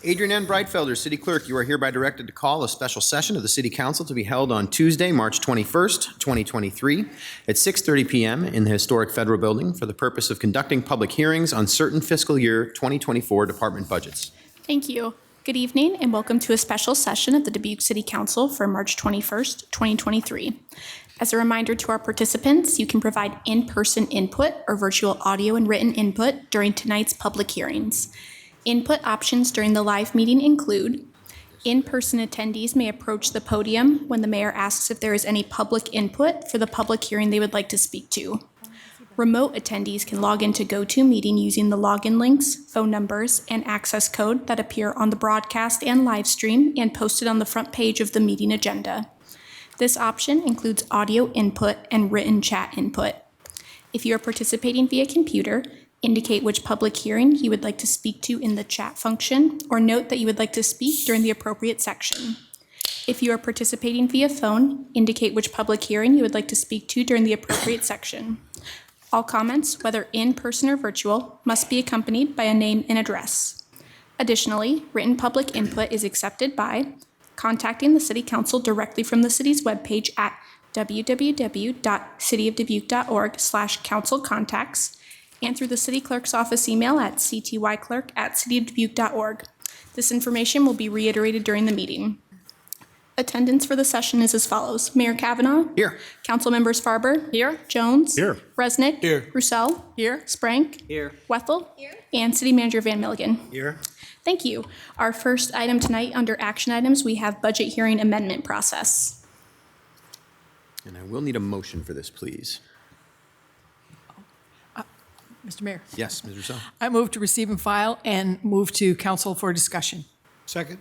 Adrienne N. Breitfelder, City Clerk, you are hereby directed to call a special session of the City Council to be held on Tuesday, March 21st, 2023, at 6:30 p.m. in the historic Federal Building for the purpose of conducting public hearings on certain fiscal year 2024 department budgets. Thank you. Good evening and welcome to a special session of the Dubuque City Council for March 21st, 2023. As a reminder to our participants, you can provide in-person input or virtual audio and written input during tonight's public hearings. Input options during the live meeting include: in-person attendees may approach the podium when the mayor asks if there is any public input for the public hearing they would like to speak to. Remote attendees can log into GoToMeeting using the login links, phone numbers, and access code that appear on the broadcast and live stream and posted on the front page of the meeting agenda. This option includes audio input and written chat input. If you are participating via computer, indicate which public hearing you would like to speak to in the chat function, or note that you would like to speak during the appropriate section. If you are participating via phone, indicate which public hearing you would like to speak to during the appropriate section. All comments, whether in person or virtual, must be accompanied by a name and address. Additionally, written public input is accepted by contacting the City Council directly from the city's webpage at www.cityofdubuque.org/councilcontacts and through the City Clerk's office email at ctyclerk@cityofdubuque.org. This information will be reiterated during the meeting. Attendance for the session is as follows: Mayor Kavanaugh. Here. Council members Farber. Here. Jones. Here. Resnick. Here. Roussel. Here. Sprank. Here. Wethel. Here. And City Manager Van Milligan. Here. Thank you. Our first item tonight under action items, we have budget hearing amendment process. And I will need a motion for this, please. Mr. Mayor, Yes, Ms. Rousseau. I move to receive and file and move to council for discussion. Second.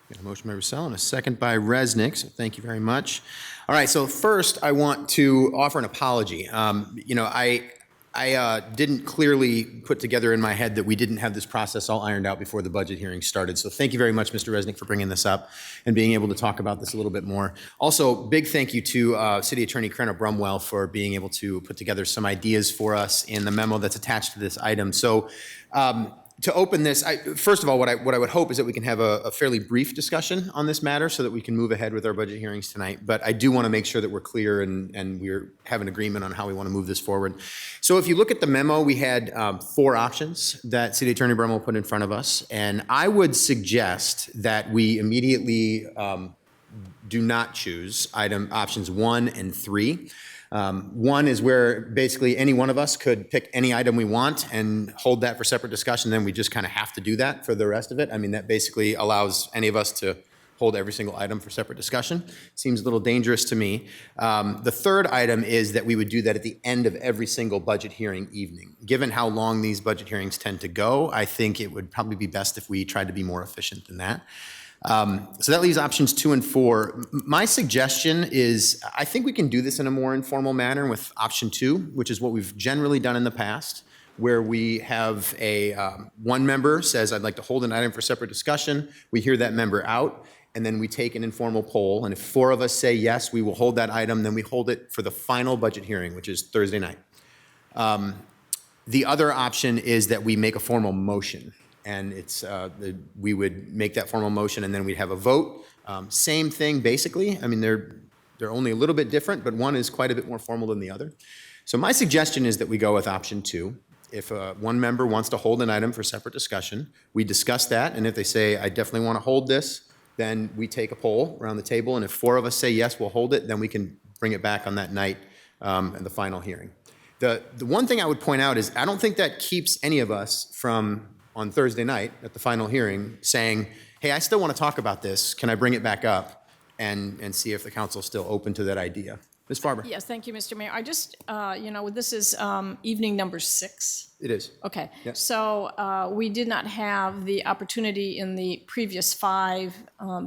We got a motion by Roussel and a second by Resnick, so thank you very much. All right, so first I want to offer an apology. I didn't clearly put together in my head that we didn't have this process all ironed out before the budget hearing started. So thank you very much, Mr. Resnick, for bringing this up and being able to talk about this a little bit more. Also, big thank you to City Attorney Krenna Brumwell for being able to put together some ideas for us in the memo that's attached to this item. So to open this, first of all, what I would hope is that we can have a fairly brief discussion on this matter so that we can move ahead with our budget hearings tonight. But I do want to make sure that we're clear and we're have an agreement on how we want to move this forward. So if you look at the memo, we had 4 options that City Attorney Brumwell put in front of us. And I would suggest that we immediately do not choose options 1 and 3. 1 is where basically any one of us could pick any item we want and hold that for separate discussion. Then we just kind of have to do that for the rest of it. I mean, that basically allows any of us to hold every single item for separate discussion. Seems a little dangerous to me. The third item is that we would do that at the end of every single budget hearing evening. Given how long these budget hearings tend to go, I think it would probably be best if we tried to be more efficient than that. So that leaves options 2 and 4. My suggestion is I think we can do this in a more informal manner with option 2, which is what we've generally done in the past, where we have one member says, I'd like to hold an item for separate discussion. We hear that member out, and then we take an informal poll. And if 4 of us say yes, we will hold that item, then we hold it for the final budget hearing, which is Thursday night. The other option is that we make a formal motion. And we would make that formal motion, and then we'd have a vote. Same thing, basically. I mean, they're only a little bit different, but one is quite a bit more formal than the other. So my suggestion is that we go with option 2. If one member wants to hold an item for separate discussion, we discuss that, and if they say, I definitely want to hold this, then we take a poll around the table, and if 4 of us say yes, we'll hold it, then we can bring it back on that night in the final hearing. The one thing I would point out is I don't think that keeps any of us from on Thursday night at the final hearing saying, hey, I still want to talk about this. Can I bring it back up and see if the council is still open to that idea? Ms. Farber. Yes, thank you, Mr. Mayor. I just, this is evening number 6. It is. Okay. Yes. So we did not have the opportunity in the previous 5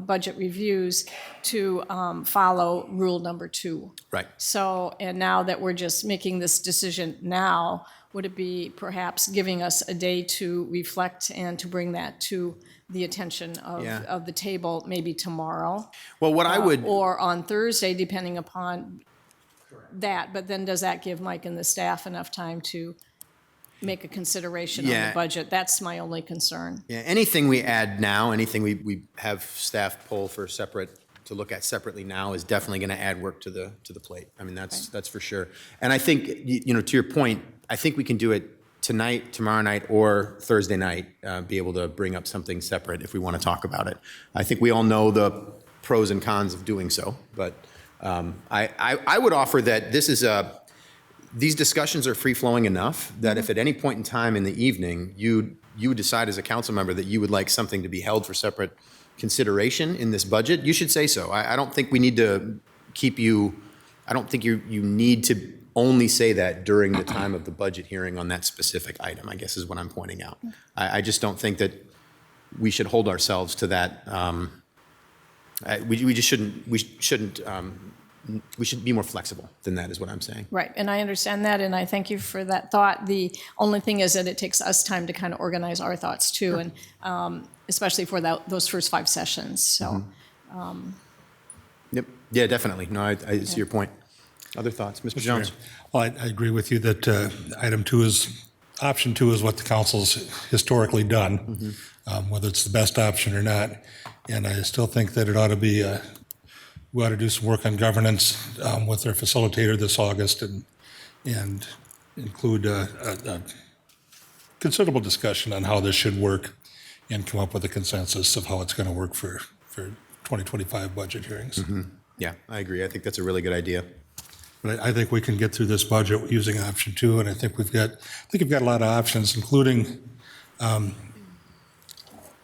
budget reviews to follow rule number 2. Right. So, and now that we're just making this decision now, would it be perhaps giving us a day to reflect and to bring that to the attention of the table maybe tomorrow? Well, what I would... Or on Thursday, depending upon that. But then does that give Mike and the staff enough time to make a consideration on Yeah. the budget. That's my only concern. Yeah, anything we add now, anything we have staff pull for separate, to look at separately now is definitely going to add work to the plate. I mean, that's for sure. And I think, to your point, I think we can do it tonight, tomorrow night, or Thursday night, be able to bring up something separate if we want to talk about it. I think we all know the pros and cons of doing so, but I would offer that these discussions are free-flowing enough that if at any point in time in the evening, you decide as a council member that you would like something to be held for separate consideration in this budget, you should say so. I don't think we need to keep you, I don't think you need to only say that during the time of the budget hearing on that specific item, I guess is what I'm pointing out. I just don't think that we should hold ourselves to that. We just shouldn't, we should be more flexible than that is what I'm saying. Right, and I understand that, and I thank you for that thought. The only thing is that it takes us time to kind of organize our thoughts too, and especially for those first 5 sessions, so. Yep, yeah, definitely. No, I see your point. Other thoughts, Mr. Jones? Well, I agree with you that option 2 is what the council's historically done, whether it's the best option or not. And I still think that it ought to be, we ought to do some work on governance with our facilitator this August and include a considerable discussion on how this should work and come up with a consensus of how it's going to work for 2025 budget hearings. Yeah, I agree. I think that's a really good idea. But I think we can get through this budget using option 2, and I think we've got a lot of options, including, I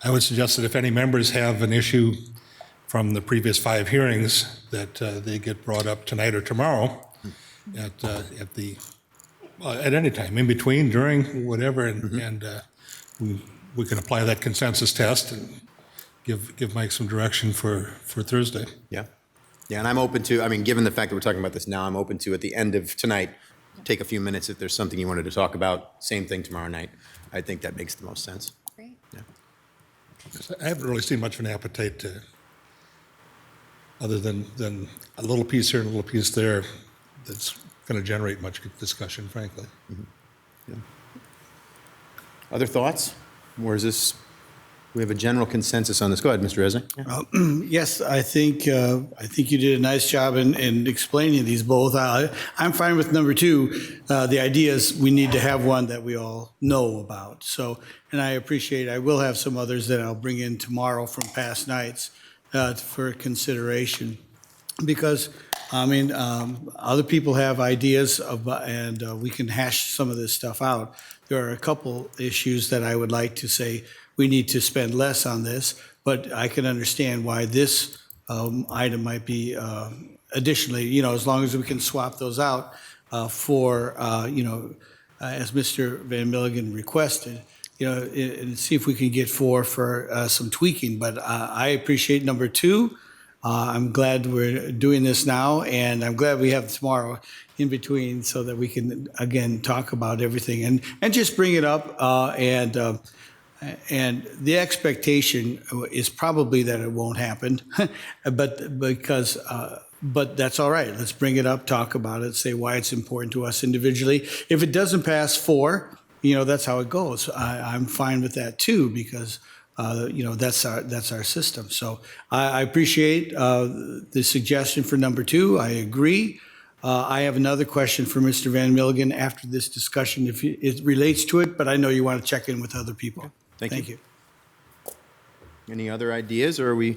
would suggest that if any members have an issue from the previous 5 hearings, that they get brought up tonight or tomorrow at any time, in between, during, whatever, and we can apply that consensus test and give Mike some direction for Thursday. Yeah. Yeah, and I'm open to, I mean, given the fact that we're talking about this now, I'm open to, at the end of tonight, take a few minutes if there's something you wanted to talk about. Same thing tomorrow night. I think that makes the most sense. Great. Yeah. I haven't really seen much of an appetite to, other than a little piece here and a little piece there, that's going to generate much discussion, frankly. Yeah. Other thoughts? Or is this, we have a general consensus on this. Go ahead, Mr. Resnick. Yeah. Yes, I think you did a nice job in explaining these both. I'm fine with number 2. The idea is we need to have one that we all know about. So, and I appreciate, I will have some others that I'll bring in tomorrow from past nights for consideration. Because, I mean, other people have ideas and we can hash some of this stuff out. There are a couple issues that I would like to say we need to spend less on this, but I can understand why this item might be additionally, as long as we can swap those out for, as Mr. Van Milligan requested, and see if we can get 4 for some tweaking. But I appreciate number 2. I'm glad we're doing this now, and I'm glad we have tomorrow in between so that we can, again, talk about everything and just bring it up. And the expectation is probably that it won't happen, but that's all right. Let's bring it up, talk about it, say why it's important to us individually. If it doesn't pass 4, that's how it goes. I'm fine with that too, because that's our system. So I appreciate the suggestion for number 2. I agree. I have another question for Mr. Van Milligan after this discussion, if it relates to it, but I know you want to check in with other people. Thank you. Any other ideas, or are we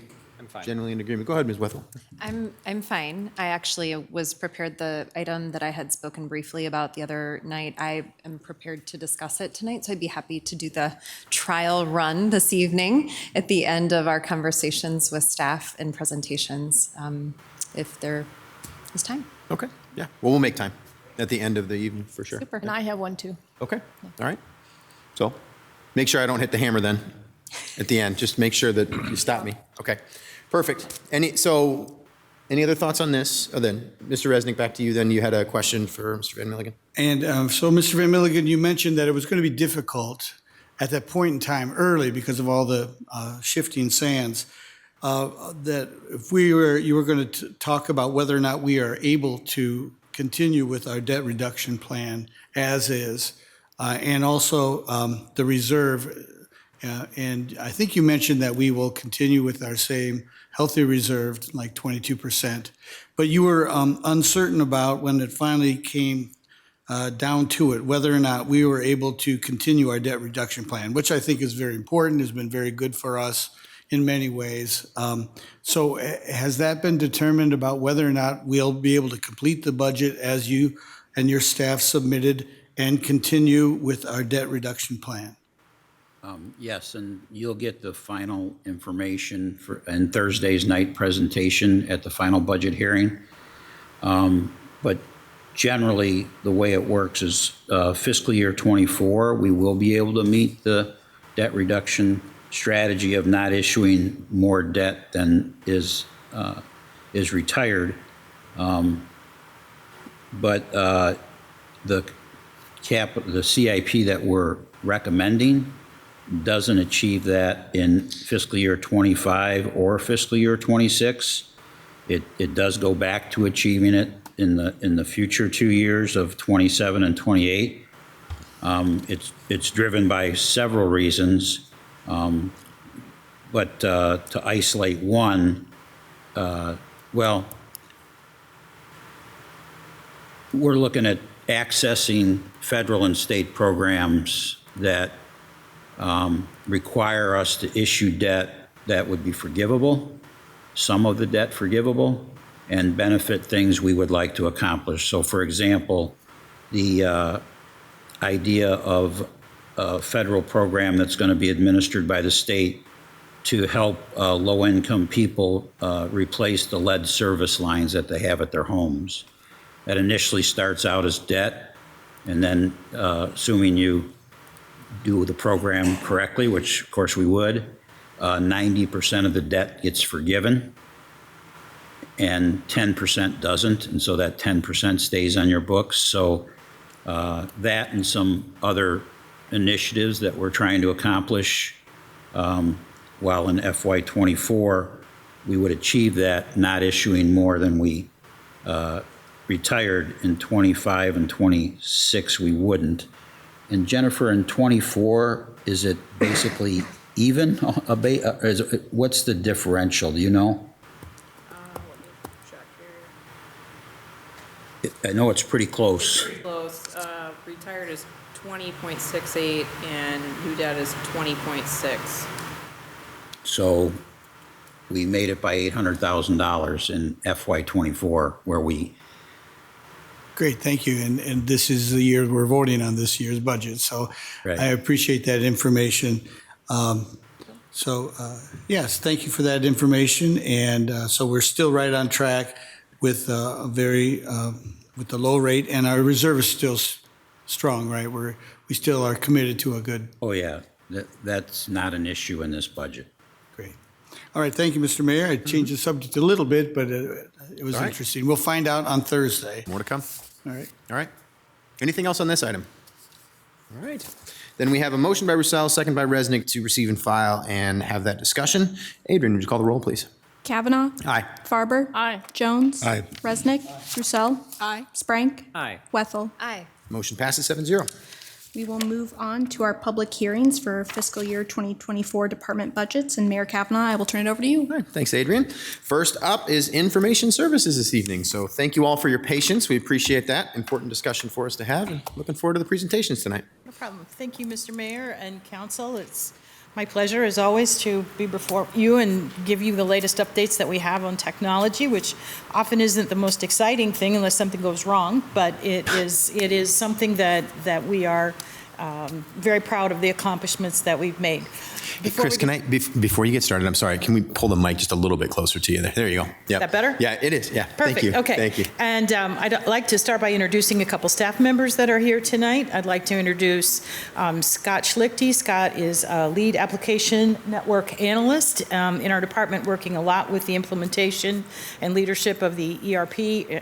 generally in agreement? Go ahead, Ms. Wethel. I'm fine. I actually was prepared, the item that I had spoken briefly about the other night, I am prepared to discuss it tonight, so I'd be happy to do the trial run this evening at the end of our conversations with staff and presentations, if there is time. Okay, yeah. Well, we'll make time at the end of the evening for sure. Super. And I have one too. Okay, all right. So make sure I don't hit the hammer then at the end. Just make sure that you stop me. Okay, perfect. Any other thoughts on this? Oh, then, Mr. Resnick, back to you. Then you had a question for Mr. Van Milligan. And so, Mr. Van Milligan, you mentioned that it was going to be difficult at that point in time early because of all the shifting sands. That if you were going to talk about whether or not we are able to continue with our debt reduction plan as is, and also the reserve. And I think you mentioned that we will continue with our same healthy reserve, like 22%. But you were uncertain about when it finally came down to it, whether or not we were able to continue our debt reduction plan, which I think is very important, has been very good for us in many ways. So has that been determined about whether or not we'll be able to complete the budget as you and your staff submitted and continue with our debt reduction plan? Yes, and you'll get the final information in Thursday's night presentation at the final budget hearing. But generally, the way it works is fiscal year '24, we will be able to meet the debt reduction strategy of not issuing more debt than is retired. But the CIP that we're recommending doesn't achieve that in fiscal year '25 or fiscal year '26. It does go back to achieving it in the future 2 years of '27 and '28. It's driven by several reasons, but to isolate one, well, we're looking at accessing federal and state programs that require us to issue debt that would be forgivable, some of the debt forgivable, and benefit things we would like to accomplish. So, for example, the idea of a federal program that's going to be administered by the state to help low-income people replace the lead service lines that they have at their homes. That initially starts out as debt, and then assuming you do the program correctly, which of course we would, 90% of the debt gets forgiven and 10% doesn't, and so that 10% stays on your books. So that and some other initiatives that we're trying to accomplish, while in FY24 we would achieve that, not issuing more than we retired. In 25 and 26 we wouldn't. And Jennifer, in '24, is it basically even? What's the differential? Do you know? Let me check here. I know it's pretty close. Pretty close. Retired is 20.68 and new debt is 20.6. So we made it by $800,000 in FY24, where we. Great, thank you. And this is the year we're voting on this year's budget, so Right. I appreciate that information. Yes, thank you for that information. And so we're still right on track with with the low rate, and our reserve is still strong, right? We still are committed to a good. Oh, yeah, that's not an issue in this budget. Great. All right, thank you, Mr. Mayor. I changed the subject a little bit, but it was All right. interesting. We'll find out on Thursday. More to come. All right. All right. Anything else on this item? All right. Then we have a motion by Roussel, second by Resnick, to receive and file and have that discussion. Adrian, would you call the roll, please? Kavanaugh. Aye. Farber. Aye. Jones. Aye. Resnick. Roussel. Aye. Sprank. Aye. Wethel. Aye. Motion passes 7-0. We will move on to our public hearings for fiscal year 2024 department budgets. And Mayor Kavanaugh, I will turn it over to you. All right, thanks, Adrian. First up is information services this evening. So thank you all for your patience. We appreciate that. Important discussion for us to have, and looking forward to the presentations tonight. No problem. Thank you, Mr. Mayor and Council. It's my pleasure, as always, to be before you and give you the latest updates that we have on technology, which often isn't the most exciting thing unless something goes wrong, but it is something that we are very proud of the accomplishments that we've made. Hey, Chris, can I, before you get started, I'm sorry, can we pull the mic just a little bit closer to you there? There you go. Yep. That better? Yeah, it is. Yeah. Perfect. Thank you. Okay. Thank you. And I'd like to start by introducing a couple staff members that are here tonight. I'd like to introduce Scott Schlichty. Scott is a lead application network analyst in our department, working a lot with the implementation and leadership of the ERP,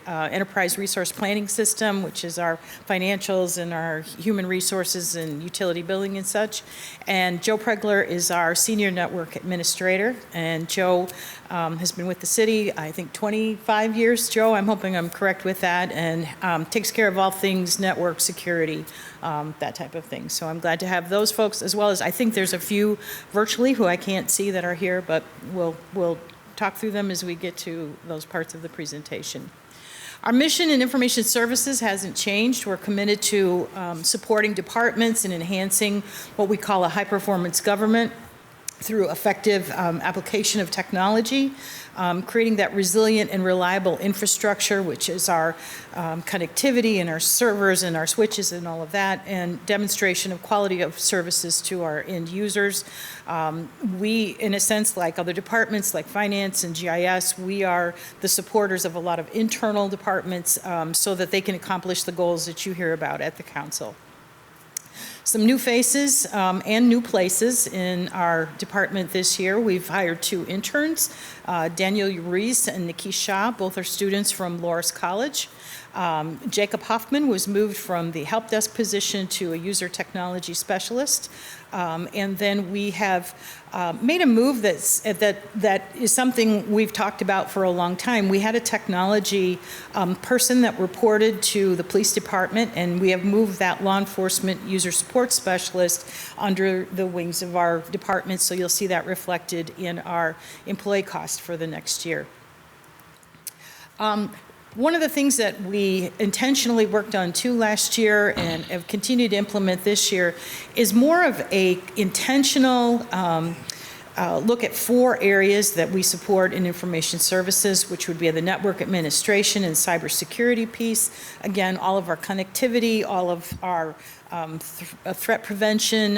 Enterprise Resource Planning System, which is our financials and our human resources systems and utility billing and such. And Joe Pregler is our senior network administrator. And Joe has been with the city, I think, 25 years. Joe, I'm hoping I'm correct with that, and takes care of all things network security, that type of thing. So I'm glad to have those folks, as well as I think there's a few virtually who I can't see that are here, but we'll talk through them as we get to those parts of the presentation. Our mission in information services hasn't changed. We're committed to supporting departments and enhancing what we call a high-performance government through effective application of technology, creating that resilient and reliable infrastructure, which is our connectivity and our servers and our switches and all of that, and demonstration of quality of services to our end users. We, in a sense, like other departments like finance and GIS, we are the supporters of a lot of internal departments so that they can accomplish the goals that you hear about at the council. Some new faces and new places in our department this year. We've hired 2 interns, Daniel Ruiz and Nikki Shah. Both are students from Loras College. Jacob Hoffman was moved from the help desk position to a user technology specialist. And then we have made a move that is something we've talked about for a long time. We had a technology person that reported to the police department, and we have moved that law enforcement user support specialist under the wings of our department, so you'll see that reflected in our employee cost for the next year. One of the things that we intentionally worked on too last year and have continued to implement this year is more of a intentional look at 4 areas that we support in information services, which would be the network administration and cybersecurity piece. Again, all of our connectivity, all of our threat prevention,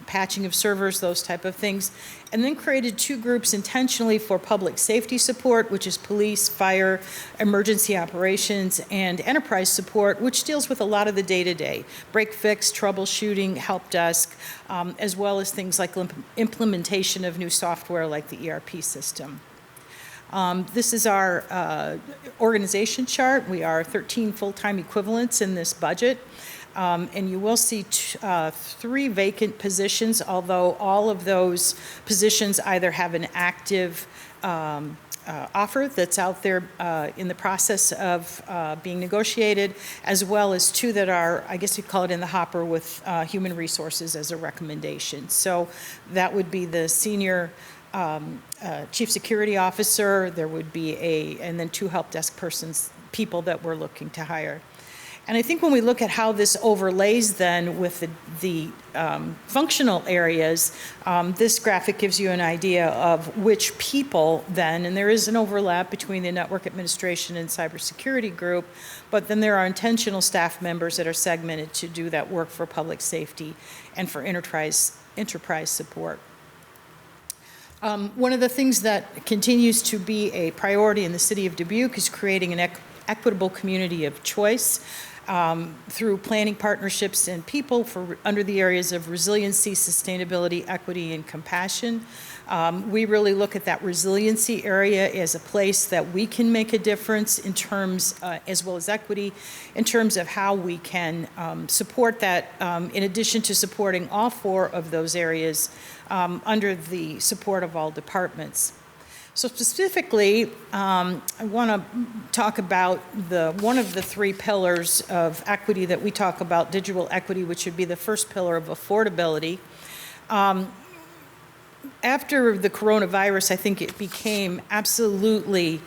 patching of servers, those type of things. And then created 2 groups intentionally for public safety support, which is police, fire, emergency operations, and enterprise support, which deals with a lot of the day-to-day, break fix, troubleshooting, help desk, as well as things like implementation of new software like the ERP system. This is our organization chart. We are 13 full-time equivalents in this budget. And you will see 3 vacant positions, although all of those positions either have an active offer that's out there in the process of being negotiated, as well as 2 that are, I guess you'd call it in the hopper with human resources as a recommendation. So that would be the senior chief security officer, there would be and then 2 help desk people that we're looking to hire. And I think when we look at how this overlays then with the functional areas, this graphic gives you an idea of which people then, and there is an overlap between the network administration and cybersecurity group, but then there are intentional staff members that are segmented to do that work for public safety and for enterprise support. One of the things that continues to be a priority in the city of Dubuque is creating an equitable community of choice. Through planning partnerships and people under the areas of resiliency, sustainability, equity, and compassion. We really look at that resiliency area as a place that we can make a difference in terms, as well as equity, in terms of how we can support that, in addition to supporting all 4 of those areas under the support of all departments. So specifically, I want to talk about one of the 3 pillars of equity that we talk about, digital equity, which would be the first pillar of affordability. After the coronavirus, I think it became absolutely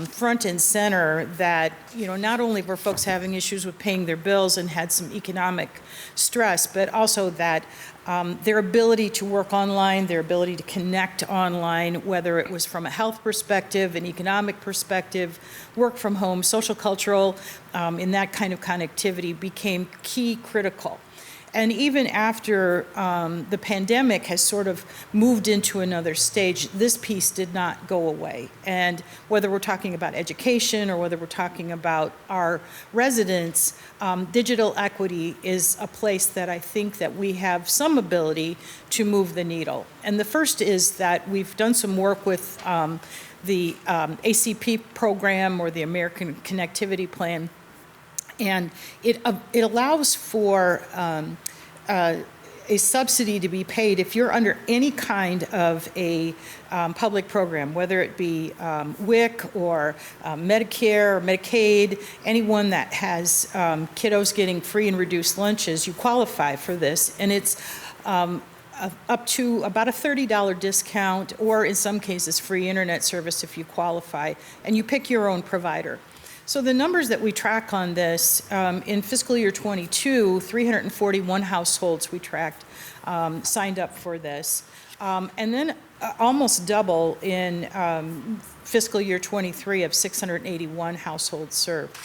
front and center that, not only were folks having issues with paying their bills and had some economic stress, but also that their ability to work online, their ability to connect online, whether it was from a health perspective, an economic perspective, work from home, social, cultural, in that kind of connectivity became key critical. And even after the pandemic has sort of moved into another stage, this piece did not go away. And whether we're talking about education or whether we're talking about our residents, digital equity is a place that I think that we have some ability to move the needle. And the first is that we've done some work with the ACP program or the American Connectivity Plan. And it allows for a subsidy to be paid if you're under any kind of a public program, whether it be WIC or Medicare or Medicaid, anyone that has kiddos getting free and reduced lunches, you qualify for this. And it's up to about a $30 discount, or in some cases, free internet service if you qualify, and you pick your own provider. So the numbers that we track on this, in fiscal year 22, 341 households we tracked signed up for this. And then almost double in fiscal year 23 of 681 households served.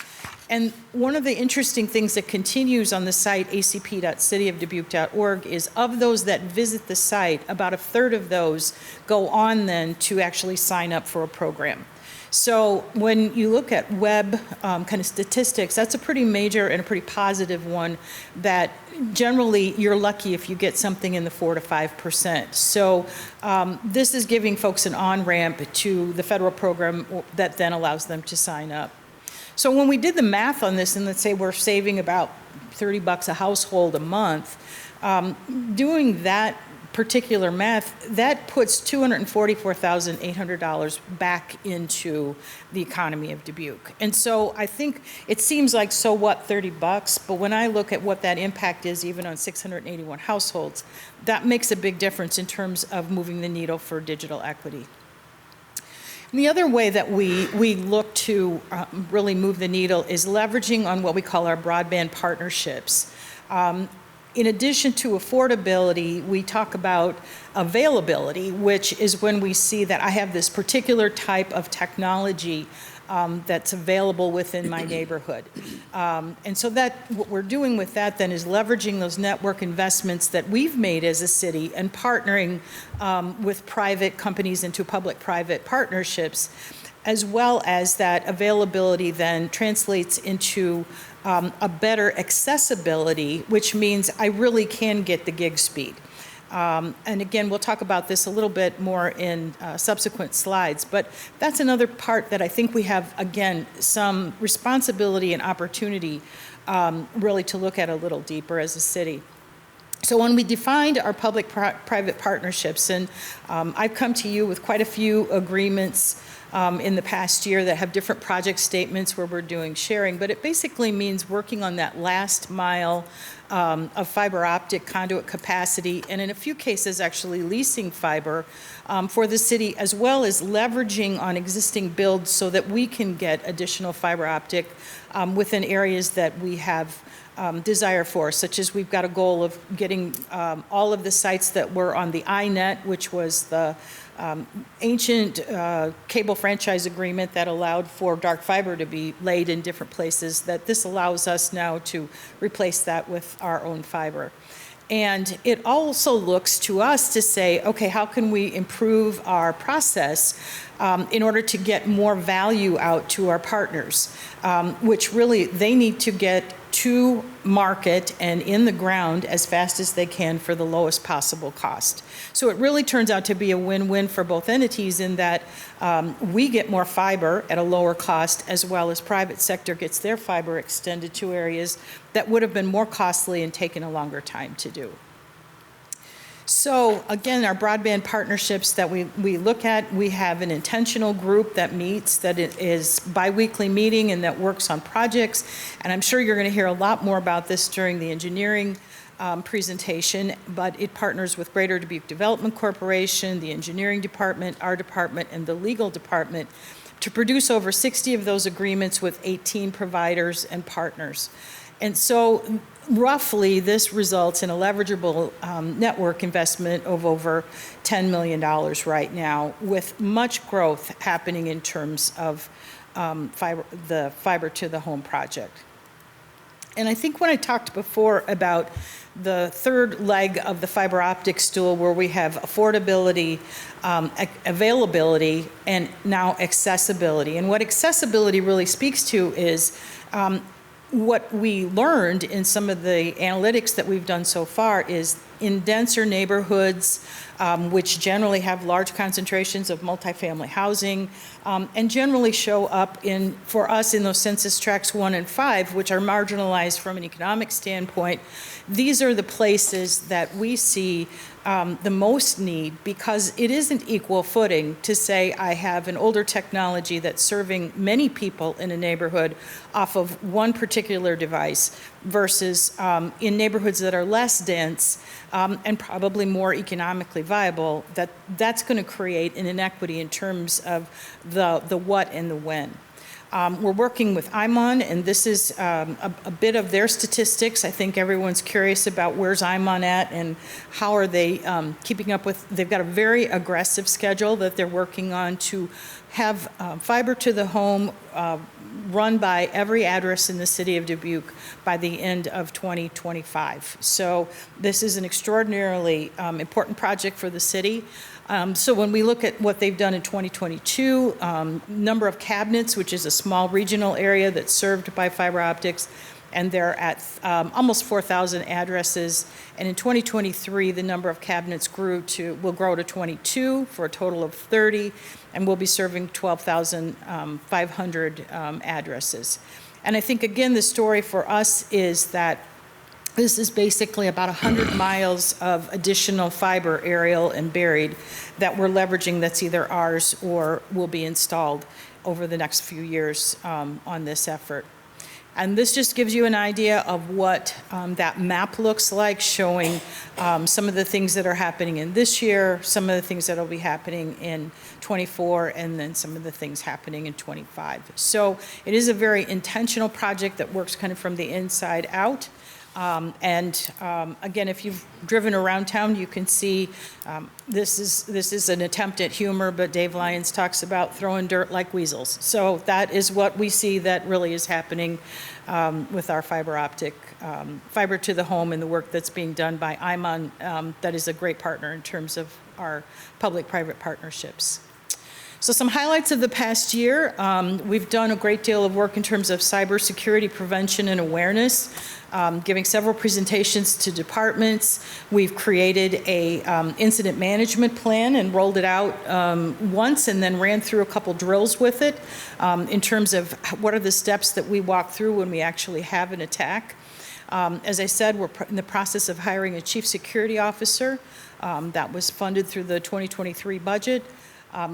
And one of the interesting things that continues on the site, acp.cityofdubuque.org, is of those that visit the site, about a third of those go on then to actually sign up for a program. So when you look at web kind of statistics, that's a pretty major and a pretty positive one, that generally you're lucky if you get something in the 4 to 5%. So this is giving folks an on-ramp to the federal program that then allows them to sign up. So when we did the math on this, and let's say we're saving about $30 a household a month, doing that particular math, that puts $244,800 back into the economy of Dubuque. And so I think it seems like, so what, $30, but when I look at what that impact is even on 681 households, that makes a big difference in terms of moving the needle for digital equity. And the other way that we look to really move the needle is leveraging on what we call our broadband partnerships. In addition to affordability, we talk about availability, which is when we see that I have this particular type of technology that's available within my neighborhood. And so that what we're doing with that then is leveraging those network investments that we've made as a city and partnering with private companies into public-private partnerships, as well as that availability then translates into a better accessibility, which means I really can get the gig speed. And again, we'll talk about this a little bit more in subsequent slides, but that's another part that I think we have, again, some responsibility and opportunity really to look at a little deeper as a city. So when we defined our public-private partnerships, and I've come to you with quite a few agreements in the past year that have different project statements where we're doing sharing, but it basically means working on that last mile of fiber optic conduit capacity, and in a few cases actually leasing fiber for the city, as well as leveraging on existing builds so that we can get additional fiber optic within areas that we have desire for, such as we've got a goal of getting all of the sites that were on the iNet, which was the ancient cable franchise agreement that allowed for dark fiber to be laid in different places, that this allows us now to replace that with our own fiber. And it also looks to us to say, okay, how can we improve our process in order to get more value out to our partners, which really they need to get to market and in the ground as fast as they can for the lowest possible cost. So it really turns out to be a win-win for both entities in that we get more fiber at a lower cost, as well as private sector gets their fiber extended to areas that would have been more costly and taken a longer time to do. So again, our broadband partnerships that we look at, we have an intentional group that meets, that it is bi-weekly meeting and that works on projects. And I'm sure you're going to hear a lot more about this during the engineering presentation, but it partners with Greater Dubuque Development Corporation, the engineering department, our department, and the legal department to produce over 60 of those agreements with 18 providers and partners. And so roughly, this results in a leverageable network investment of over $10 million right now, with much growth happening in terms of the fiber to the home project. And I think when I talked before about the third leg of the fiber optic stool, where we have affordability, availability, and now accessibility. And what accessibility really speaks to is what we learned in some of the analytics that we've done so far is in denser neighborhoods, which generally have large concentrations of multifamily housing, and generally show up for us in those census tracts 1 and 5, which are marginalized from an economic standpoint. These are the places that we see the most need, because it isn't equal footing to say I have an older technology that's serving many people in a neighborhood off of one particular device versus in neighborhoods that are less dense and probably more economically viable, that's going to create an inequity in terms of the what and the when. We're working with IMON, and this is a bit of their statistics. I think everyone's curious about where's IMON at and how are they keeping up with. They've got a very aggressive schedule that they're working on to have fiber to the home run by every address in the city of Dubuque by the end of 2025. So this is an extraordinarily important project for the city. So when we look at what they've done in 2022, number of cabinets, which is a small regional area that's served by fiber optics, and they're at almost 4,000 addresses. And in 2023, the number of cabinets will grow to 22 for a total of 30, and we'll be serving 12,500 addresses. And I think, again, the story for us is that this is basically about 100 miles of additional fiber, aerial and buried, that we're leveraging that's either ours or will be installed over the next few years on this effort. And this just gives you an idea of what that map looks like, showing some of the things that are happening in this year, some of the things that will be happening in 24, and then some of the things happening in 25. So it is a very intentional project that works kind of from the inside out. Again, if you've driven around town, you can see this is an attempt at humor, but Dave Lyons talks about throwing dirt like weasels. So that is what we see that really is happening with our fiber optic, fiber to the home, and the work that's being done by IMON. That is a great partner in terms of our public-private partnerships. So some highlights of the past year. We've done a great deal of work in terms of cybersecurity prevention and awareness, giving several presentations to departments. We've created a incident management plan and rolled it out once, and then ran through a couple drills with it in terms of what are the steps that we walk through when we actually have an attack. As I said, we're in the process of hiring a chief security officer. That was funded through the 2023 budget.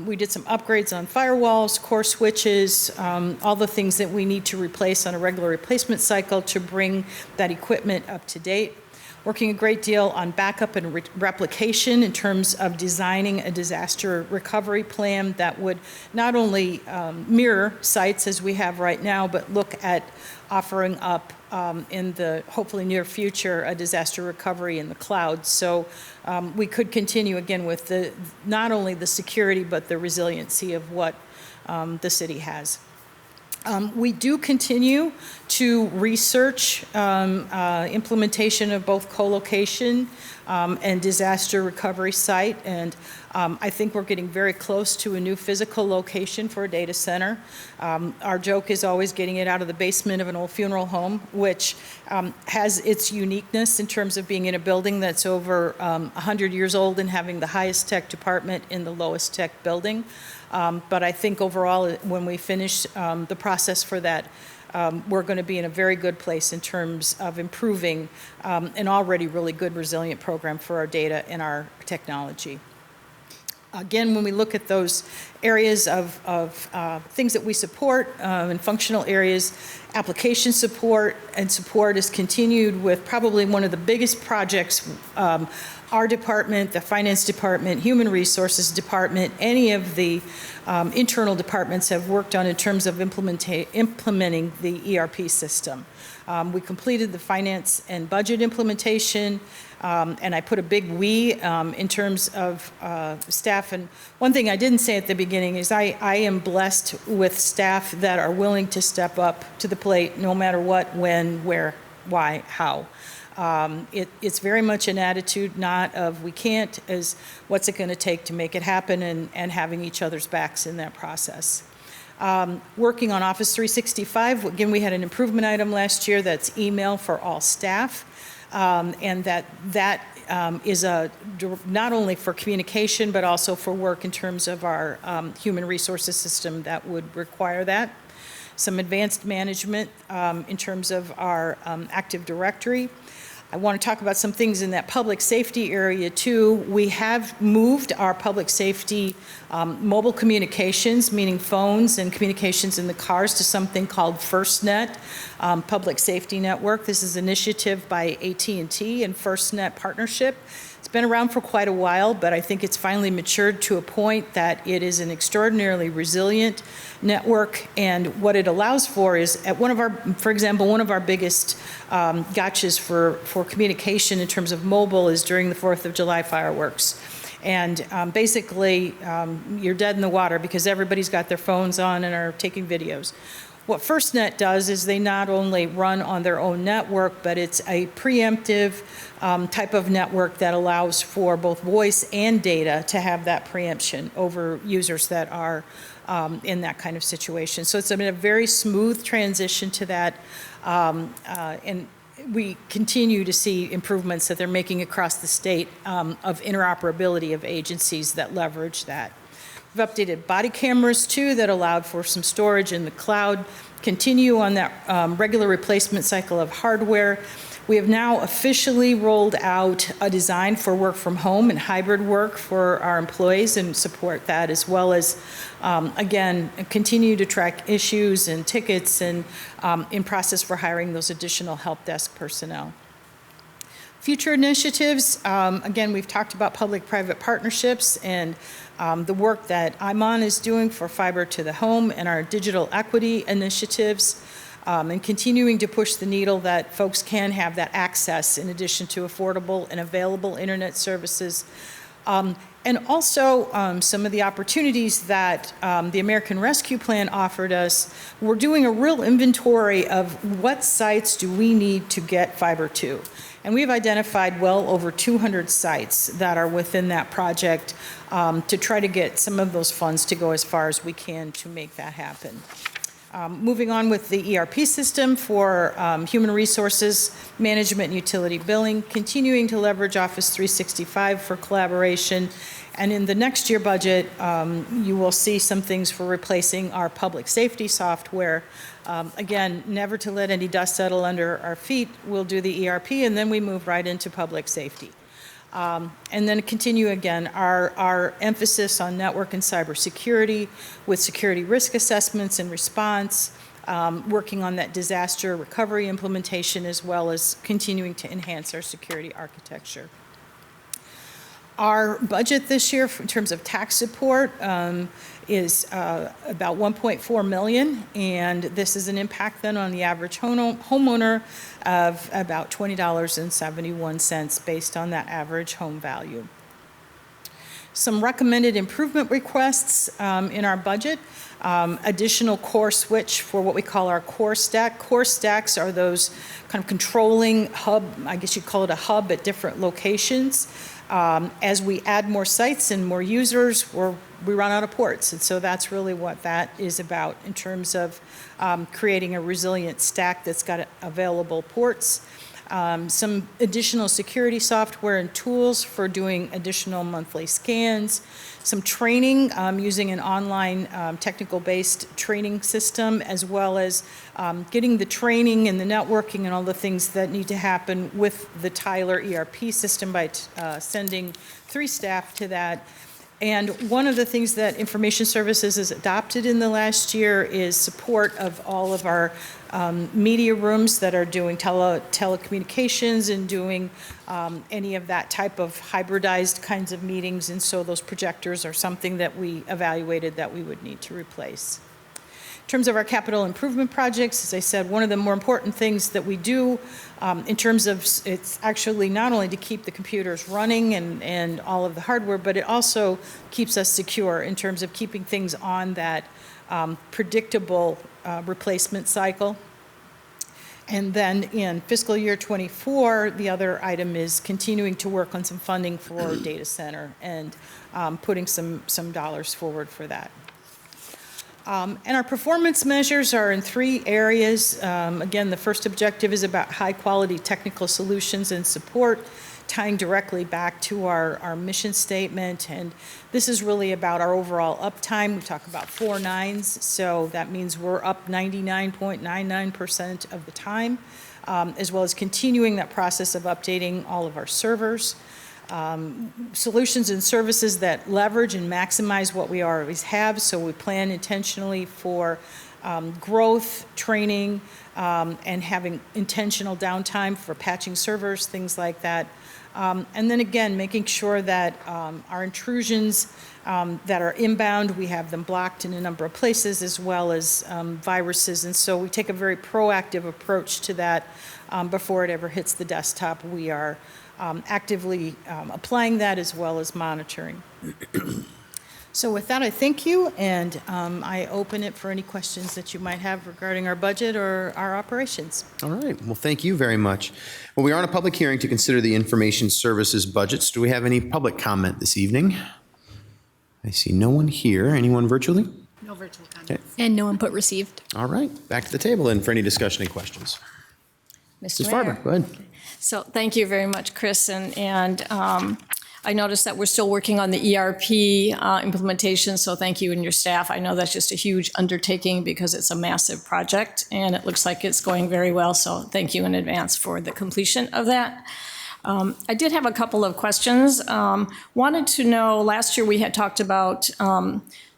We did some upgrades on firewalls, core switches, all the things that we need to replace on a regular replacement cycle to bring that equipment up to date. Working a great deal on backup and replication in terms of designing a disaster recovery plan that would not only mirror sites as we have right now, but look at offering up in the hopefully near future a disaster recovery in the cloud. So we could continue again with not only the security but the resiliency of what the city has. We do continue to research implementation of both co-location and disaster recovery site, and I think we're getting very close to a new physical location for a data center. Our joke is always getting it out of the basement of an old funeral home, which has its uniqueness in terms of being in a building that's over 100 years old and having the highest tech department in the lowest tech building. But I think overall, when we finish the process for that, we're going to be in a very good place in terms of improving an already really good resilient program for our data and our technology. Again, when we look at those areas of things that we support and functional areas, application support and support is continued with probably one of the biggest projects our department, the finance department, human resources department, any of the internal departments have worked on in terms of implementing the ERP system. We completed the finance and budget implementation, and I put a big we in terms of staff. And one thing I didn't say at the beginning is I am blessed with staff that are willing to step up to the plate no matter what, when, where, why, how. It's very much an attitude not of we can't, as what's it going to take to make it happen, and having each other's backs in that process. Working on Office 365, again, we had an improvement item last year that's email for all staff, and that is not only for communication, but also for work in terms of our human resources system that would require that. Some advanced management in terms of our Active Directory. I want to talk about some things in that public safety area too. We have moved our public safety mobile communications, meaning phones and communications in the cars, to something called FirstNet Public Safety Network. This is an initiative by AT&T and FirstNet partnership. It's been around for quite a while, but I think it's finally matured to a point that it is an extraordinarily resilient network. And what it allows for is, for example, one of our biggest gotchas for communication in terms of mobile is during the 4th of July fireworks. And basically, you're dead in the water because everybody's got their phones on and are taking videos. What FirstNet does is they not only run on their own network, but it's a preemptive type of network that allows for both voice and data to have that preemption over users that are in that kind of situation. So it's been a very smooth transition to that, and we continue to see improvements that they're making across the state of interoperability of agencies that leverage that. We've updated body cameras too that allowed for some storage in the cloud, continue on that regular replacement cycle of hardware. We have now officially rolled out a design for work from home and hybrid work for our employees and support that, as well as, again, continue to track issues and tickets and in process for hiring those additional help desk personnel. Future initiatives, again, we've talked about public-private partnerships and the work that IMON is doing for fiber to the home and our digital equity initiatives, and continuing to push the needle that folks can have that access in addition to affordable and available internet services. And also some of the opportunities that the American Rescue Plan offered us. We're doing a real inventory of what sites do we need to get fiber to. And we've identified well over 200 sites that are within that project to try to get some of those funds to go as far as we can to make that happen. Moving on with the ERP system for human resources management and utility billing, continuing to leverage Office 365 for collaboration. And in the next year budget, you will see some things for replacing our public safety software. Again, never to let any dust settle under our feet. We'll do the ERP and then we move right into public safety. And then continue again our emphasis on network and cybersecurity with security risk assessments and response, working on that disaster recovery implementation, as well as continuing to enhance our security architecture. Our budget this year in terms of tax support is about $1.4 million, and this is an impact then on the average homeowner of about $20.71 based on that average home value. Some recommended improvement requests in our budget. Additional core switch for what we call our core stack. Core stacks are those kind of controlling hub, I guess you'd call it a hub at different locations. As we add more sites and more users, we run out of ports. And so that's really what that is about in terms of creating a resilient stack that's got available ports. Some additional security software and tools for doing additional monthly scans. Some training using an online technical-based training system, as well as getting the training and the networking and all the things that need to happen with the Tyler ERP system by sending 3 staff to that. And one of the things that Information Services has adopted in the last year is support of all of our media rooms that are doing telecommunications and doing any of that type of hybridized kinds of meetings. And so those projectors are something that we evaluated that we would need to replace. In terms of our capital improvement projects, as I said, one of the more important things that we do in terms of, it's actually not only to keep the computers running and all of the hardware, but it also keeps us secure in terms of keeping things on that predictable replacement cycle. And then in fiscal year 24, the other item is continuing to work on some funding for data center and putting some dollars forward for that. And our performance measures are in 3 areas. Again, the first objective is about high-quality technical solutions and support tying directly back to our mission statement, and this is really about our overall uptime. We talk about 4 nines, so that means we're up 99.99% of the time, as well as continuing that process of updating all of our servers. Solutions and services that leverage and maximize what we always have, so we plan intentionally for growth, training, and having intentional downtime for patching servers, things like that. And then again, making sure that our intrusions that are inbound, we have them blocked in a number of places, as well as viruses. And so we take a very proactive approach to that before it ever hits the desktop. We are actively applying that as well as monitoring. So with that, I thank you, and I open it for any questions that you might have regarding our budget or our operations. All right. Well, thank you very much. Well, we are on a public hearing to consider the information services budgets. Do we have any public comment this evening? I see no one here. Anyone virtually? No virtual comments. And no input received. All right. Back to the table then for any discussion and questions. Mr. Ms. Mayor. Farber, go ahead. So thank you very much, Chris. And I noticed that we're still working on the ERP implementation, so thank you and your staff. I know that's just a huge undertaking because it's a massive project, and it looks like it's going very well, so thank you in advance for the completion of that. I did have a couple of questions. Wanted to know, last year we had talked about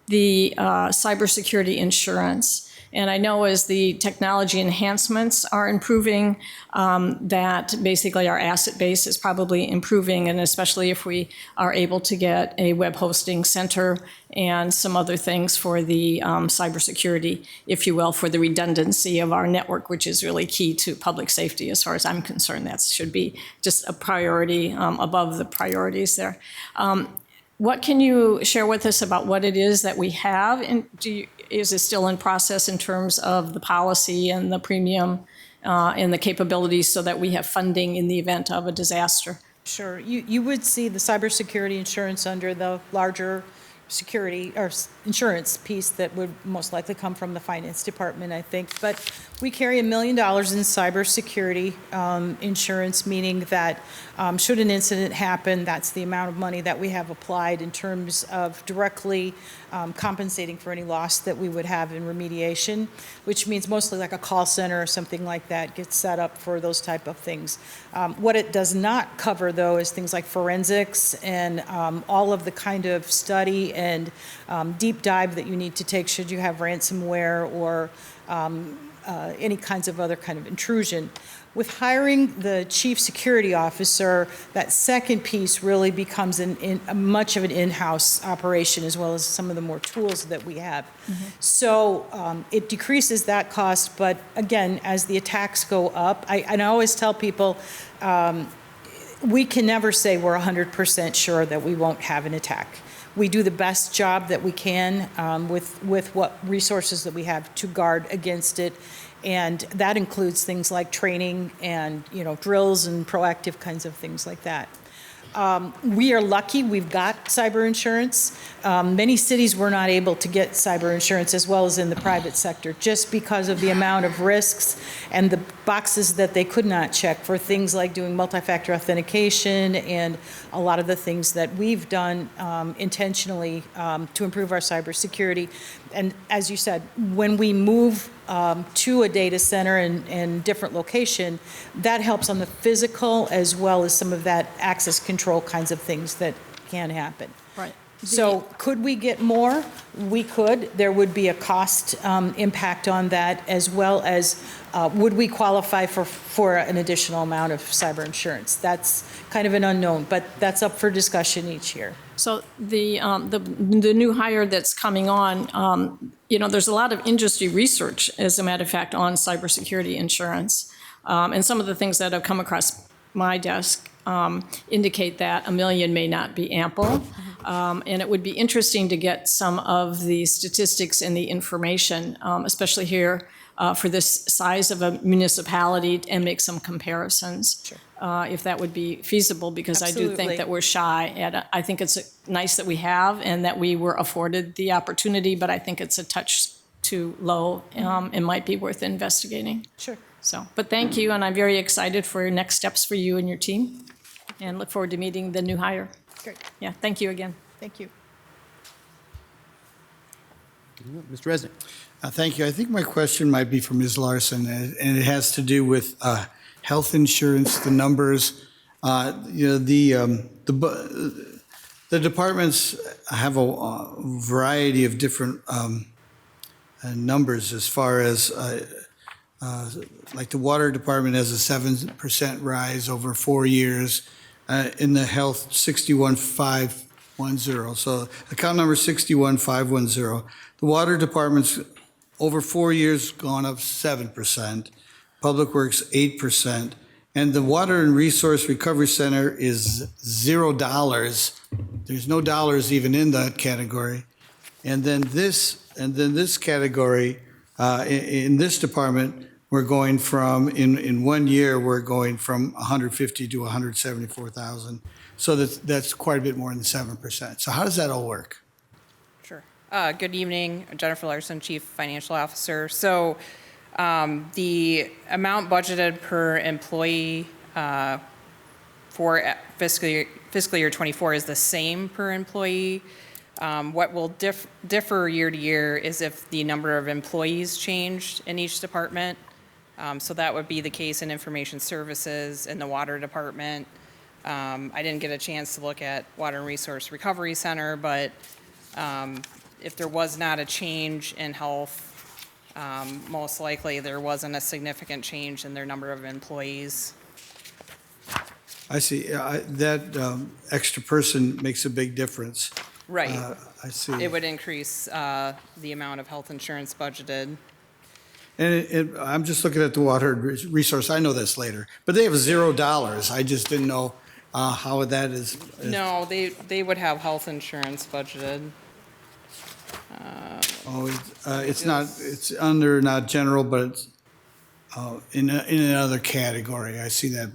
the cybersecurity insurance. And I know as the technology enhancements are improving, that basically our asset base is probably improving, and especially if we are able to get a web hosting center and some other things for the cybersecurity, if you will, for the redundancy of our network, which is really key to public safety as far as I'm concerned. That should be just a priority above the priorities there. What can you share with us about what it is that we have? And is it still in process in terms of the policy and the premium and the capabilities so that we have funding in the event of a disaster? Sure. You would see the cybersecurity insurance under the larger security or insurance piece that would most likely come from the finance department, I think. But we carry $1 million in cybersecurity insurance, meaning that should an incident happen, that's the amount of money that we have applied in terms of directly compensating for any loss that we would have in remediation, which means mostly like a call center or something like that gets set up for those type of things. What it does not cover, though, is things like forensics and all of the kind of study and deep dive that you need to take should you have ransomware or any kinds of other kind of intrusion. With hiring the chief security officer, that second piece really becomes much of an in-house operation, as well as some of the more tools that we have. Mm-hmm. So it decreases that cost, but again, as the attacks go up, I always tell people, we can never say we're 100% sure that we won't have an attack. We do the best job that we can with what resources that we have to guard against it. And that includes things like training and, drills and proactive kinds of things like that. We are lucky we've got cyber insurance. Many cities were not able to get cyber insurance, as well as in the private sector, just because of the amount of risks and the boxes that they could not check for things like doing multi-factor authentication and a lot of the things that we've done intentionally to improve our cybersecurity. And as you said, when we move to a data center and different location, that helps on the physical as well as some of that access control kinds of things that can happen. Right. So could we get more? We could. There would be a cost impact on that, as well as would we qualify for an additional amount of cyber insurance? That's kind of an unknown, but that's up for discussion each year. So the new hire that's coming on, there's a lot of industry research, as a matter of fact, on cybersecurity insurance. And some of the things that have come across my desk indicate that $1 million may not be ample. And it would be interesting to get some of the statistics and the information, especially here for this size of a municipality, and make some comparisons. Sure. If that would be feasible, because Absolutely. I do think that we're shy. And I think it's nice that we have and that we were afforded the opportunity, but I think it's a touch too low and might be worth investigating. Sure. So, but thank you, and I'm very excited for next steps for you and your team. and look forward to meeting the new hire. Great, Yeah, thank you again. thank you. Mr. Resnick. Thank you. I think my question might be for Ms. Larson, and it has to do with health insurance, the numbers. The departments have a variety of different numbers as far as, like the water department has a 7% rise over 4 years. In the health, 61,510. So account number 61,510. The water department's over 4 years gone up 7%. Public Works 8%. And the Water and Resource Recovery Center is $0. There's no dollars even in that category. And then this category, in this department, we're going from, in 1 year, we're going from 150 to 174,000. So that's quite a bit more than 7%. So how does that all work? Sure. Good evening, Jennifer Larson, Chief Financial Officer. So the amount budgeted per employee for fiscal year 24 is the same per employee. What will differ year to year is if the number of employees changed in each department. So that would be the case in Information Services in the Water Department. I didn't get a chance to look at Water and Resource Recovery Center, but if there was not a change in health, most likely there wasn't a significant change in their number of employees. I see. That extra person makes a big difference. Right. I see. It would increase the amount of health insurance budgeted. And I'm just looking at the water resource. I know this later, but they have $0. I just didn't know how that is. No, they would have health insurance budgeted. It's not. It's under not general, but it's in another category. I see that.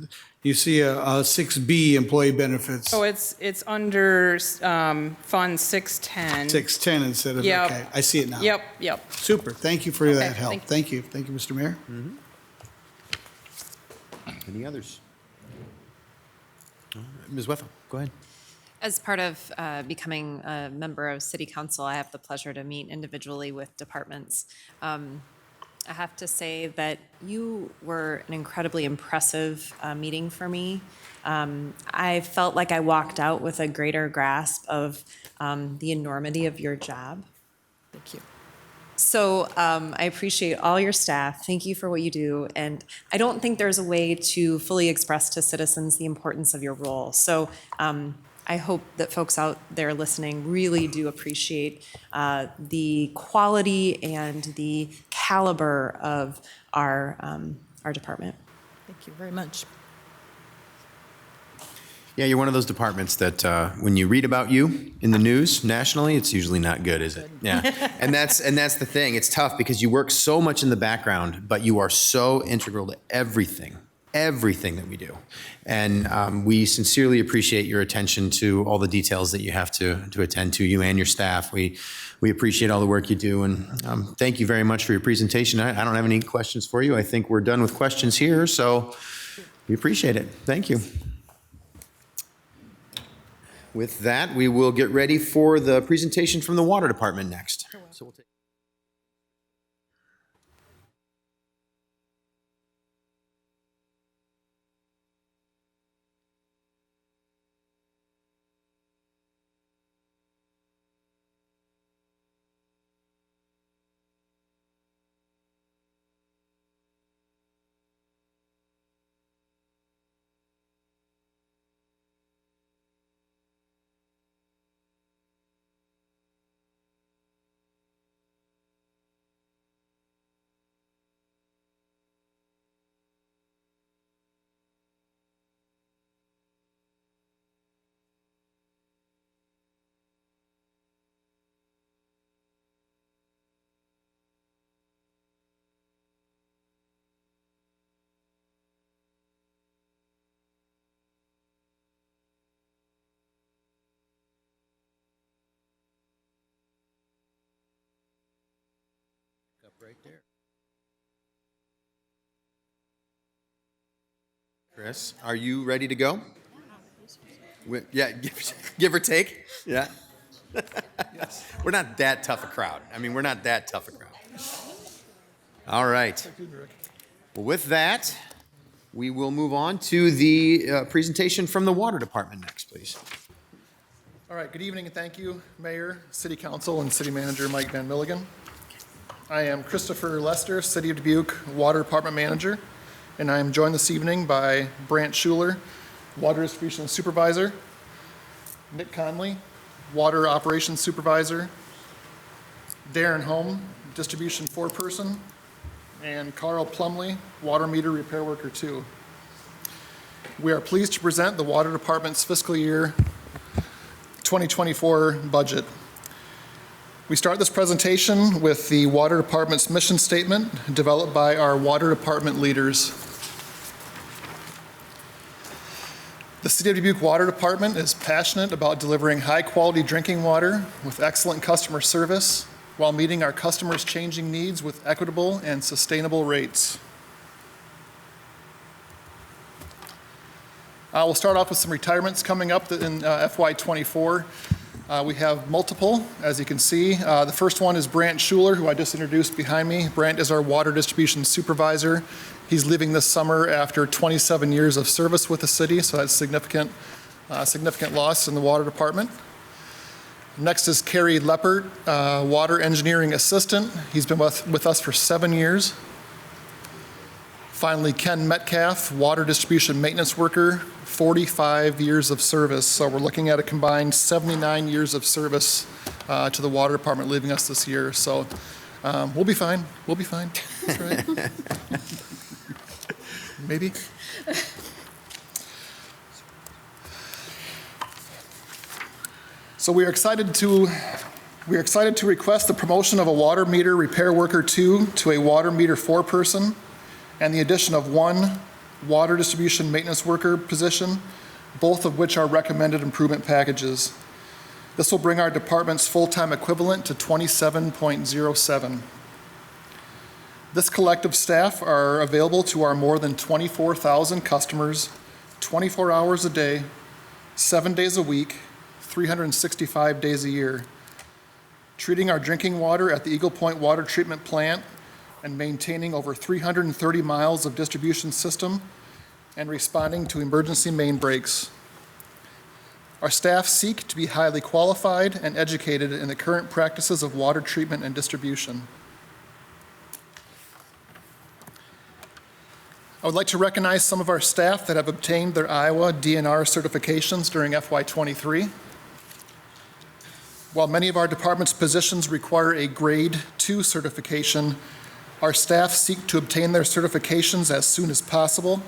You see a 6B employee benefits. Oh, it's under Fund 610. 610 instead of, Yep. okay. I see it now. Yep. Super. Thank you for that help. thank you. Thank you, Mr. Mayor. Any others? Ms. Weffel, go ahead. As part of becoming a member of City Council, I have the pleasure to meet individually with departments. I have to say that you were an incredibly impressive meeting for me. I felt like I walked out with a greater grasp of the enormity of your job. Thank you. So I appreciate all your staff. Thank you for what you do. And I don't think there's a way to fully express to citizens the importance of your role. So I hope that folks out there listening really do appreciate the quality and the caliber of our department. Thank you very much. Yeah, you're one of those departments that when you read about you in the news nationally, it's usually not good, is it? Yeah, and that's the thing. It's tough because you work so much in the background, but you are so integral to everything that we do. And we sincerely appreciate your attention to all the details that you have to attend to, you and your staff. We appreciate all the work you do, and thank you very much for your presentation. I don't have any questions for you. I think we're done with questions here, so we appreciate it. Thank you. With that, we will get ready for the presentation from the Water Department next. So we'll take up right there. Chris, are you ready to go? Yeah, give or take, yeah. We're not that tough a crowd. I mean, we're not that tough a crowd. All right. Well, with that, we will move on to the presentation from the Water Department next, please. All right, good evening and thank you, Mayor, City Council, and City Manager Mike Van Milligan. I am Christopher Lester, City of Dubuque Water Department Manager, and I am joined this evening by Brant Schuler, Water Distribution Supervisor, Nick Conley, Water Operations Supervisor, Darren Holm, Distribution Foreperson, and Carl Plumley, Water Meter Repair Worker 2. We are pleased to present the Water Department's fiscal year 2024 budget. We start this presentation with the Water Department's mission statement developed by our Water Department leaders. The City of Dubuque Water Department is passionate about delivering high-quality drinking water with excellent customer service while meeting our customers' changing needs with equitable and sustainable rates. We'll start off with some retirements coming up in FY24. We have multiple, as you can see. The first one is Brant Schuler, who I just introduced behind me. Brant is our water distribution supervisor. He's leaving this summer after 27 years of service with the city, so that's significant loss in the water department. Next is Kerry Leppert, water engineering assistant. He's been with us for 7 years. Finally, Ken Metcalf, water distribution maintenance worker, 45 years of service. So we're looking at a combined 79 years of service to the water department leaving us this year. So we'll be fine. We'll be fine. That's right. Maybe. So we are excited to request the promotion of a water meter repair worker 2 to a water meter foreperson, and the addition of 1 water distribution maintenance worker position, both of which are recommended improvement packages. This will bring our department's full-time equivalent to 27.07. This collective staff are available to our more than 24,000 customers, 24 hours a day, 7 days a week, 365 days a year, treating our drinking water at the Eagle Point Water Treatment Plant and maintaining over 330 miles of distribution system and responding to emergency main breaks. Our staff seek to be highly qualified and educated in the current practices of water treatment and distribution. I would like to recognize some of our staff that have obtained their Iowa DNR certifications during FY23. While many of our department's positions require a Grade 2 certification, our staff seek to obtain their certifications as soon as possible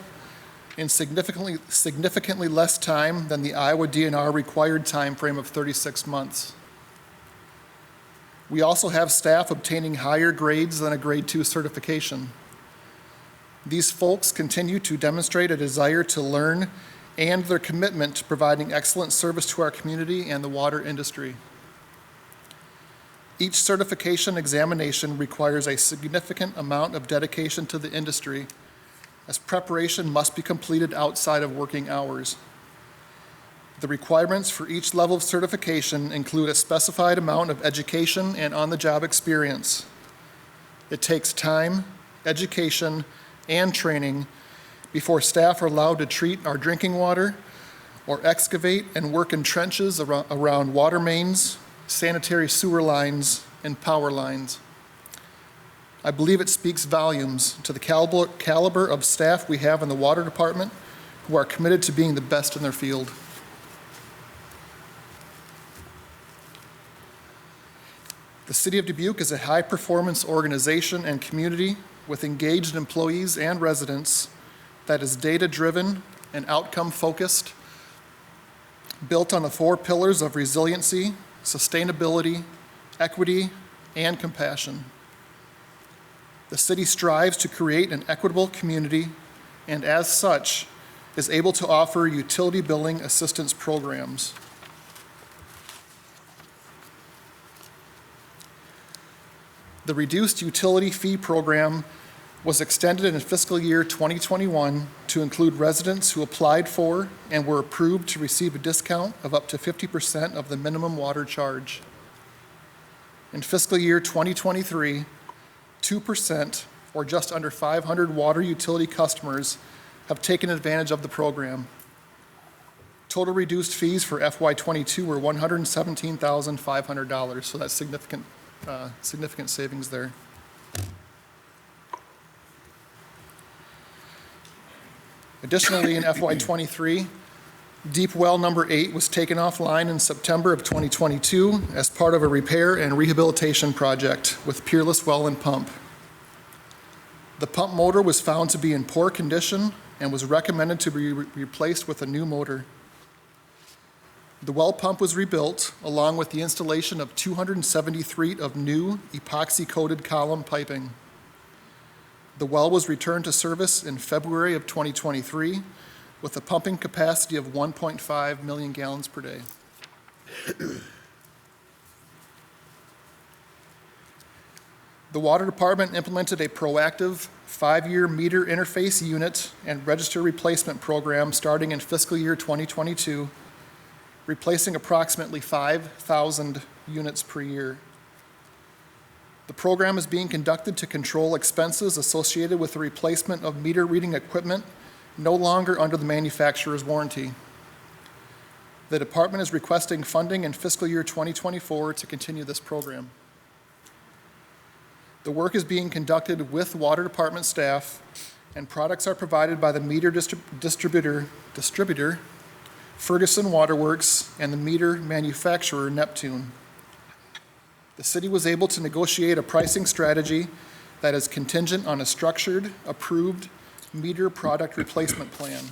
in significantly less time than the Iowa DNR required time frame of 36 months. We also have staff obtaining higher grades than a Grade 2 certification. These folks continue to demonstrate a desire to learn and their commitment to providing excellent service to our community and the water industry. Each certification examination requires a significant amount of dedication to the industry, as preparation must be completed outside of working hours. The requirements for each level of certification include a specified amount of education and on-the-job experience. It takes time, education, and training before staff are allowed to treat our drinking water or excavate and work in trenches around water mains, sanitary sewer lines, and power lines. I believe it speaks volumes to the caliber of staff we have in the water department who are committed to being the best in their field. The City of Dubuque is a high-performance organization and community with engaged employees and residents that is data-driven and outcome-focused, built on the 4 pillars of resiliency, sustainability, equity, and compassion. The city strives to create an equitable community and as such is able to offer utility billing assistance programs. The reduced utility fee program was extended in fiscal year 2021 to include residents who applied for and were approved to receive a discount of up to 50% of the minimum water charge. In fiscal year 2023, 2%, or just under 500 water utility customers, have taken advantage of the program. Total reduced fees for FY22 were $117,500, so that's significant savings there. Additionally, in FY23, Deep Well number 8 was taken offline in September of 2022 as part of a repair and rehabilitation project with Peerless Well and Pump. The pump motor was found to be in poor condition and was recommended to be replaced with a new motor. The well pump was rebuilt along with the installation of 273 of new epoxy-coated column piping. The well was returned to service in February of 2023 with a pumping capacity of 1.5 million gallons per day. The Water Department implemented a proactive 5-year meter interface unit and register replacement program starting in fiscal year 2022, replacing approximately 5,000 units per year. The program is being conducted to control expenses associated with the replacement of meter reading equipment no longer under the manufacturer's warranty. The department is requesting funding in fiscal year 2024 to continue this program. The work is being conducted with Water Department staff, and products are provided by the meter distributor, Ferguson Waterworks, and the meter manufacturer, Neptune. The city was able to negotiate a pricing strategy that is contingent on a structured, approved meter product replacement plan.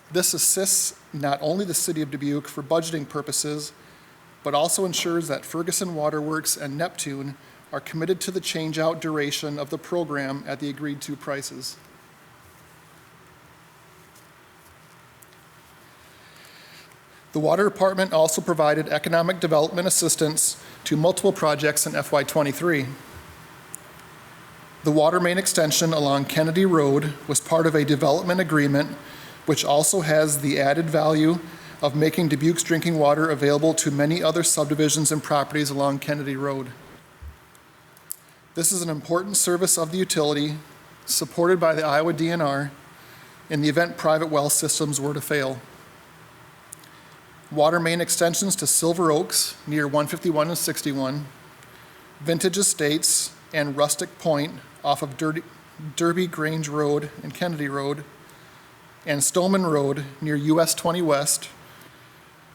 This assists not only the city of Dubuque for budgeting purposes, but also ensures that Ferguson Waterworks and Neptune are committed to the change-out duration of the program at the agreed-to prices. The Water Department also provided economic development assistance to multiple projects in FY23. The water main extension along Kennedy Road was part of a development agreement, which also has the added value of making Dubuque's drinking water available to many other subdivisions and properties along Kennedy Road. This is an important service of the utility, supported by the Iowa DNR, in the event private well systems were to fail. Water main extensions to Silver Oaks near 151 and 61, Vintage Estates, and Rustic Point off of Derby Grange Road and Kennedy Road, and Stoneman Road near US 20 West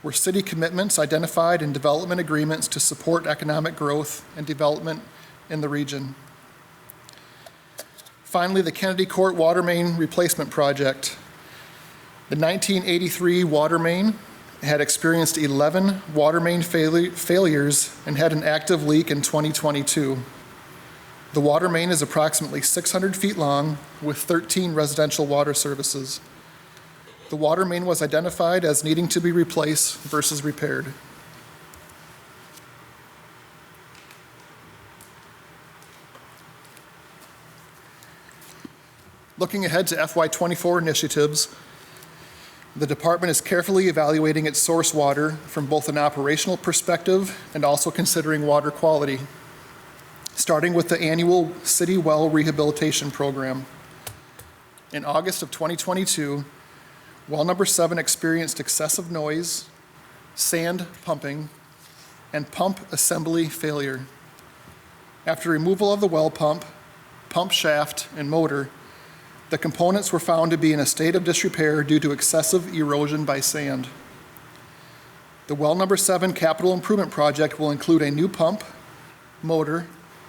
were city commitments identified in development agreements to support economic growth and development in the region. Finally, the Kennedy Court Water Main Replacement Project. The 1983 water main had experienced 11 water main failures and had an active leak in 2022. The water main is approximately 600 feet long with 13 residential water services. The water main was identified as needing to be replaced versus repaired. Looking ahead to FY24 initiatives, the department is carefully evaluating its source water from both an operational perspective and also considering water quality, starting with the annual City Well Rehabilitation Program. In August of 2022, well number 7 experienced excessive noise, sand pumping, and pump assembly failure. After removal of the well pump, pump shaft, and motor, the components were found to be in a state of disrepair due to excessive erosion by sand. The well number 7 capital improvement project will include a new pump, motor,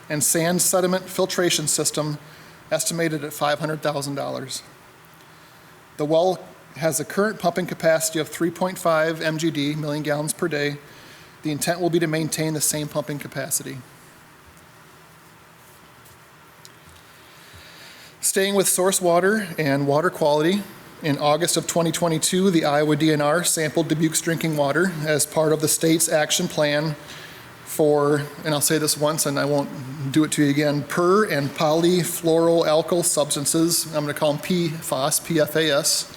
and sand sediment filtration system estimated at $500,000. The well has a current pumping capacity of 3.5 MGD, million gallons per day. The intent will be to maintain the same pumping capacity. Staying with source water and water quality, in August of 2022, the Iowa DNR sampled Dubuque's drinking water as part of the state's action plan for, and I'll say this once and I won't do it to you again, per and polyfluoroalkyl substances, I'm going to call them PFAS, PFAS,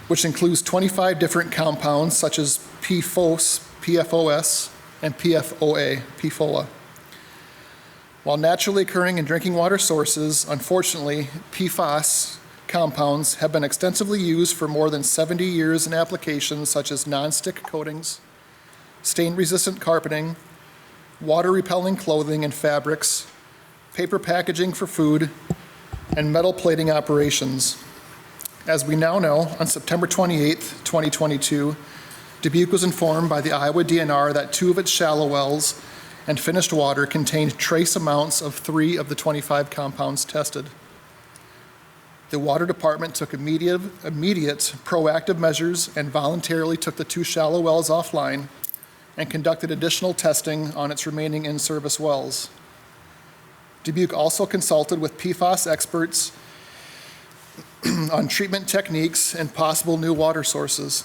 which includes 25 different compounds such as PFOS, PFOS, and PFOA, PFOA. While naturally occurring in drinking water sources, unfortunately, PFAS compounds have been extensively used for more than 70 years in applications such as non-stick coatings, stain-resistant carpeting, water-repelling clothing and fabrics, paper packaging for food, and metal plating operations. As we now know, on September 28, 2022, Dubuque was informed by the Iowa DNR that 2 of its shallow wells and finished water contained trace amounts of 3 of the 25 compounds tested. The water department took immediate proactive measures and voluntarily took the 2 shallow wells offline and conducted additional testing on its remaining in-service wells. Dubuque also consulted with PFAS experts on treatment techniques and possible new water sources.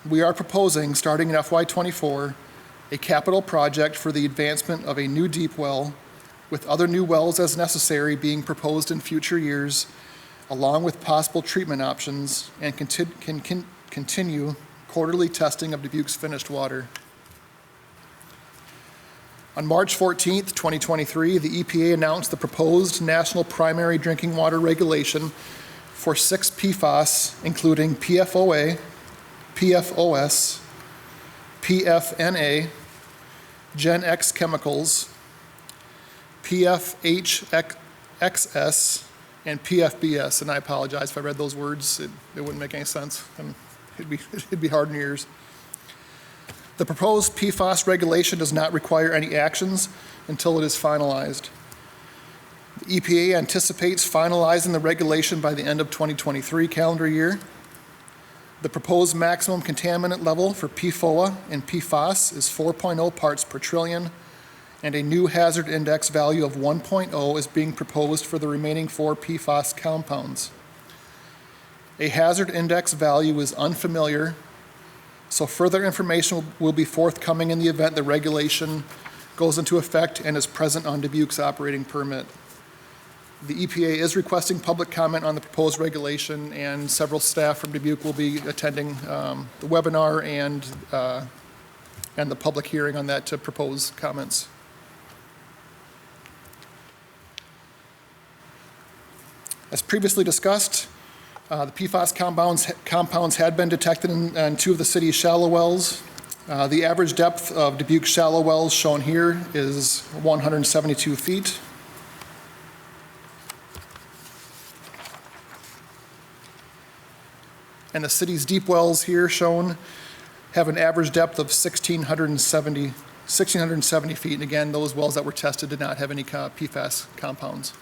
We are proposing, starting in FY24, a capital project for the advancement of a new deep well, with other new wells as necessary being proposed in future years, along with possible treatment options, and continue quarterly testing of Dubuque's finished water. On March 14, 2023, the EPA announced the proposed national primary drinking water regulation for 6 PFAS, including PFOA, PFOS, PFNA, Gen X chemicals, PFHXS, and PFBS. And I apologize if I read those words. It wouldn't make any sense. It'd be hard in your ears. The proposed PFAS regulation does not require any actions until it is finalized. The EPA anticipates finalizing the regulation by the end of 2023 calendar year. The proposed maximum contaminant level for PFOA and PFAS is 4.0 parts per trillion, and a new hazard index value of 1.0 is being proposed for the remaining 4 PFAS compounds. A hazard index value is unfamiliar, so further information will be forthcoming in the event the regulation goes into effect and is present on Dubuque's operating permit. The EPA is requesting public comment on the proposed regulation, and several staff from Dubuque will be attending the webinar and the public hearing on that to propose comments. As previously discussed, the PFAS compounds had been detected in 2 of the city's shallow wells. The average depth of Dubuque shallow wells shown here is 172 feet. And the city's deep wells here shown have an average depth of 1,670 feet. And again, those wells that were tested did not have any PFAS compounds.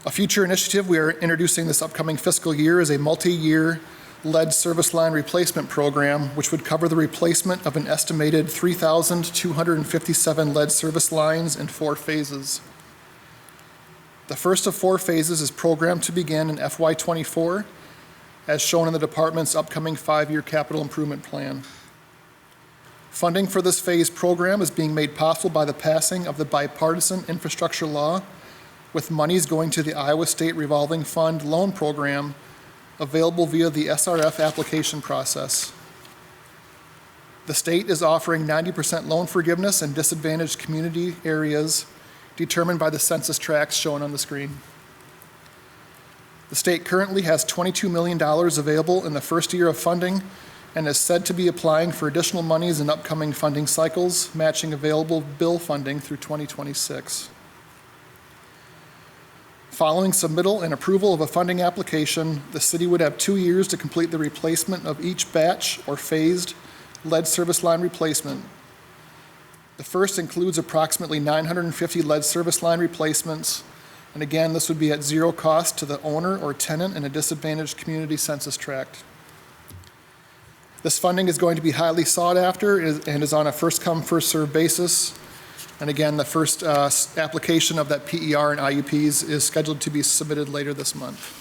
A future initiative we are introducing this upcoming fiscal year is a multi-year lead service line replacement program, which would cover the replacement of an estimated 3,257 lead service lines in 4 phases. The first of 4 phases is programmed to begin in FY24, as shown in the department's upcoming 5-year capital improvement plan. Funding for this phase program is being made possible by the passing of the bipartisan infrastructure law, with monies going to the Iowa State Revolving Fund loan program available via the SRF application process. The state is offering 90% loan forgiveness in disadvantaged community areas determined by the census tracts shown on the screen. The state currently has $22 million available in the first year of funding and is said to be applying for additional monies in upcoming funding cycles, matching available bill funding through 2026. Following submittal and approval of a funding application, the city would have 2 years to complete the replacement of each batch or phased lead service line replacement. The first includes approximately 950 lead service line replacements, and again, this would be at 0 cost to the owner or tenant in a disadvantaged community census tract. This funding is going to be highly sought after and is on a first-come, first-served basis. And again, the first application of that PER and IUPs is scheduled to be submitted later this month.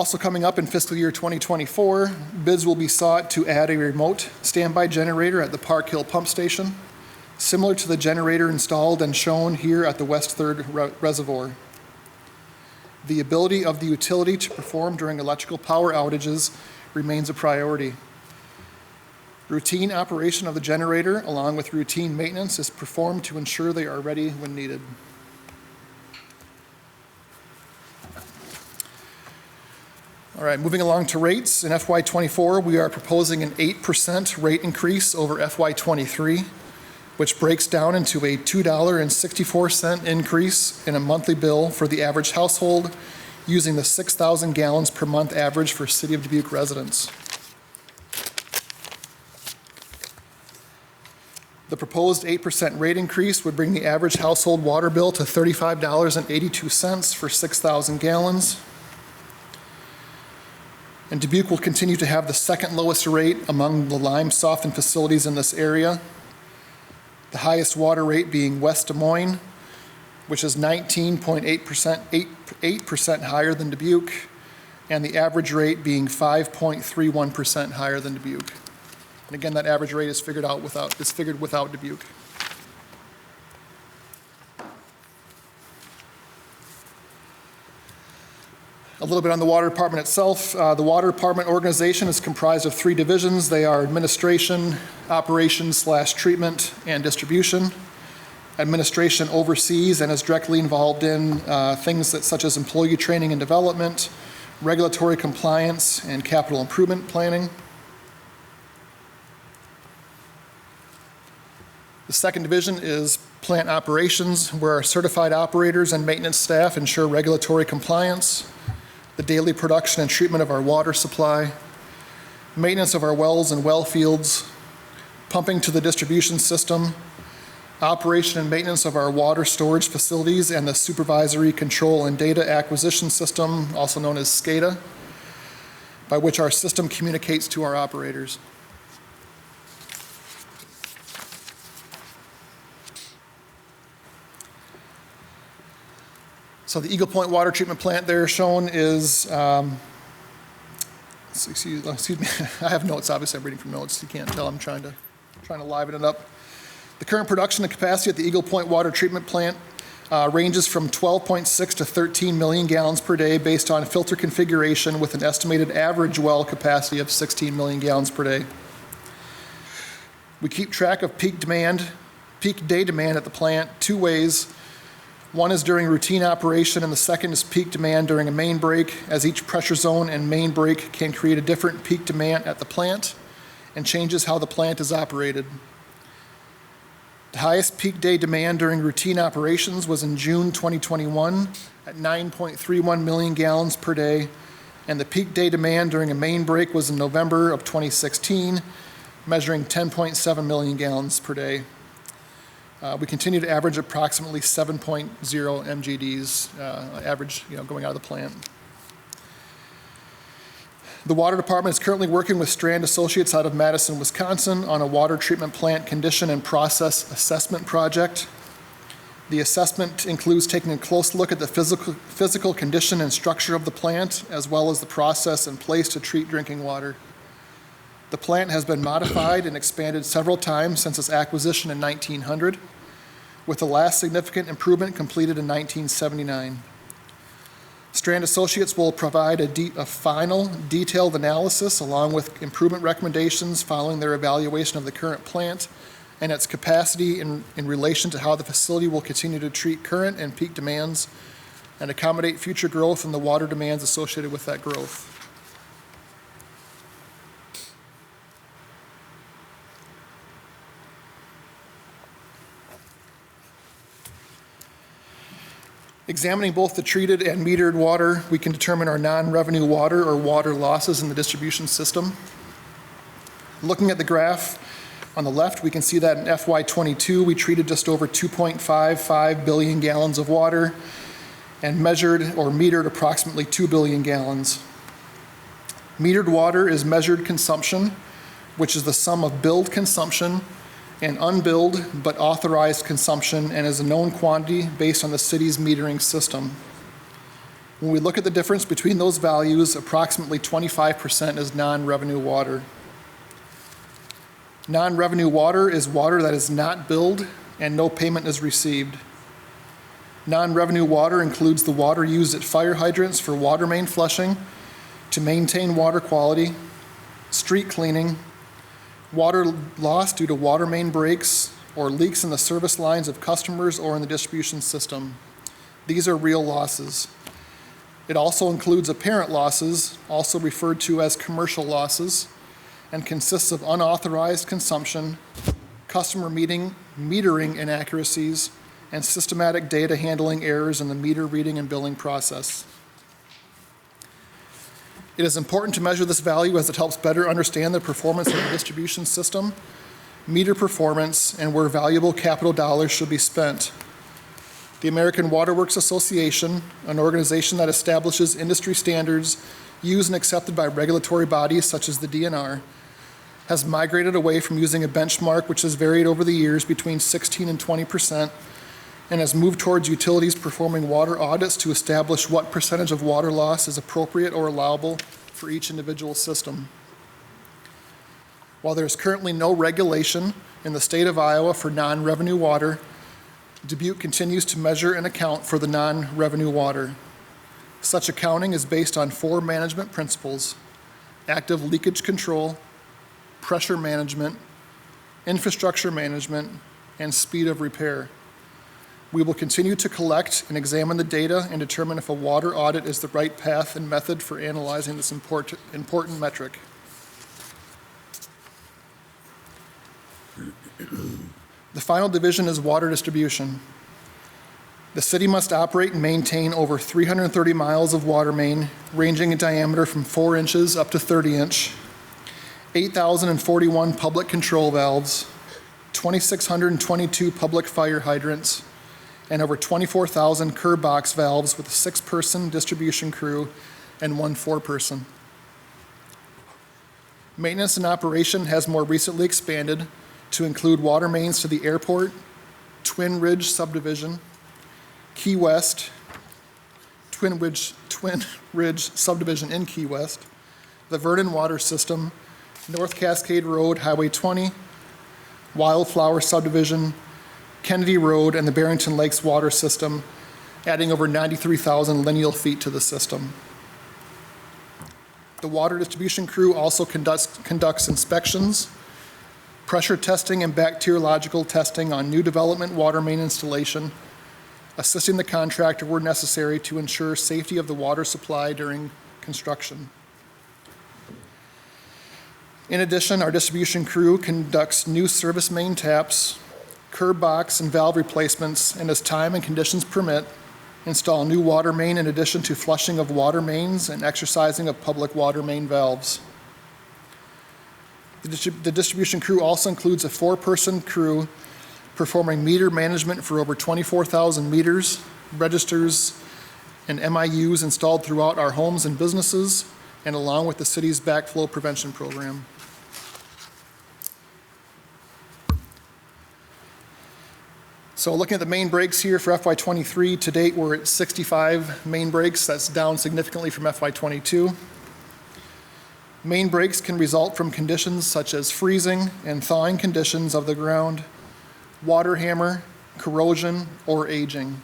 Also coming up in fiscal year 2024, bids will be sought to add a remote standby generator at the Park Hill Pump Station, similar to the generator installed and shown here at the West Third Reservoir. The ability of the utility to perform during electrical power outages remains a priority. Routine operation of the generator, along with routine maintenance, is performed to ensure they are ready when needed. All right, moving along to rates. In FY24, we are proposing an 8% rate increase over FY23, which breaks down into a $2.64 increase in a monthly bill for the average household using the 6,000 gallons per month average for City of Dubuque residents. The proposed 8% rate increase would bring the average household water bill to $35.82 for 6,000 gallons. And Dubuque will continue to have the second lowest rate among the lime softened facilities in this area. The highest water rate being West Des Moines, which is 19.8% higher than Dubuque, and the average rate being 5.31% higher than Dubuque. And again, that average rate is figured without Dubuque. A little bit on the water department itself. The water department organization is comprised of 3 divisions. They are administration, operations/treatment, and distribution. Administration oversees and is directly involved in things such as employee training and development, regulatory compliance, and capital improvement planning. The second division is plant operations, where our certified operators and maintenance staff ensure regulatory compliance, the daily production and treatment of our water supply, maintenance of our wells and well fields, pumping to the distribution system, operation and maintenance of our water storage facilities and the supervisory control and data acquisition system, also known as SCADA, by which our system communicates to our operators. So the Eagle Point water treatment plant there shown is, excuse me, I have notes, obviously I'm reading from notes, you can't tell, I'm trying to liven it up. The current production and capacity at the Eagle Point water treatment plant ranges from 12.6 to 13 million gallons per day based on filter configuration with an estimated average well capacity of 16 million gallons per day. We keep track of peak day demand at the plant 2 ways. One is during routine operation, and the second is peak demand during a main break, as each pressure zone and main break can create a different peak demand at the plant and changes how the plant is operated. The highest peak day demand during routine operations was in June 2021 at 9.31 million gallons per day, and the peak day demand during a main break was in November of 2016, measuring 10.7 million gallons per day. We continue to average approximately 7.0 MGDs average, going out of the plant. The water department is currently working with Strand Associates out of Madison, Wisconsin on a water treatment plant condition and process assessment project. The assessment includes taking a close look at the physical condition and structure of the plant, as well as the process in place to treat drinking water. The plant has been modified and expanded several times since its acquisition in 1900, with the last significant improvement completed in 1979. Strand Associates will provide a final detailed analysis along with improvement recommendations following their evaluation of the current plant and its capacity in relation to how the facility will continue to treat current and peak demands and accommodate future growth and the water demands associated with that growth. Examining both the treated and metered water, we can determine our non-revenue water or water losses in the distribution system. Looking at the graph on the left, we can see that in FY22, we treated just over 2.55 billion gallons of water and measured or metered approximately 2 billion gallons. Metered water is measured consumption, which is the sum of billed consumption and unbilled but authorized consumption, and is a known quantity based on the city's metering system. When we look at the difference between those values, approximately 25% is non-revenue water. Non-revenue water is water that is not billed and no payment is received. Non-revenue water includes the water used at fire hydrants for water main flushing to maintain water quality, street cleaning, water loss due to water main breaks or leaks in the service lines of customers or in the distribution system. These are real losses. It also includes apparent losses, also referred to as commercial losses, and consists of unauthorized consumption, customer metering inaccuracies, and systematic data handling errors in the meter reading and billing process. It is important to measure this value as it helps better understand the performance of the distribution system, meter performance, and where valuable capital dollars should be spent. The American Water Works Association, an organization that establishes industry standards used and accepted by regulatory bodies such as the DNR, has migrated away from using a benchmark which has varied over the years between 16 and 20%, and has moved towards utilities performing water audits to establish what percentage of water loss is appropriate or allowable for each individual system. While there is currently no regulation in the state of Iowa for non-revenue water, Dubuque continues to measure and account for the non-revenue water. Such accounting is based on 4 management principles: active leakage control, pressure management, infrastructure management, and speed of repair. We will continue to collect and examine the data and determine if a water audit is the right path and method for analyzing this important metric. The final division is water distribution. The city must operate and maintain over 330 miles of water main, ranging in diameter from 4 inches up to 30 inch, 8,041 public control valves, 2,622 public fire hydrants, and over 24,000 curb box valves with a 6-person distribution crew and 1 4-person. Maintenance and operation has more recently expanded to include water mains to the airport, Twin Ridge subdivision, Key West, Twin Ridge subdivision in Key West, the Vernon Water System, North Cascade Road, Highway 20, Wildflower subdivision, Kennedy Road, and the Barrington Lakes Water System, adding over 93,000 lineal feet to the system. The water distribution crew also conducts inspections, pressure testing, and bacteriological testing on new development water main installation, assisting the contractor where necessary to ensure safety of the water supply during construction. In addition, our distribution crew conducts new service main taps, curb box and valve replacements, and as time and conditions permit, install new water main in addition to flushing of water mains and exercising of public water main valves. The distribution crew also includes a 4-person crew performing meter management for over 24,000 meters, registers, and MIUs installed throughout our homes and businesses, and along with the city's backflow prevention program. So looking at the main breaks here for FY23, to date we're at 65 main breaks. That's down significantly from FY22. Main breaks can result from conditions such as freezing and thawing conditions of the ground, water hammer, corrosion, or aging.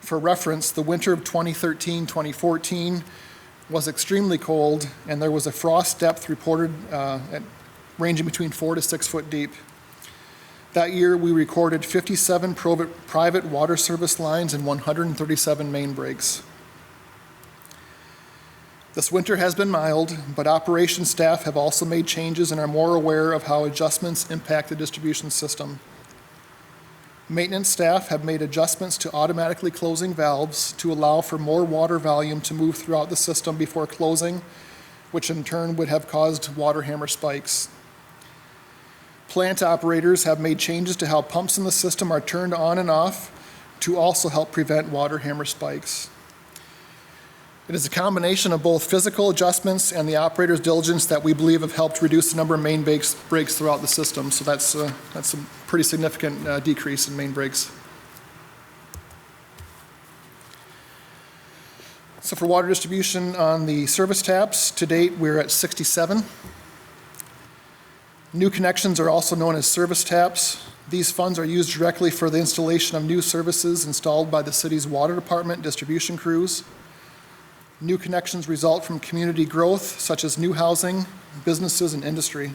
For reference, the winter of 2013-2014 was extremely cold, and there was a frost depth reported ranging between 4 to 6 foot deep. That year, we recorded 57 private water service lines and 137 main breaks. This winter has been mild, but operations staff have also made changes and are more aware of how adjustments impact the distribution system. Maintenance staff have made adjustments to automatically closing valves to allow for more water volume to move throughout the system before closing, which in turn would have caused water hammer spikes. Plant operators have made changes to how pumps in the system are turned on and off to also help prevent water hammer spikes. It is a combination of both physical adjustments and the operator's diligence that we believe have helped reduce the number of main breaks throughout the system. So that's a pretty significant decrease in main breaks. So for water distribution on the service taps, to date, we're at 67. New connections are also known as service taps. These funds are used directly for the installation of new services installed by the city's water department distribution crews. New connections result from community growth, such as new housing, businesses, and industry.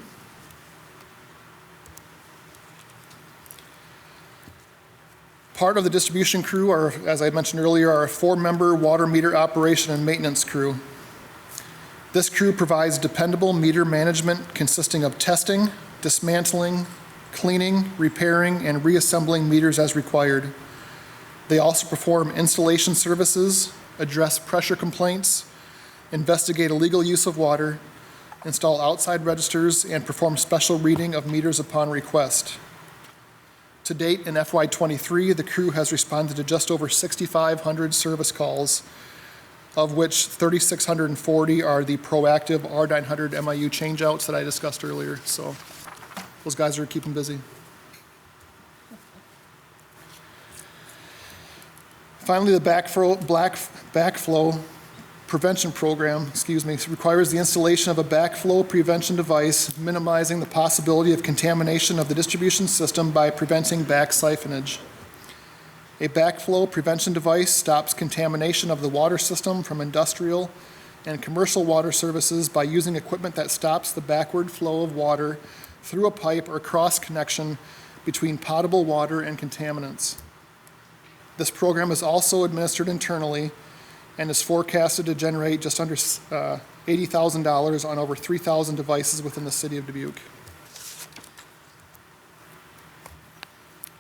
Part of the distribution crew are, as I mentioned earlier, are a 4-member water meter operation and maintenance crew. This crew provides dependable meter management consisting of testing, dismantling, cleaning, repairing, and reassembling meters as required. They also perform installation services, address pressure complaints, investigate illegal use of water, install outside registers, and perform special reading of meters upon request. To date, in FY23, the crew has responded to just over 6,500 service calls, of which 3,640 are the proactive R900 MIU changeouts that I discussed earlier. So those guys are keeping busy. Finally, the backflow prevention program, requires the installation of a backflow prevention device, minimizing the possibility of contamination of the distribution system by preventing back siphonage. A backflow prevention device stops contamination of the water system from industrial and commercial water services by using equipment that stops the backward flow of water through a pipe or cross connection between potable water and contaminants. This program is also administered internally and is forecasted to generate just under $80,000 on over 3,000 devices within the city of Dubuque.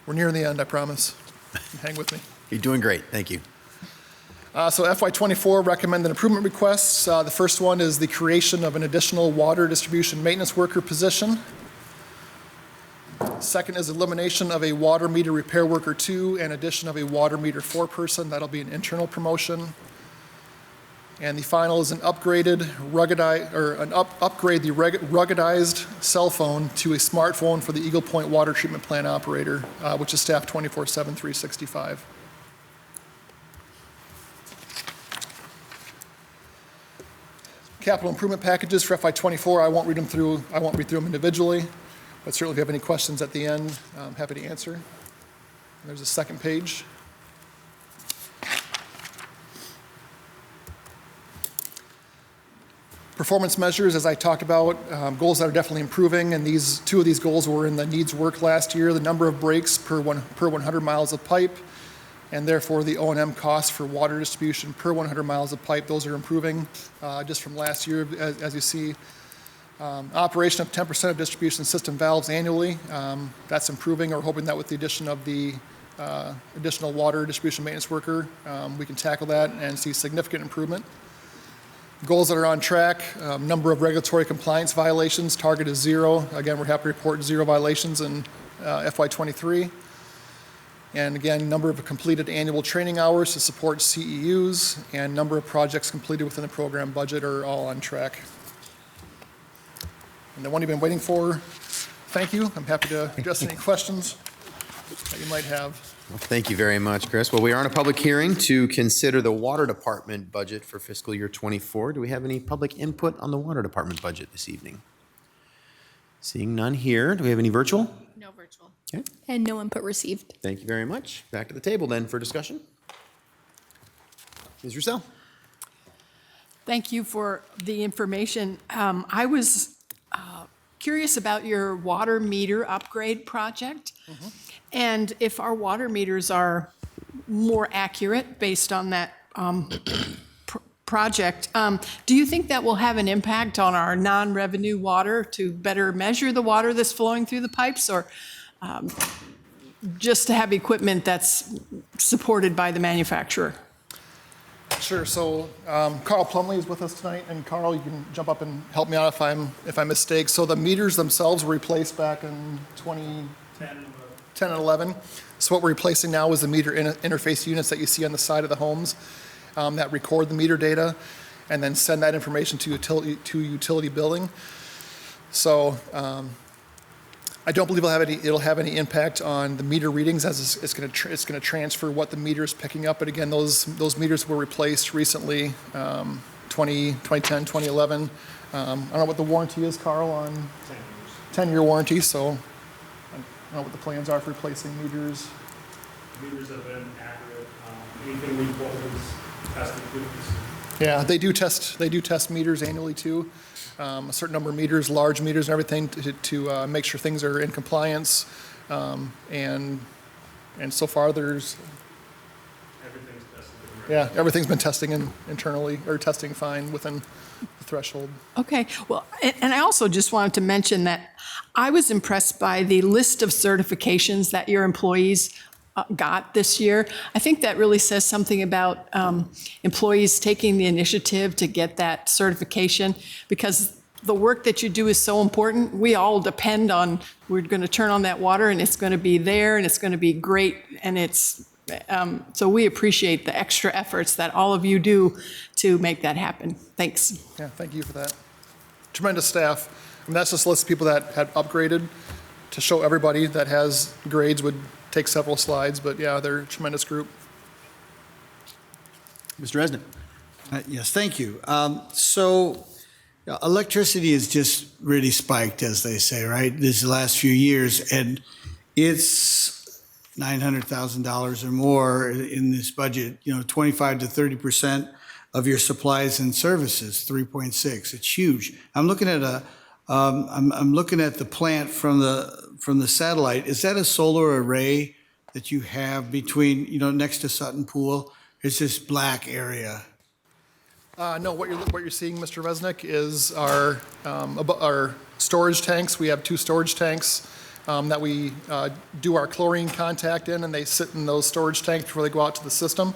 We're near the end, I promise. Hang with me. You're doing great. Thank you. So FY24 recommended improvement requests. The first one is the creation of an additional water distribution maintenance worker position. Second is elimination of a water meter repair worker 2 and addition of a water meter 4 person. That'll be an internal promotion. And the final is upgrade the ruggedized cell phone to a smartphone for the Eagle Point water treatment plant operator, which is staffed 24/7, 365. Capital improvement packages for FY24. I won't read through them individually, but certainly if you have any questions at the end, I'm happy to answer. And there's a second page. Performance measures, as I talked about, goals that are definitely improving, and two of these goals were in the needs work last year, the number of breaks per 100 miles of pipe, and therefore the O&M costs for water distribution per 100 miles of pipe. Those are improving just from last year, as you see. Operation of 10% of distribution system valves annually, that's improving. We're hoping that with the addition of the additional water distribution maintenance worker, we can tackle that and see significant improvement. Goals that are on track, number of regulatory compliance violations, target is 0. Again, we're happy to report 0 violations in FY23. And again, number of completed annual training hours to support CEUs and number of projects completed within the program budget are all on track. And the one you've been waiting for, thank you. I'm happy to address any questions that you might have. Well, thank you very much, Chris. Well, we are in a public hearing to consider the water department budget for fiscal year 24. Do we have any public input on the water department budget this evening? Seeing none here. Do we have any virtual? No virtual. Okay. And no input received. Thank you very much. Back to the table then for discussion. Ms. Roussel. Thank you for the information. I was curious about your water meter upgrade project. Mm-hmm. And if our water meters are more accurate based on that project, do you think that will have an impact on our non-revenue water to better measure the water that's flowing through the pipes, or just to have equipment that's supported by the manufacturer? Sure. So Carl Plumley is with us tonight, and Carl, you can jump up and help me out if I mistake. So the meters themselves were replaced back in 2010 and 11. So what we're replacing now is the meter interface units that you see on the side of the homes that record the meter data and then send that information to utility billing. So I don't believe it'll have any impact on the meter readings, as it's going to transfer what the meter is picking up. But again, those meters were replaced recently, 2010, 2011. I don't know what the warranty is, Carl, on 10-year warranty. So I don't know what the plans are for replacing meters. Meters have been accurate. Anything we quote is tested through. Yeah, they do test meters annually too. A certain number of meters, large meters and everything to make sure things are in compliance. And so far Everything's tested. yeah, everything's been testing internally, or testing fine within the threshold. Okay, well, and I also just wanted to mention that I was impressed by the list of certifications that your employees got this year. I think that really says something about employees taking the initiative to get that certification, because the work that you do is so important. We all depend on, we're going to turn on that water and it's going to be there and it's going to be great. And it's, so we appreciate the extra efforts that all of you do to make that happen. Thanks. Yeah, thank you for that. Tremendous staff. I mean, that's just a list of people that had upgraded. To show everybody that has grades would take several slides, but yeah, they're a tremendous group. Mr. Resnick. Yes, thank you. So electricity has just really spiked, as they say, right, these last few years, and it's $900,000 or more in this budget, 25 to 30% of your supplies and services, 3.6. It's huge. I'm looking at I'm looking at the plant from the satellite. Is that a solar array that you have between, next to Sutton Pool? It's this black area. No, what you're seeing, Mr. Resnick, is our storage tanks. We have 2 storage tanks that we do our chlorine contact in, and they sit in those storage tanks before they go out to the system.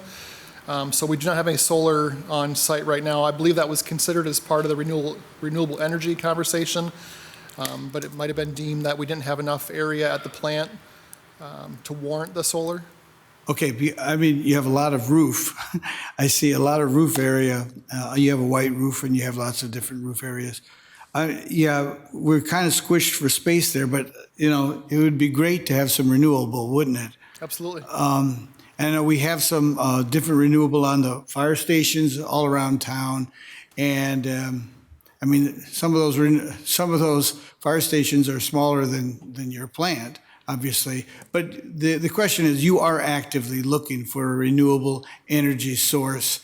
So we do not have any solar on site right now. I believe that was considered as part of the renewable energy conversation, but it might have been deemed that we didn't have enough area at the plant to warrant the solar. Okay, I mean, you have a lot of roof. I see a lot of roof area. You have a white roof and you have lots of different roof areas. Yeah, we're kind of squished for space there, but, it would be great to have some renewable, wouldn't it? Absolutely. And we have some different renewable on the fire stations all around town. And I mean, some of those fire stations are smaller than your plant, obviously. But the question is, you are actively looking for a renewable energy source.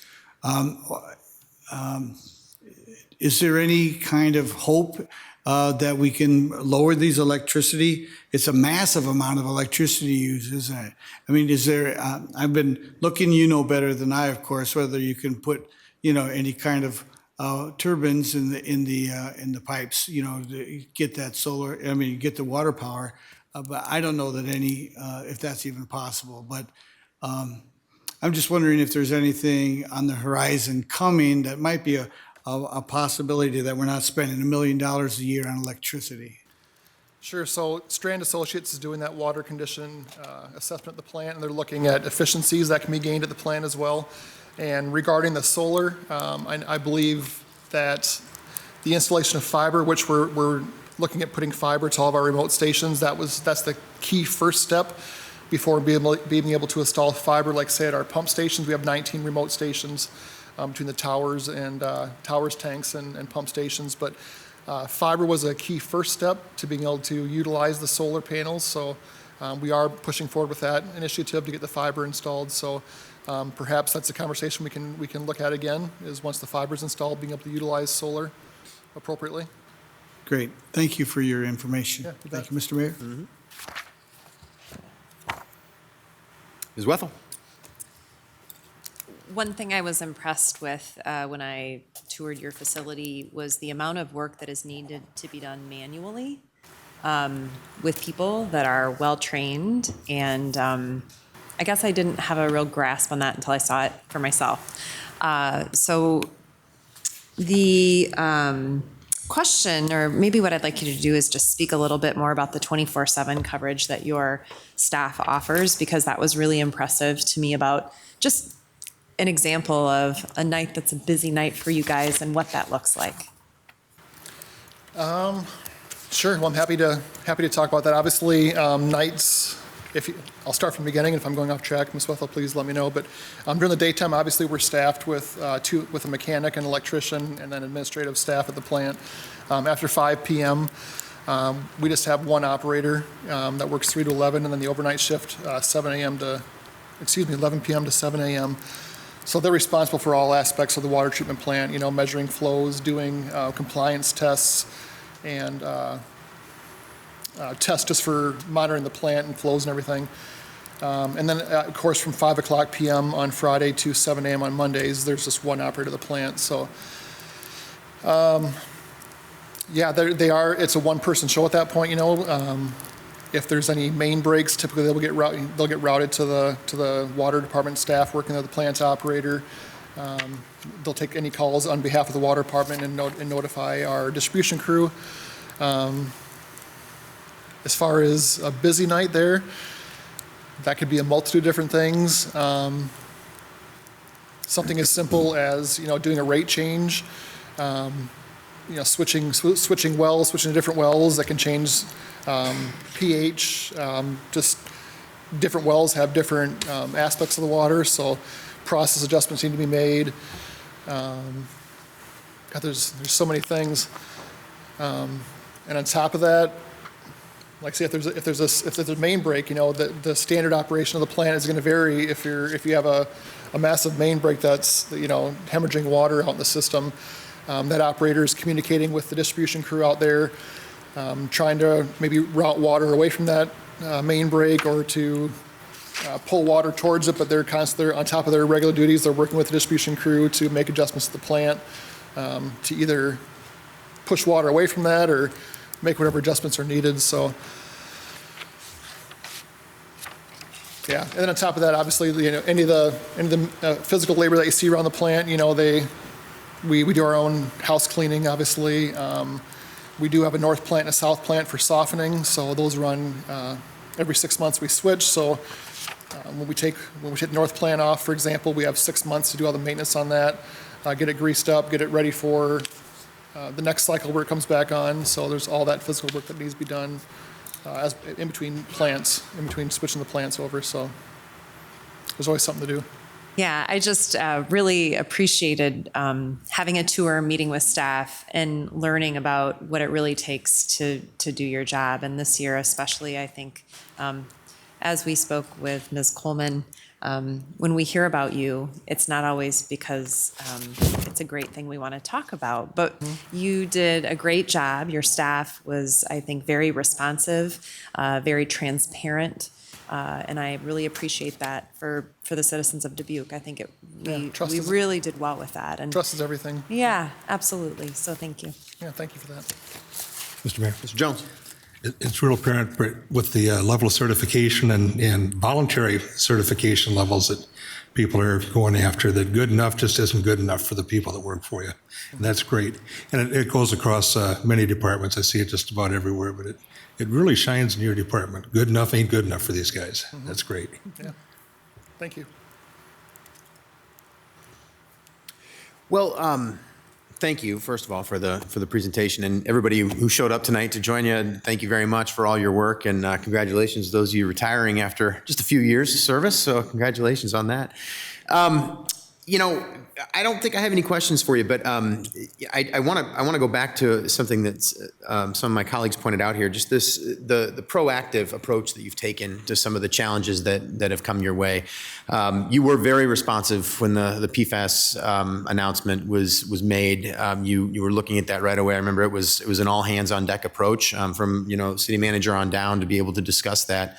Is there any kind of hope that we can lower these electricity? It's a massive amount of electricity used, isn't it? I mean, is there, I've been looking, better than I, of course, whether you can put, any kind of turbines in the pipes, to get that solar, get the water power. But I don't know that if that's even possible. But I'm just wondering if there's anything on the horizon coming that might be a possibility that we're not spending $1 million a year on electricity. Sure. So Strand Associates is doing that water condition assessment at the plant, and they're looking at efficiencies that can be gained at the plant as well. And regarding the solar, I believe that the installation of fiber, which we're looking at putting fiber to all of our remote stations, that's the key first step before being able to install fiber. Like say at our pump stations, we have 19 remote stations between the towers and towers, tanks, and pump stations. But fiber was a key first step to being able to utilize the solar panels. So we are pushing forward with that initiative to get the fiber installed. So perhaps that's a conversation we can look at again, is once the fiber is installed, being able to utilize solar appropriately. Great. Thank you for your information. Yeah, you bet. Thank you, Mr. Mayor. Mm-hmm. Ms. Wethel. One thing I was impressed with when I toured your facility was the amount of work that is needed to be done manually with people that are well-trained. And I guess I didn't have a real grasp on that until I saw it for myself. So the question, or maybe what I'd like you to do, is just speak a little bit more about the 24/7 coverage that your staff offers, because that was really impressive to me, about just an example of a night that's a busy night for you guys and what that looks like. Sure, well, I'm happy to talk about that. Obviously, nights, I'll start from the beginning. If I'm going off track, Ms. Wethel, please let me know. But during the daytime, obviously, we're staffed with a mechanic, an electrician, and then administrative staff at the plant. After 5 p.m., we just have one operator that works 3 to 11, and then the overnight shift, 11 p.m. to 7 a.m. So they're responsible for all aspects of the water treatment plant, measuring flows, doing compliance tests, and tests just for monitoring the plant and flows and everything. And then, of course, from 5 o'clock p.m. on Friday to 7 a.m. on Mondays, there's just one operator of the plant. So, yeah, it's a one-person show at that point, If there's any main breaks, typically they'll get routed to the water department staff working at the plant operator. They'll take any calls on behalf of the water department and notify our distribution crew. As far as a busy night there, that could be a multitude of different things. Something as simple as doing a rate change, switching wells, switching to different wells that can change pH. Just different wells have different aspects of the water, so process adjustments need to be made. God, there's so many things. And on top of that, like say if there's a main break, the standard operation of the plant is going to vary. If you have a massive main break that's hemorrhaging water out in the system, that operator is communicating with the distribution crew out there, trying to maybe route water away from that main break or to pull water towards it, but they're constantly on top of their regular duties. They're working with the distribution crew to make adjustments to the plant to either push water away from that or make whatever adjustments are needed. So, yeah. And then on top of that, obviously, any of the physical labor that you see around the plant, we do our own house cleaning. Obviously, we do have a north plant and a south plant for softening. So those run every 6 months. We switch. So when we take the north plant off, for example, we have 6 months to do all the maintenance on that, get it greased up, get it ready for the next cycle where it comes back on. So there's all that physical work that needs to be done in between plants, in between switching the plants over. So there's always something to do. Yeah, I just really appreciated having a tour, meeting with staff, and learning about what it really takes to do your job. And this year especially, I think, as we spoke with Ms. Coleman, when we hear about you, it's not always because it's a great thing we want to talk about, but you did a great job. Your staff was, I think, very responsive, very transparent, and I really appreciate that for the citizens of Dubuque. I think we really did well with that. And trust is everything. Yeah, absolutely. So thank you. Yeah, thank you for that. Mr. Mayor. Mr. Jones. It's real apparent with the level of certification and voluntary certification levels that people are going after, that good enough just isn't good enough for the people that work for you. And that's great. And it goes across many departments. I see it just about everywhere, but it really shines in your department. Good enough ain't good enough for these guys. That's great. Yeah. Thank you. Well, thank you, first of all, for the presentation, and everybody who showed up tonight to join you. Thank you very much for all your work, and congratulations to those of you retiring after just a few years of service. So congratulations on that. I don't think I have any questions for you, but I want to go back to something that some of my colleagues pointed out here. Just the proactive approach that you've taken to some of the challenges that have come your way. You were very responsive when the PFAS announcement was made. You were looking at that right away. I remember it was an all hands on deck approach from city manager on down to be able to discuss that.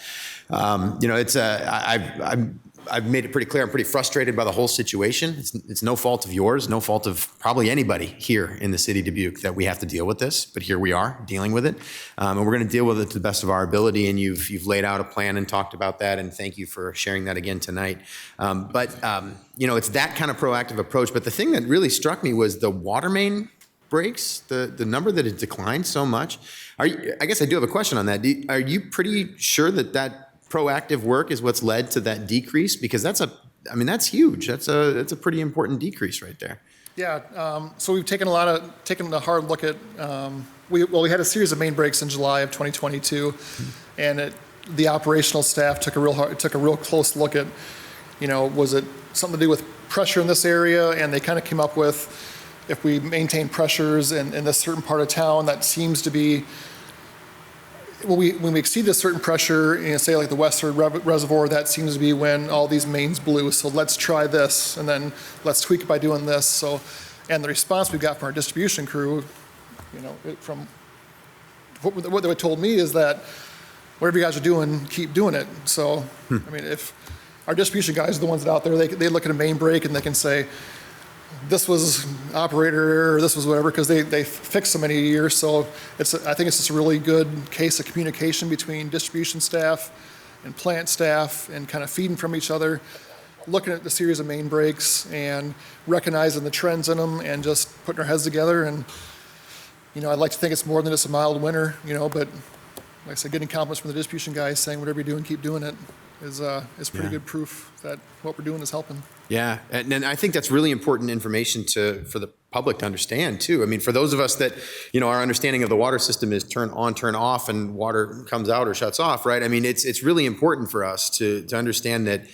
I've made it pretty clear, I'm pretty frustrated by the whole situation. It's no fault of yours, no fault of probably anybody here in the city of Dubuque that we have to deal with this, but here we are dealing with it. And we're gonna deal with it to the best of our ability, and you've laid out a plan and talked about that, and thank you for sharing that again tonight. It's that kind of proactive approach, but the thing that really struck me was the water main breaks, the number that has declined so much. I guess I do have a question on that. Are you pretty sure that proactive work is what's led to that decrease? Because that's huge. That's a pretty important decrease right there. Yeah, so we've taken a hard look at we had a series of main breaks in July of 2022, and the operational staff took a real close look at, was it something to do with pressure in this area? And they kind of came up with, if we maintain pressures in this certain part of town, that seems to be, when we exceed a certain pressure, say like the Westford Reservoir, that seems to be when all these mains blew. So let's try this, and then let's tweak it by doing this. So, and the response we got from our distribution crew, from what they told me is that whatever you guys are doing, keep doing it. So, I mean, if our distribution guys are the ones that out there, they look at a main break and they can say, this was operator error, or this was whatever, because they fixed so many years. So I think it's just a really good case of communication between distribution staff and plant staff, and kind of feeding from each other, looking at the series of main breaks and recognizing the trends in them, and just putting our heads together. And I'd like to think it's more than just a mild winter, but like I said, getting compliments from the distribution guys saying whatever you're doing, keep doing it, is pretty good proof that what we're doing is helping. Yeah, and I think that's really important information for the public to understand too. I mean, for those of us that, our understanding of the water system is turn on, turn off, and water comes out or shuts off, right? I mean, it's really important for us to understand that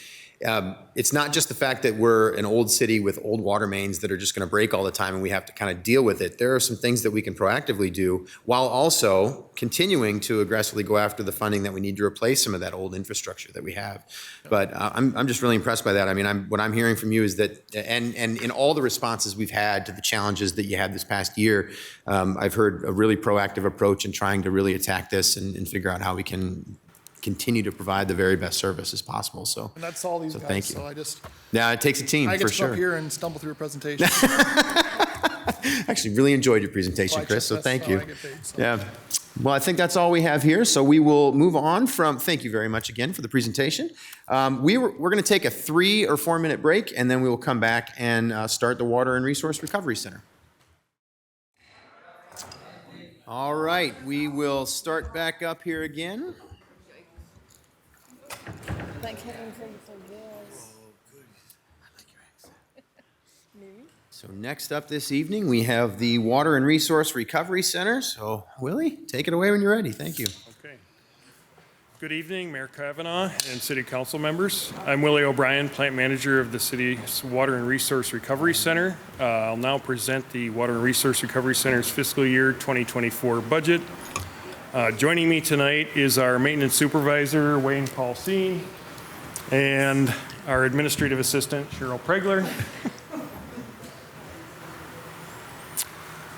it's not just the fact that we're an old city with old water mains that are just going to break all the time and we have to kind of deal with it. There are some things that we can proactively do while also continuing to aggressively go after the funding that we need to replace some of that old infrastructure that we have. But I'm just really impressed by that. I mean, what I'm hearing from you is that, and in all the responses we've had to the challenges that you had this past year, I've heard a really proactive approach in trying to really attack this and figure out how we can continue to provide the very best service as possible. So, and that's all these guys. Thank you. So yeah, it takes a team I get for to come sure. up here and stumble through a presentation. Actually, really enjoyed your presentation, Chris. So thank you. I get paid, so. Yeah. Well, I think that's all we have here. So we will move on from. Thank you very much again for the presentation. We're going to take a 3 or 4 minute break, and then we will come back and start the Water and Resource Recovery Center. All right, we will start back up here again. So next up this evening, we have the Water and Resource Recovery Center. So Willie, take it away when you're ready. Thank you. Okay. Good evening, Mayor Kavanaugh and City Council members. I'm Willie O'Brien, Plant Manager of the City's Water and Resource Recovery Center. I'll now present the Water and Resource Recovery Center's Fiscal Year 2024 budget. Joining me tonight is our Maintenance Supervisor, Wayne Paulsine, and our Administrative Assistant, Cheryl Pregler.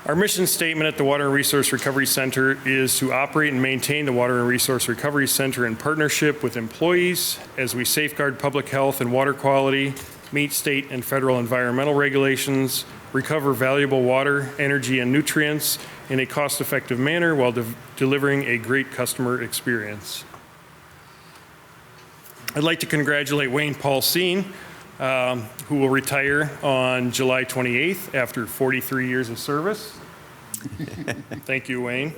Our mission statement at the Water and Resource Recovery Center is to operate and maintain the Water and Resource Recovery Center in partnership with employees as we safeguard public health and water quality, meet state and federal environmental regulations, recover valuable water, energy, and nutrients in a cost-effective manner while delivering a great customer experience. I'd like to congratulate Wayne Paulsine, who will retire on July 28th after 43 years of service. Thank you, Wayne.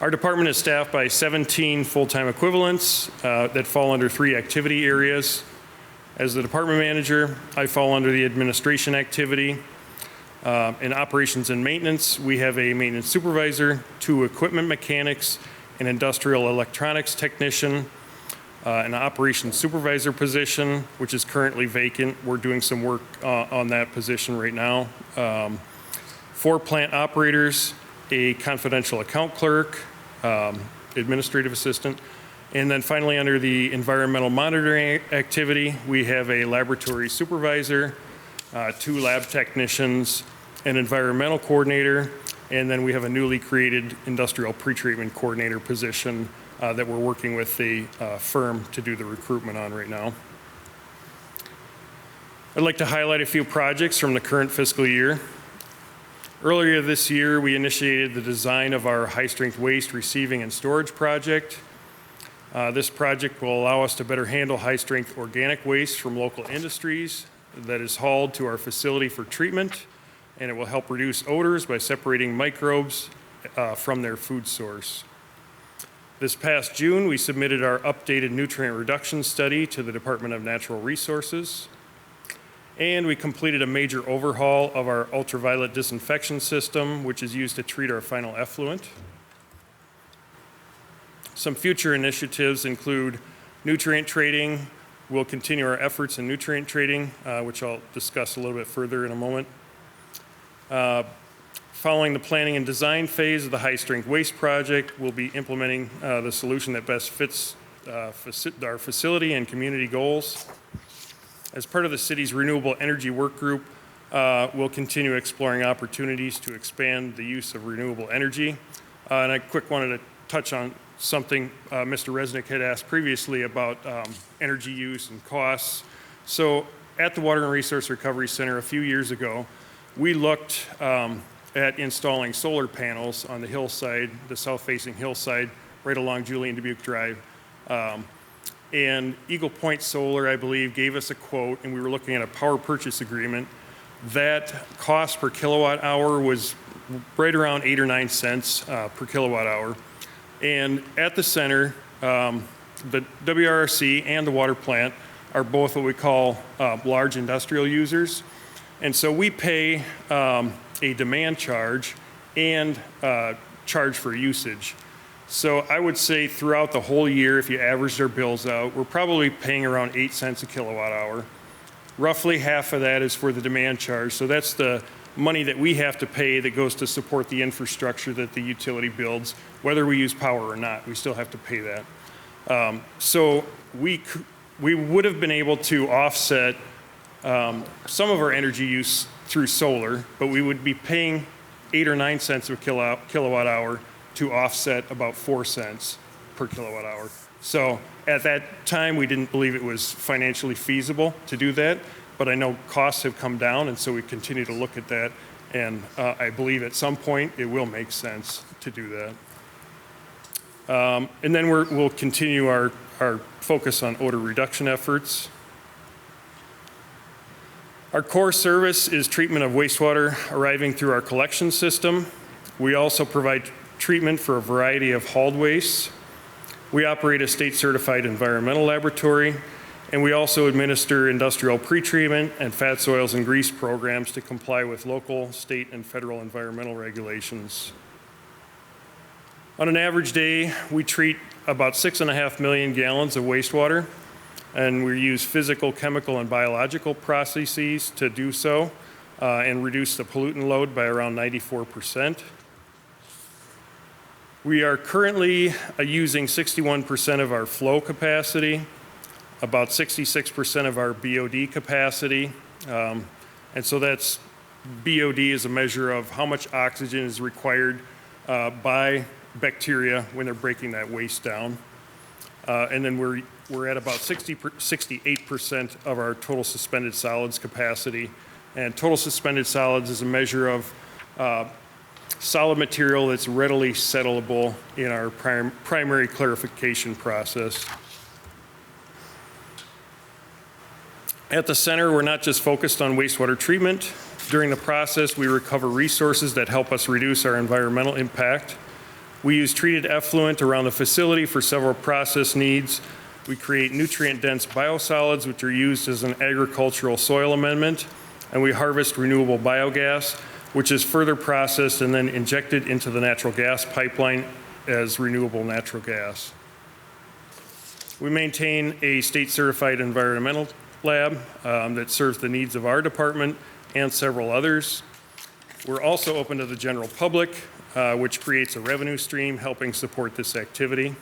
Our department is staffed by 17 full-time equivalents that fall under 3 activity areas. As the department manager, I fall under the administration activity. In operations and maintenance, we have a maintenance supervisor, 2 equipment mechanics, an industrial electronics technician, an operations supervisor position, which is currently vacant. We're doing some work on that position right now. 4 plant operators, a confidential account clerk, administrative assistant, and then finally under the environmental monitoring activity, we have a laboratory supervisor, 2 lab technicians, an environmental coordinator, and then we have a newly created industrial pretreatment coordinator position that we're working with the firm to do the recruitment on right now. I'd like to highlight a few projects from the current fiscal year. Earlier this year, we initiated the design of our high-strength waste receiving and storage project. This project will allow us to better handle high-strength organic waste from local industries that is hauled to our facility for treatment, and it will help reduce odors by separating microbes from their food source. This past June, we submitted our updated nutrient reduction study to the Department of Natural Resources. And we completed a major overhaul of our ultraviolet disinfection system, which is used to treat our final effluent. Some future initiatives include nutrient trading. We'll continue our efforts in nutrient trading, which I'll discuss a little bit further in a moment. Following the planning and design phase of the high-strength waste project, we'll be implementing the solution that best fits our facility and community goals. As part of the city's renewable energy work group, we'll continue exploring opportunities to expand the use of renewable energy. And I quick wanted to touch on something Mr. Resnick had asked previously about energy use and costs. So at the Water and Resource Recovery Center a few years ago, we looked at installing solar panels on the hillside, the south-facing hillside, right along Julian Dubuque Drive. And Eagle Point Solar, I believe, gave us a quote, and we were looking at a power purchase agreement. That cost per kilowatt hour was right around 8 or 9 cents per kilowatt hour. And at the center, the WRC and the water plant are both what we call large industrial users. And so we pay a demand charge and charge for usage. So I would say throughout the whole year, if you average their bills out, we're probably paying around 8 cents a kilowatt hour. Roughly half of that is for the demand charge. So that's the money that we have to pay that goes to support the infrastructure that the utility builds, whether we use power or not. We still have to pay that. So we would have been able to offset some of our energy use through solar, but we would be paying 8 or 9 cents a kilowatt hour to offset about 4 cents per kilowatt hour. So at that time, we didn't believe it was financially feasible to do that, but I know costs have come down, and so we continue to look at that, and I believe at some point it will make sense to do that. And then we'll continue our focus on odor reduction efforts. Our core service is treatment of wastewater arriving through our collection system. We also provide treatment for a variety of hauled wastes. We operate a state-certified environmental laboratory, and we also administer industrial pretreatment and fat, soils, and grease programs to comply with local, state, and federal environmental regulations. On an average day, we treat about 6.5 million gallons of wastewater, and we use physical, chemical, and biological processes to do so and reduce the pollutant load by around 94%. We are currently using 61% of our flow capacity, about 66% of our BOD capacity. And so that's, BOD is a measure of how much oxygen is required by bacteria when they're breaking that waste down. And then we're at about 68% of our total suspended solids capacity. And total suspended solids is a measure of solid material that's readily settleable in our primary clarification process. At the center, we're not just focused on wastewater treatment. During the process, we recover resources that help us reduce our environmental impact. We use treated effluent around the facility for several process needs. We create nutrient-dense biosolids, which are used as an agricultural soil amendment, and we harvest renewable biogas, which is further processed and then injected into the natural gas pipeline as renewable natural gas. We maintain a state-certified environmental lab that serves the needs of our department and several others. We're also open to the general public, which creates a revenue stream helping support this activity.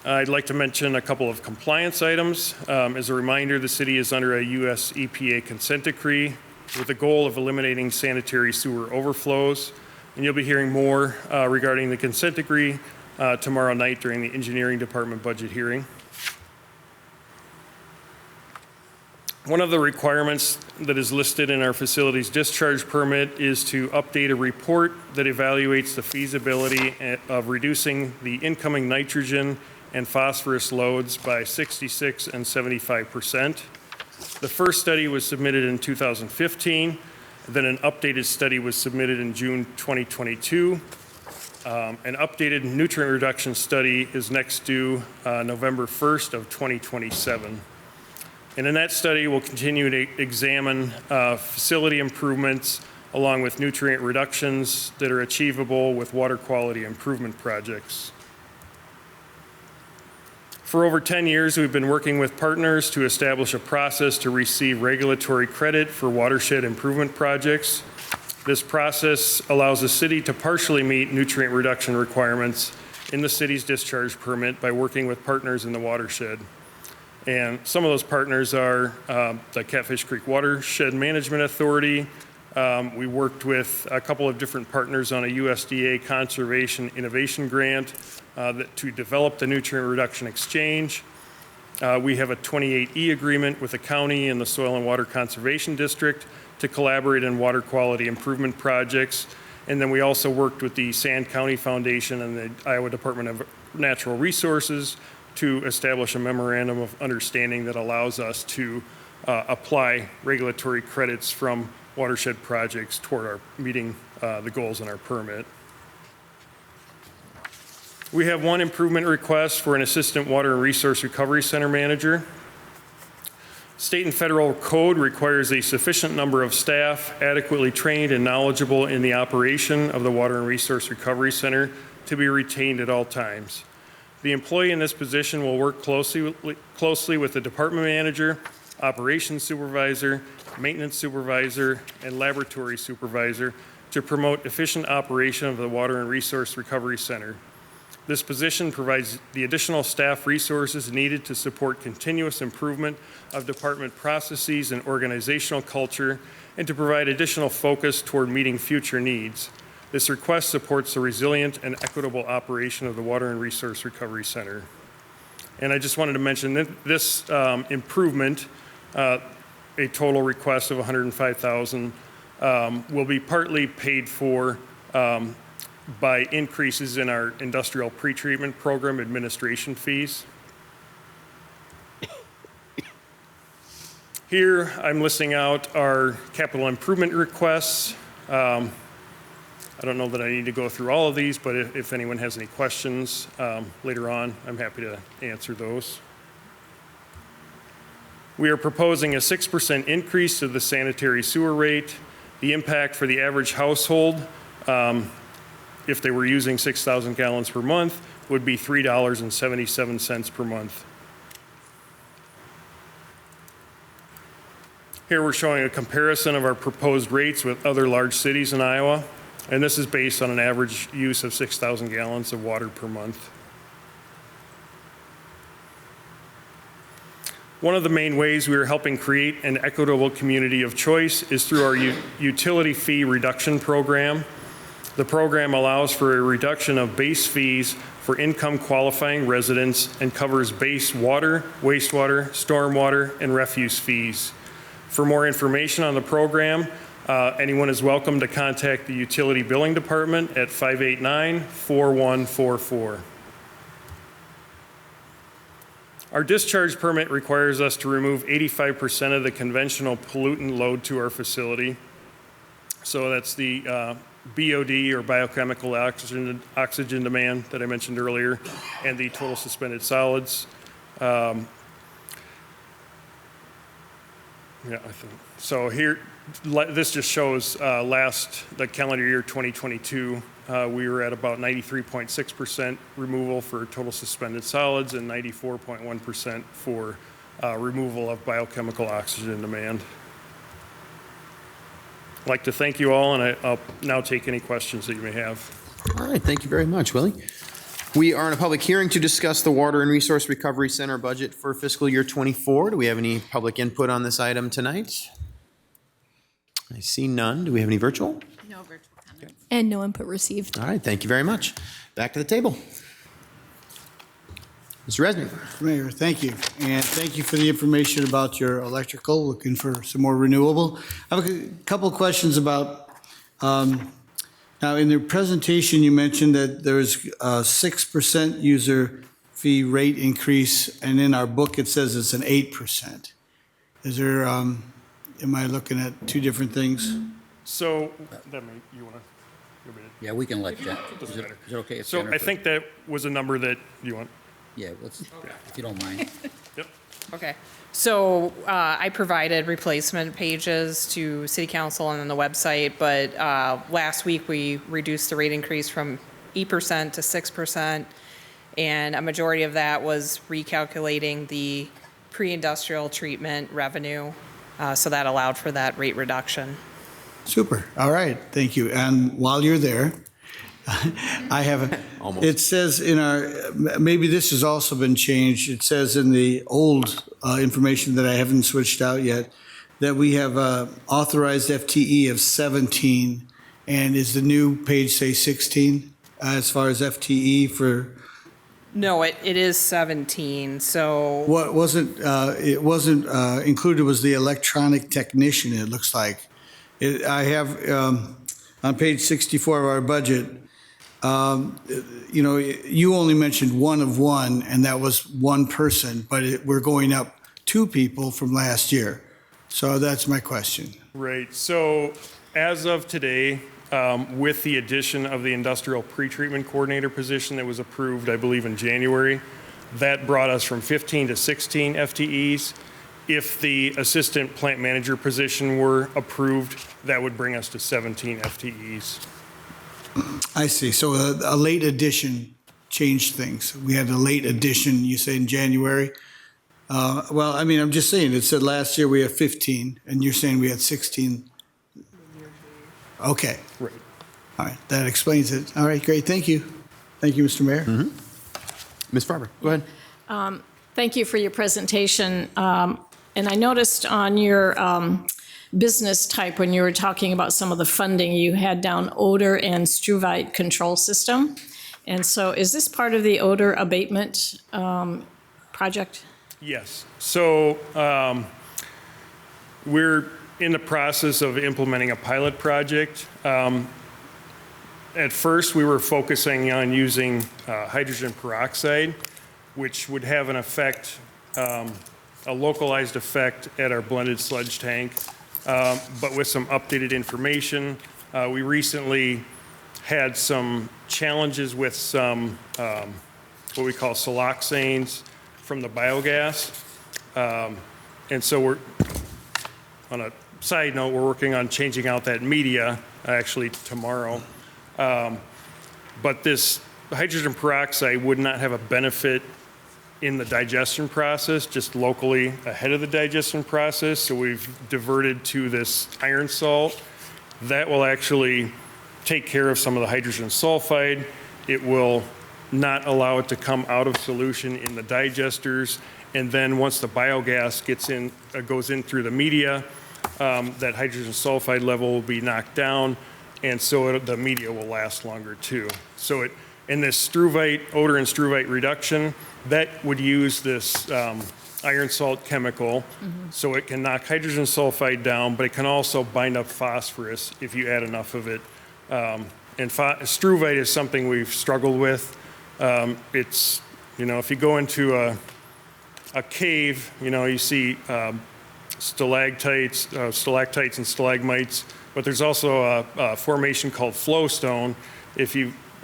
I'd like to mention a couple of compliance items. As a reminder, the city is under a U.S. EPA consent decree with the goal of eliminating sanitary sewer overflows. And you'll be hearing more regarding the consent decree tomorrow night during the engineering department budget hearing. One of the requirements that is listed in our facility's discharge permit is to update a report that evaluates the feasibility of reducing the incoming nitrogen and phosphorus loads by 66 and 75%. The first study was submitted in 2015, then an updated study was submitted in June 2022. An updated nutrient reduction study is next due November 1st of 2027. And in that study, we'll continue to examine facility improvements along with nutrient reductions that are achievable with water quality improvement projects. For over 10 years, we've been working with partners to establish a process to receive regulatory credit for watershed improvement projects. This process allows the city to partially meet nutrient reduction requirements in the city's discharge permit by working with partners in the watershed. And some of those partners are the Catfish Creek Watershed Management Authority. We worked with a couple of different partners on a USDA Conservation Innovation Grant to develop the nutrient reduction exchange. We have a 28E agreement with the county and the Soil and Water Conservation District to collaborate on water quality improvement projects. And then we also worked with the Sand County Foundation and the Iowa Department of Natural Resources to establish a memorandum of understanding that allows us to apply regulatory credits from watershed projects toward our meeting the goals in our permit. We have one improvement request for an assistant water and resource recovery center manager. State and federal code requires a sufficient number of staff adequately trained and knowledgeable in the operation of the Water and Resource Recovery Center to be retained at all times. The employee in this position will work closely with the department manager, operations supervisor, maintenance supervisor, and laboratory supervisor to promote efficient operation of the Water and Resource Recovery Center. This position provides the additional staff resources needed to support continuous improvement of department processes and organizational culture, and to provide additional focus toward meeting future needs. This request supports the resilient and equitable operation of the Water and Resource Recovery Center. And I just wanted to mention that this improvement, a total request of $105,000, will be partly paid for by increases in our industrial pretreatment program administration fees. Here, I'm listing out our capital improvement requests. I don't know that I need to go through all of these, but if anyone has any questions later on, I'm happy to answer those. We are proposing a 6% increase to the sanitary sewer rate. The impact for the average household, if they were using 6,000 gallons per month, would be $3.77 per month. Here we're showing a comparison of our proposed rates with other large cities in Iowa, and this is based on an average use of 6,000 gallons of water per month. One of the main ways we are helping create an equitable community of choice is through our utility fee reduction program. The program allows for a reduction of base fees for income qualifying residents and covers base water, wastewater, stormwater, and refuse fees. For more information on the program, anyone is welcome to contact the Utility Billing Department at 589-4144. Our discharge permit requires us to remove 85% of the conventional pollutant load to our facility. So that's the BOD, or biochemical oxygen demand, that I mentioned earlier, and the total suspended solids. Yeah, I think. So here, this just shows the calendar year 2022, we were at about 93.6% removal for total suspended solids and 94.1% for removal of biochemical oxygen demand. I'd like to thank you all, and I'll now take any questions that you may have. All right, thank you very much, Willie. We are in a public hearing to discuss the Water and Resource Recovery Center budget for fiscal year 24. Do we have any public input on this item tonight? I see none. Do we have any virtual? No virtual comments. And no input received. All right, thank you very much. Back to the table. Mr. Resnick. Mayor, thank you. And thank you for the information about your electrical, looking for some more renewable. I have a couple of questions about, now in your presentation, you mentioned that there's a 6% user fee rate increase, and in our book, it says it's an 8%. Is there, am I looking at two different things? So, you want to? Yeah, we can let Jen. Is it okay? So I think that was a number that you want. Yeah, let's, if you don't mind. Yep. Okay. So I provided replacement pages to City Council and on the website, but last week we reduced the rate increase from 8% to 6%, and a majority of that was recalculating the pre-industrial treatment revenue, so that allowed for that rate reduction. Super. All right. Thank you. And while you're there, I have, it says in our, maybe this has also been changed. It says in the old information that I haven't switched out yet, that we have authorized FTE of 17. And is the new page say 16 as far as FTE for? No, it is 17, so. What wasn't, it wasn't included was the electronic technician, it looks like. I have, on page 64 of our budget, you know, you only mentioned one of one, and that was one person, but we're going up 2 people from last year. So that's my question. Right. So as of today, with the addition of the industrial pretreatment coordinator position that was approved, I believe, in January, that brought us from 15 to 16 FTEs. If the assistant plant manager position were approved, that would bring us to 17 FTEs. I see. So a late addition changed things. We had a late addition, you say, in January. Well, I mean, I'm just saying, it said last year we had 15, and you're saying we had 16. Okay. Right. All right. That explains it. All right, great. Thank you. Thank you, Mr. Mayor. Ms. Farber, go ahead. Thank you for your presentation. And I noticed on your business type, when you were talking about some of the funding, you had down odor and struvite control system. And so is this part of the odor abatement project? Yes. So we're in the process of implementing a pilot project. At first, we were focusing on using hydrogen peroxide, which would have an effect, a localized effect at our blended sludge tank. But with some updated information, we recently had some challenges with some what we call siloxanes from the biogas. And so we're, on a side note, we're working on changing out that media actually tomorrow. But this hydrogen peroxide would not have a benefit in the digestion process, just locally ahead of the digestion process. So we've diverted to this iron salt. That will actually take care of some of the hydrogen sulfide. It will not allow it to come out of solution in the digesters. And then once the biogas gets in, goes in through the media, that hydrogen sulfide level will be knocked down. And so the media will last longer too. So it, in this struvite, odor and struvite reduction, that would use this iron salt chemical, so it can knock hydrogen sulfide down, but it can also bind up phosphorus if you add enough of it. And struvite is something we've struggled with. It's, you know, if you go into a cave, you know, you see stalactites and stalagmites, but there's also a formation called flowstone.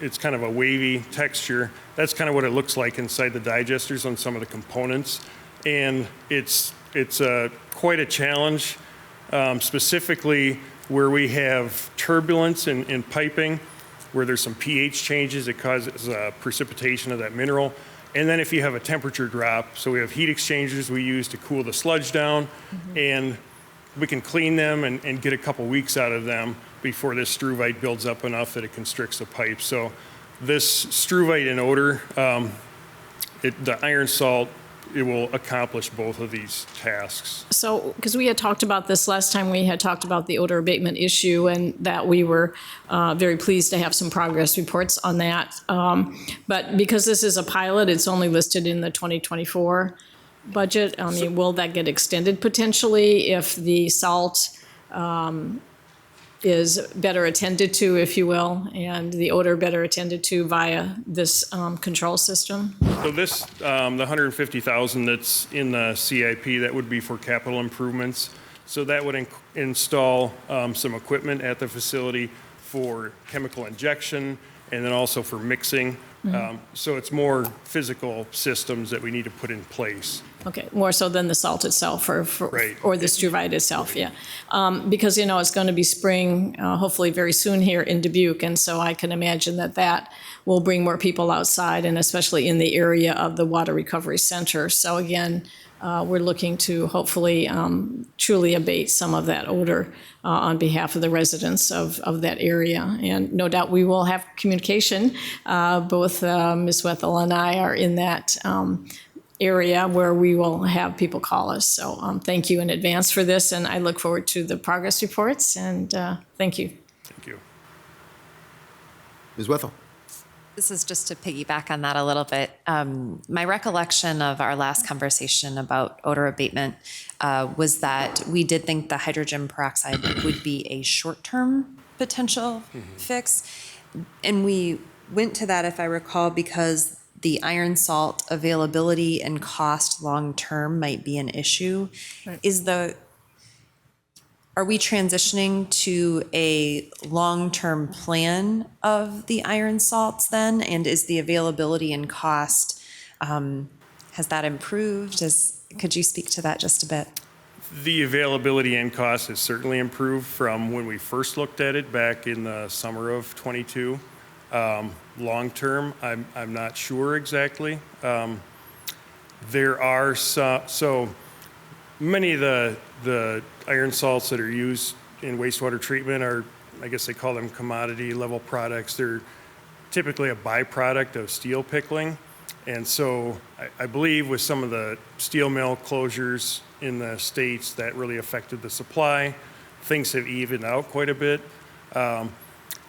It's kind of a wavy texture. That's kind of what it looks like inside the digesters on some of the components. And it's quite a challenge, specifically where we have turbulence in piping, where there's some pH changes that causes precipitation of that mineral. And then if you have a temperature drop, so we have heat exchangers we use to cool the sludge down, and we can clean them and get a couple weeks out of them before this struvite builds up enough that it constricts the pipe. So this struvite and odor, the iron salt, it will accomplish both of these tasks. So, because we had talked about this last time, we had talked about the odor abatement issue, and that we were very pleased to have some progress reports on that. But because this is a pilot, it's only listed in the 2024 budget. I mean, will that get extended potentially if the salt is better attended to, if you will, and the odor better attended to via this control system? So this, the $150,000 that's in the CIP, that would be for capital improvements. So that would install some equipment at the facility for chemical injection and then also for mixing. So it's more physical systems that we need to put in place. Okay, more so than the salt itself Right. or the struvite itself, yeah. Because, you know, it's going to be spring, hopefully very soon here in Dubuque, and so I can imagine that that will bring more people outside, and especially in the area of the Water Recovery Center. So again, we're looking to hopefully truly abate some of that odor on behalf of the residents of that area. And no doubt we will have communication. Both Ms. Wethel and I are in that area where we will have people call us. So thank you in advance for this, and I look forward to the progress reports, and thank you. Thank you. Ms. Wethel? This is just to piggyback on that a little bit. My recollection of our last conversation about odor abatement was that we did think the hydrogen peroxide would be a short-term potential fix. And we went to that, if I recall, because the iron salt availability and cost long-term might be an issue. Right. Are we transitioning to a long-term plan of the iron salts then? And is the availability and cost, has that improved? Could you speak to that just a bit? The availability and cost has certainly improved from when we first looked at it back in the summer of '22. Long-term, I'm not sure exactly. There are so many of the iron salts that are used in wastewater treatment are, I guess they call them commodity level products. They're typically a byproduct of steel pickling. And so I believe with some of the steel mill closures in the states that really affected the supply, things have evened out quite a bit.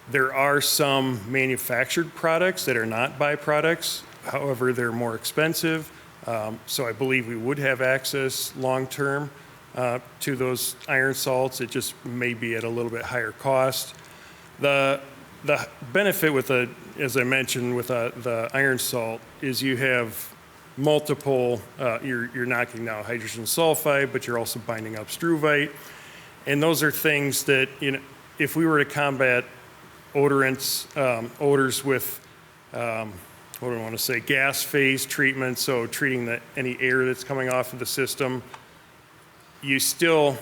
There are some manufactured products that are not byproducts. However, they're more expensive. So I believe we would have access long-term to those iron salts. It just may be at a little bit higher cost. The benefit with as I mentioned, with the iron salt is you have multiple, you're knocking out hydrogen sulfide, but you're also binding up struvite. And those are things that, you know, if we were to combat odorants, odors with, what do I want to say, gas phase treatment, so treating any air that's coming off of the system, you still,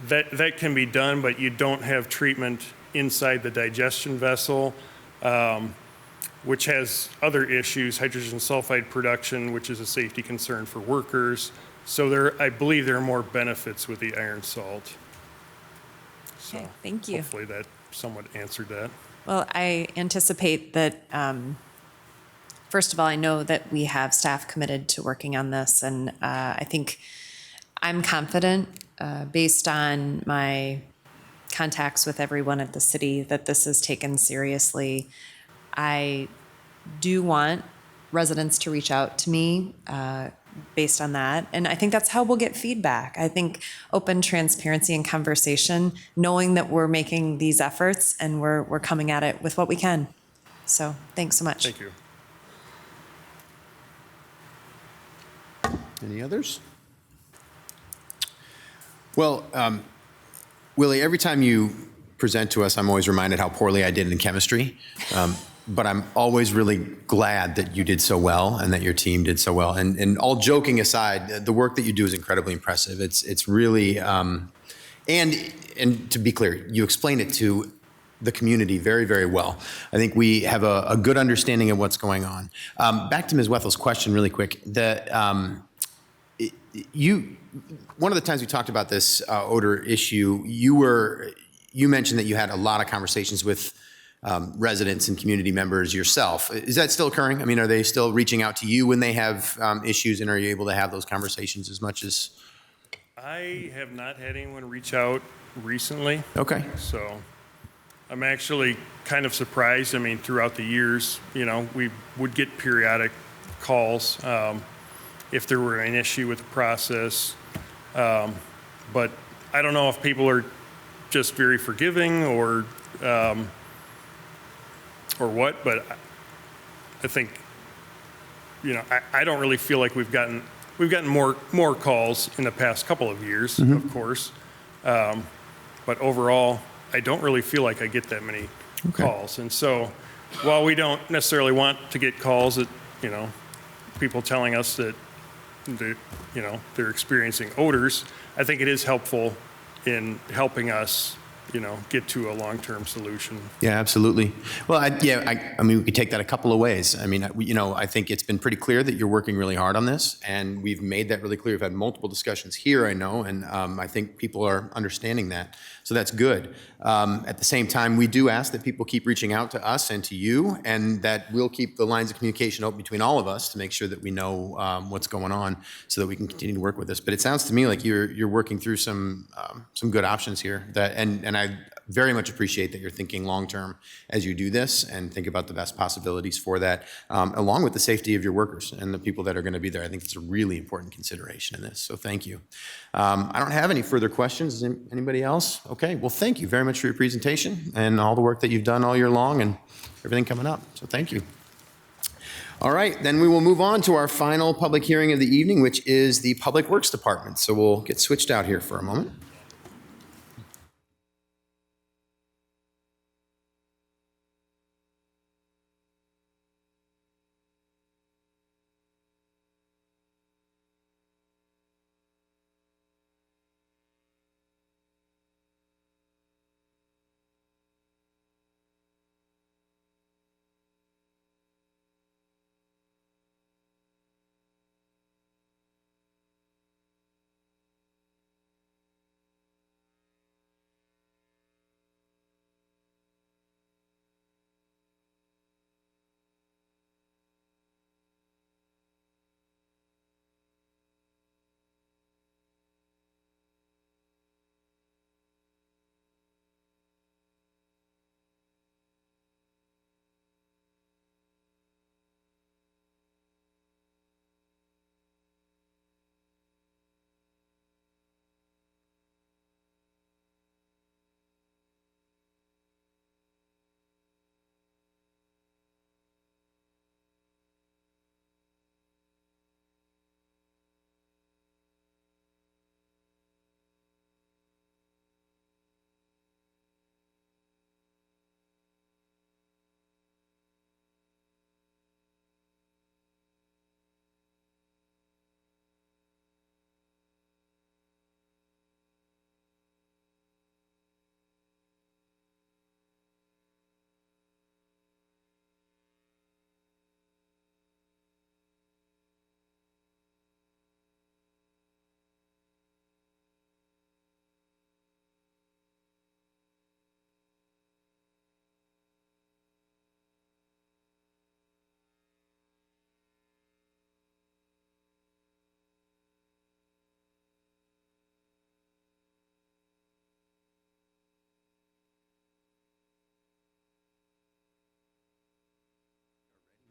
that can be done, but you don't have treatment inside the digestion vessel, which has other issues, hydrogen sulfide production, which is a safety concern for workers. So I believe there are more benefits with the iron salt. So Okay, thank you. Hopefully that somewhat answered that. Well, I anticipate that, first of all, I know that we have staff committed to working on this, and I think I'm confident, based on my contacts with everyone at the city, that this is taken seriously. I do want residents to reach out to me based on that, and I think that's how we'll get feedback. I think open transparency and conversation, knowing that we're making these efforts and we're coming at it with what we can. So thanks so much. Thank you. Any others? Well, Willie, every time you present to us, I'm always reminded how poorly I did in chemistry. But I'm always really glad that you did so well and that your team did so well. And all joking aside, the work that you do is incredibly impressive. It's really, and to be clear, you explain it to the community very, very well. I think we have a good understanding of what's going on. Back to Ms. Wethel's question really quick. One of the times we talked about this odor issue, you mentioned that you had a lot of conversations with residents and community members yourself. Is that still occurring? I mean, are they still reaching out to you when they have issues, and are you able to have those conversations as much as? I have not had anyone reach out recently. Okay. So I'm actually kind of surprised. I mean, throughout the years, you know, we would get periodic calls if there were an issue with the process. But I don't know if people are just very forgiving or what, but I think, you know, I don't really feel like we've gotten more calls in the past couple of years, of course. But overall, I don't really feel like I get that many calls. And so while we don't necessarily want to get calls that, people telling us that, they're experiencing odors, I think it is helpful in helping us, get to a long-term solution. Yeah, absolutely. Well, I mean, we could take that a couple of ways. I mean, I think it's been pretty clear that you're working really hard on this, and we've made that really clear. We've had multiple discussions here, I know, and I think people are understanding that. So that's good. At the same time, we do ask that people keep reaching out to us and to you, and that we'll keep the lines of communication open between all of us to make sure that we know what's going on so that we can continue to work with this. But it sounds to me like you're working through some good options here, and I very much appreciate that you're thinking long-term as you do this and think about the best possibilities for that, along with the safety of your workers and the people that are going to be there. I think it's a really important consideration in this, so thank you. I don't have any further questions. Does anybody else? Okay, well, thank you very much for your presentation and all the work that you've done all year long and everything coming up, so thank you. All right, then we will move on to our final public hearing of the evening, which is the Public Works Department. So we'll get switched out here for a moment.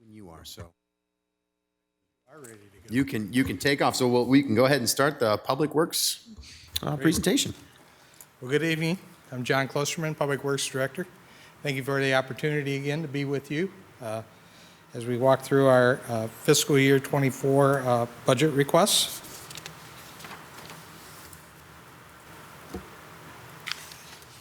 You are, so you can take off. So we can go ahead and start the Public Works presentation. Well, good evening. I'm John Klosterman, Public Works Director. Thank you for the opportunity again to be with you as we walk through our fiscal year 24 budget requests.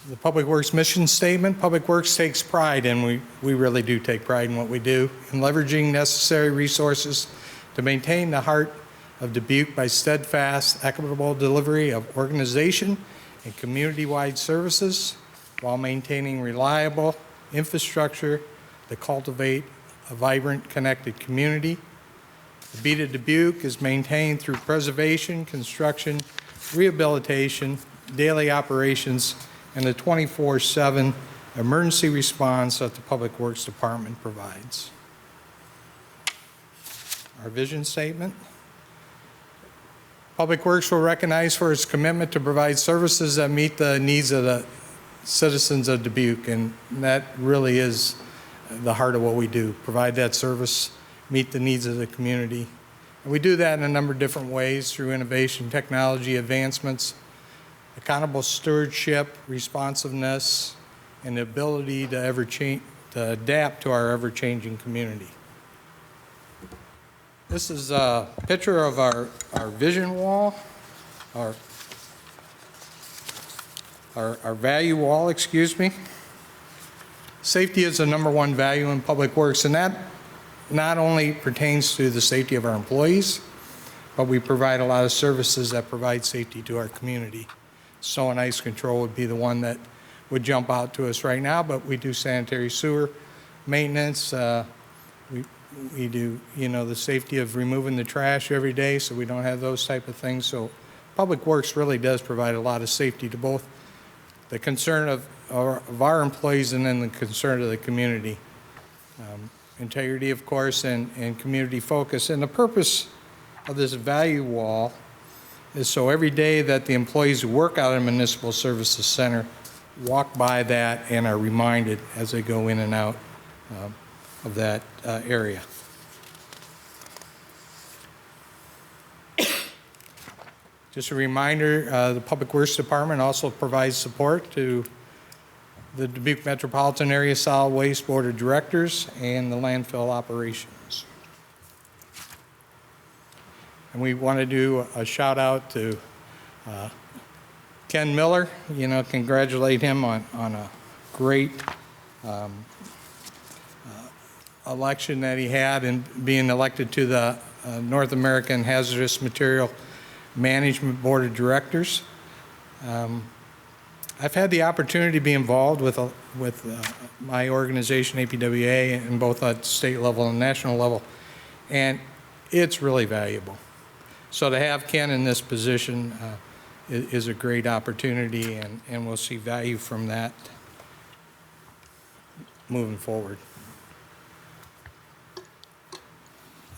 The Public Works mission statement. Public Works takes pride, and we really do take pride in what we do, in leveraging necessary resources to maintain the heart of Dubuque by steadfast, equitable delivery of organization and community-wide services while maintaining reliable infrastructure to cultivate a vibrant, connected community. The Beat of Dubuque is maintained through preservation, construction, rehabilitation, daily operations, and the 24/7 emergency response that the Public Works Department provides. Our vision statement. Public Works will recognize for its commitment to provide services that meet the needs of the citizens of Dubuque, and that really is the heart of what we do, provide that service, meet the needs of the community. And we do that in a number of different ways through innovation, technology advancements, accountable stewardship, responsiveness, and the ability to adapt to our ever-changing community. This is a picture of our vision wall, our value wall, excuse me. Safety is the number one value in public works, and that not only pertains to the safety of our employees, but we provide a lot of services that provide safety to our community. Snow and ice control would be the one that would jump out to us right now, but we do sanitary sewer maintenance. We do, the safety of removing the trash every day, so we don't have those type of things. So Public Works really does provide a lot of safety to both the concern of our employees and then the concern of the community. Integrity, of course, and community focus. And the purpose of this value wall is so every day that the employees who work out in Municipal Services Center walk by that and are reminded as they go in and out of that area. Just a reminder, the Public Works Department also provides support to the Dubuque Metropolitan Area Solid Waste Board of Directors and the landfill operations. And we want to do a shout out to Ken Miller, congratulate him on a great election that he had and being elected to the North American Hazardous Material Management Board of Directors. I've had the opportunity to be involved with my organization, APWA, in both at state level and national level, and it's really valuable. So to have Ken in this position is a great opportunity, and we'll see value from that moving forward.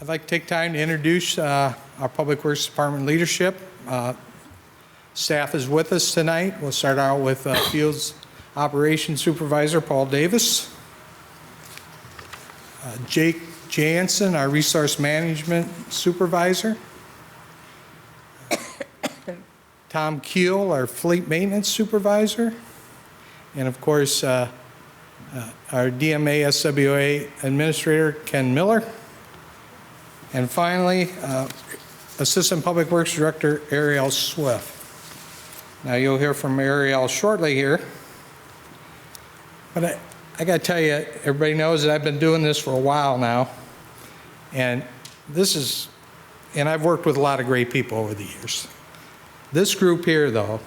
I'd like to take time to introduce our Public Works Department leadership. Staff is with us tonight. We'll start out with Fields Operations Supervisor Paul Davis. Jake Jansen, our Resource Management Supervisor. Tom Keel, our Fleet Maintenance Supervisor. And of course, our DMA SWA Administrator, Ken Miller. And finally, Assistant Public Works Director, Ariel Swift. Now, you'll hear from Ariel shortly here. But I got to tell you, everybody knows that I've been doing this for a while now. And I've worked with a lot of great people over the years. This group here, though,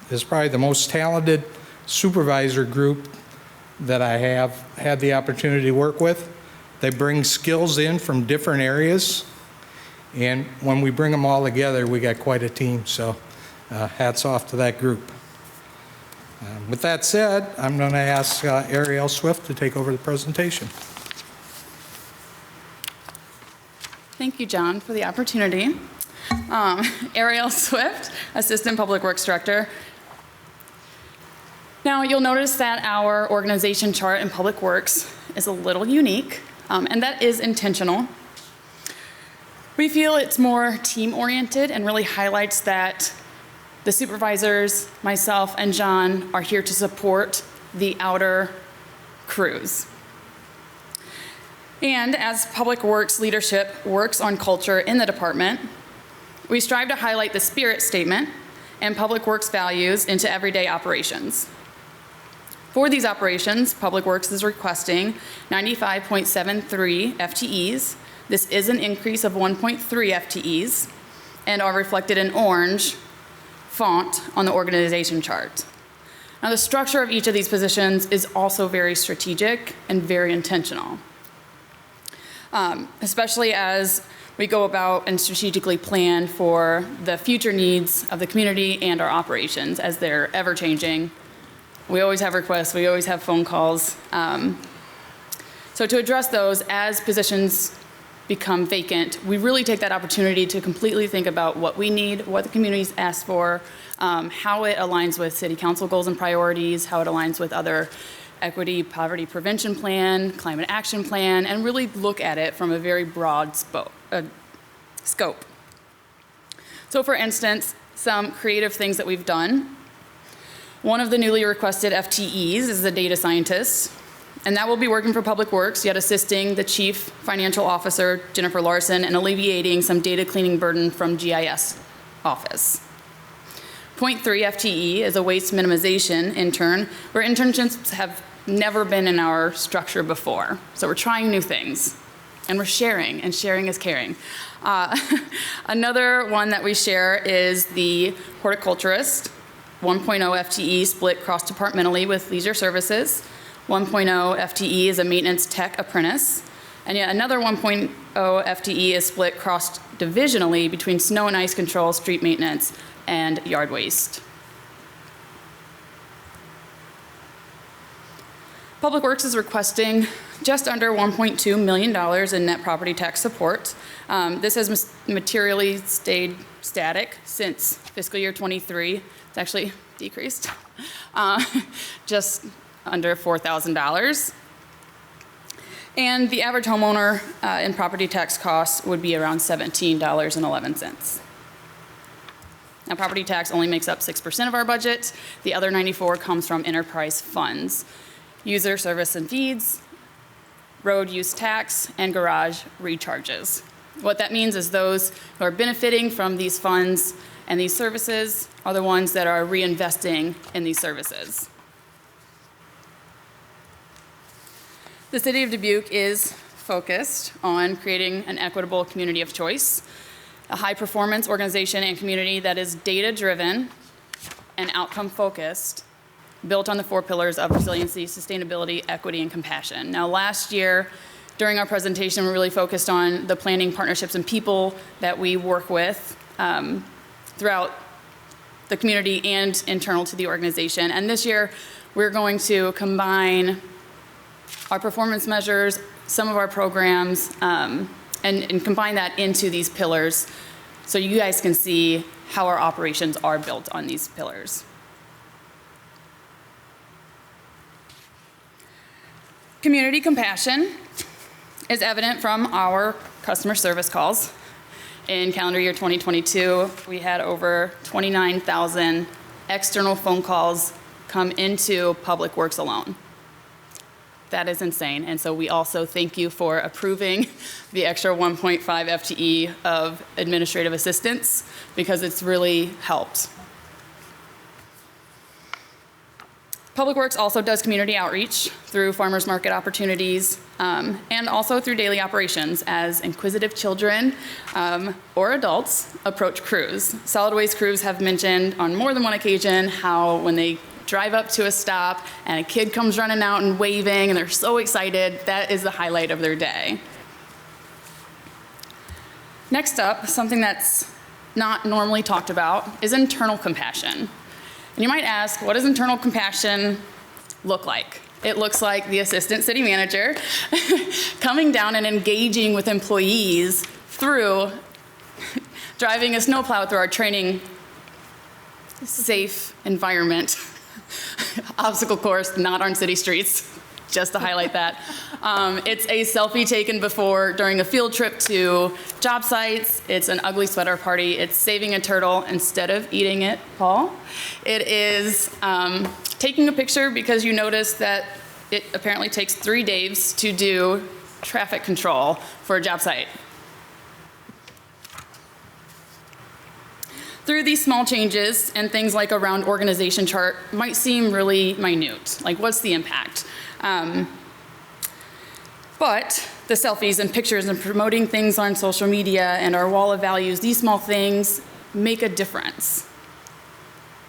is probably the most talented supervisor group that I have had the opportunity to work with. They bring skills in from different areas, and when we bring them all together, we got quite a team, so hats off to that group. With that said, I'm going to ask Ariel Swift to take over the presentation. Thank you, John, for the opportunity. Ariel Swift, Assistant Public Works Director. Now, you'll notice that our organization chart in Public Works is a little unique, and that is intentional. We feel it's more team-oriented and really highlights that the supervisors, myself, and John are here to support the outer crews. And as Public Works leadership works on culture in the department, we strive to highlight the spirit statement and Public Works values into everyday operations. For these operations, Public Works is requesting 95.73 FTEs. This is an increase of 1.3 FTEs and are reflected in orange font on the organization chart. Now, the structure of each of these positions is also very strategic and very intentional, especially as we go about and strategically plan for the future needs of the community and our operations as they're ever changing. We always have requests, we always have phone calls. So to address those as positions become vacant, we really take that opportunity to completely think about what we need, what the community's asked for, how it aligns with city council goals and priorities, how it aligns with other equity, poverty prevention plan, climate action plan, and really look at it from a very broad scope. So for instance, some creative things that we've done. One of the newly requested FTEs is a data scientist, and that will be working for Public Works, yet assisting the Chief Financial Officer, Jennifer Larson, and alleviating some data cleaning burden from GIS office. 0.3 FTE is a waste minimization intern, where internships have never been in our structure before. So we're trying new things, and we're sharing, and sharing is caring. Another one that we share is the horticulturist, 1.0 FTE split cross-departmentally with leisure services. 1.0 FTE is a maintenance tech apprentice. And yet another 1.0 FTE is split cross-divisionally between snow and ice control, street maintenance, and yard waste. Public Works is requesting just under $1.2 million in net property tax support. This has materially stayed static since fiscal year 23. It's actually decreased, just under $4,000. And the average homeowner in property tax costs would be around $17.11. Now, property tax only makes up 6% of our budget. The other 94 comes from enterprise funds, user service and fees, road use tax, and garage recharges. What that means is those who are benefiting from these funds and these services are the ones that are reinvesting in these services. The City of Dubuque is focused on creating an equitable community of choice, a high-performance organization and community that is data-driven and outcome-focused, built on the 4 pillars of resiliency, sustainability, equity, and compassion. Now, last year, during our presentation, we really focused on the planning, partnerships, and people that we work with throughout the community and internal to the organization. And this year, we're going to combine our performance measures, some of our programs, and combine that into these pillars so you guys can see how our operations are built on these pillars. Community compassion is evident from our customer service calls. In calendar year 2022, we had over 29,000 external phone calls come into Public Works alone. That is insane. And so we also thank you for approving the extra 1.5 FTE of administrative assistance because it's really helped. Public Works also does community outreach through farmers market opportunities and also through daily operations as inquisitive children or adults approach crews. Solid waste crews have mentioned on more than one occasion how when they drive up to a stop and a kid comes running out and waving and they're so excited, that is the highlight of their day. Next up, something that's not normally talked about is internal compassion. And you might ask, what does internal compassion look like? It looks like the assistant city manager coming down and engaging with employees through driving a snowplow through our training safe environment. Obstacle course, not on city streets, just to highlight that. It's a selfie taken during a field trip to job sites. It's an ugly sweater party. It's saving a turtle instead of eating it, Paul. It is taking a picture because you notice that it apparently takes 3 days to do traffic control for a job site. Through these small changes and things like a round organization chart might seem really minute, like what's the impact? But the selfies and pictures and promoting things on social media and our wall of values, these small things make a difference.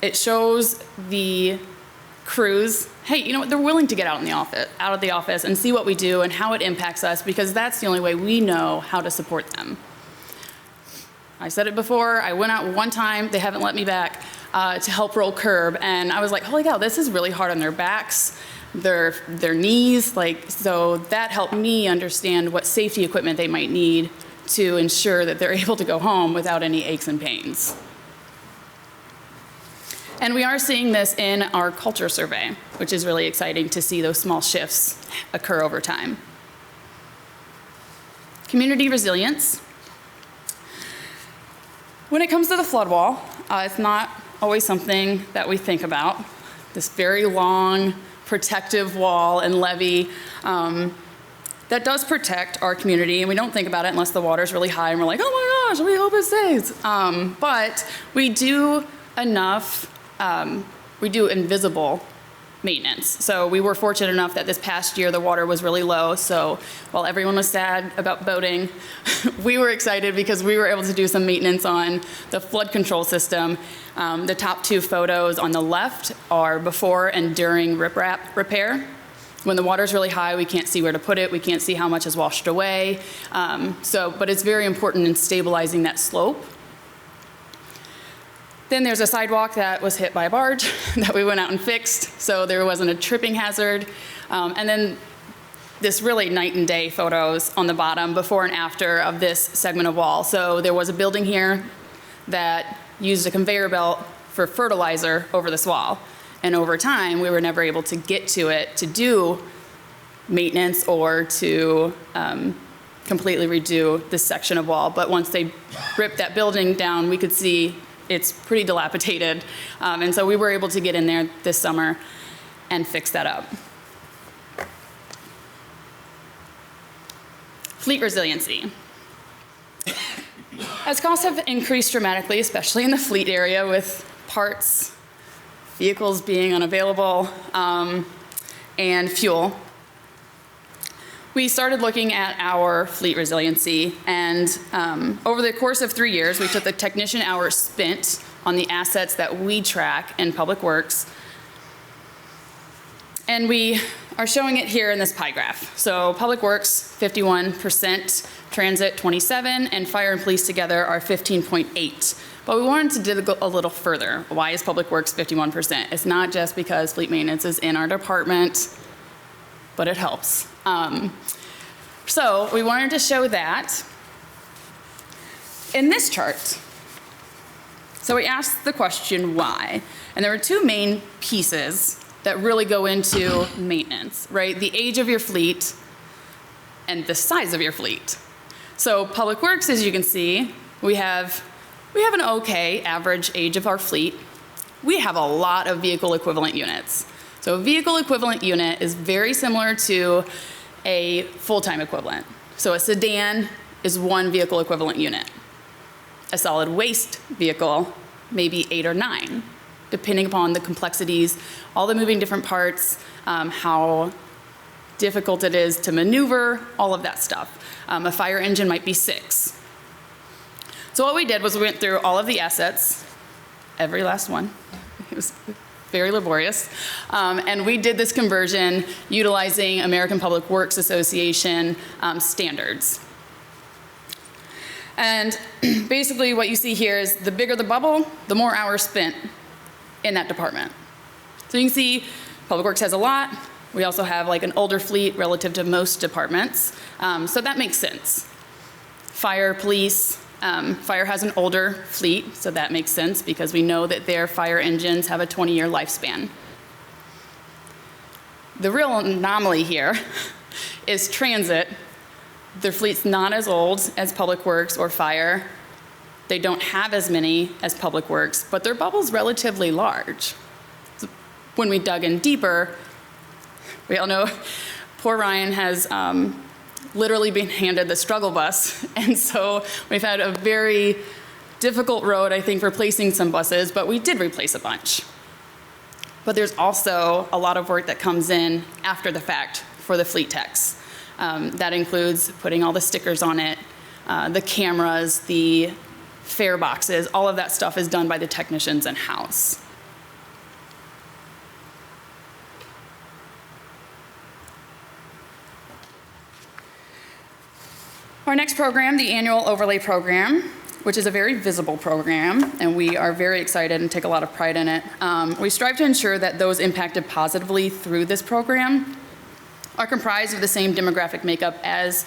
It shows the crews, hey, you know what, they're willing to get out of the office and see what we do and how it impacts us because that's the only way we know how to support them. I said it before, I went out one time, they haven't let me back to help roll curb, and I was like, holy cow, this is really hard on their backs, their knees, so that helped me understand what safety equipment they might need to ensure that they're able to go home without any aches and pains. And we are seeing this in our culture survey, which is really exciting to see those small shifts occur over time. Community resilience. When it comes to the flood wall, it's not always something that we think about. This very long protective wall and levee that does protect our community, and we don't think about it unless the water's really high and we're like, oh my gosh, we hope it stays. But we do enough, we do invisible maintenance. So we were fortunate enough that this past year the water was really low. So while everyone was sad about boating, we were excited because we were able to do some maintenance on the flood control system. The top two photos on the left are before and during riprap repair. When the water's really high, we can't see where to put it. We can't see how much is washed away. But it's very important in stabilizing that slope. Then there's a sidewalk that was hit by a barge that we went out and fixed, so there wasn't a tripping hazard. And then this really night and day photos on the bottom, before and after of this segment of wall. So there was a building here that used a conveyor belt for fertilizer over this wall. And over time, we were never able to get to it to do maintenance or to completely redo this section of wall. But once they ripped that building down, we could see it's pretty dilapidated. And so we were able to get in there this summer and fix that up. Fleet resiliency. As costs have increased dramatically, especially in the fleet area with parts, vehicles being unavailable, and fuel, we started looking at our fleet resiliency, and over the course of 3 years, we took the technician hours spent on the assets that we track in Public Works, and we are showing it here in this pie graph. So Public Works, 51%, Transit, 27%, and Fire and Police together are 15.8%. But we wanted to dig a little further. Why is Public Works 51%? It's not just because fleet maintenance is in our department, but it helps. So we wanted to show that in this chart. So we asked the question, why? And there were two main pieces that really go into maintenance, right? The age of your fleet and the size of your fleet. So Public Works, as you can see, we have an okay average age of our fleet. We have a lot of vehicle equivalent units. So a vehicle equivalent unit is very similar to a full-time equivalent. So a sedan is one vehicle equivalent unit. A solid waste vehicle, maybe 8 or 9, depending upon the complexities, all the moving different parts, how difficult it is to maneuver, all of that stuff. A fire engine might be 6. So what we did was we went through all of the assets, every last one. It was very laborious. And we did this conversion utilizing American Public Works Association standards. And basically what you see here is the bigger the bubble, the more hours spent in that department. So you can see Public Works has a lot. We also have like an older fleet relative to most departments. So that makes sense. Fire, police, fire has an older fleet, so that makes sense because we know that their fire engines have a 20-year lifespan. The real anomaly here is transit. Their fleet's not as old as Public Works or fire. They don't have as many as Public Works, but their bubble's relatively large. So when we dug in deeper, we all know poor Ryan has literally been handed the struggle bus. And so we've had a very difficult road, I think, replacing some buses, but we did replace a bunch. But there's also a lot of work that comes in after the fact for the fleet techs. That includes putting all the stickers on it, the cameras, the fare boxes, all of that stuff is done by the technicians in-house. Our next program, the annual overlay program, which is a very visible program, and we are very excited and take a lot of pride in it. We strive to ensure that those impacted positively through this program are comprised of the same demographic makeup as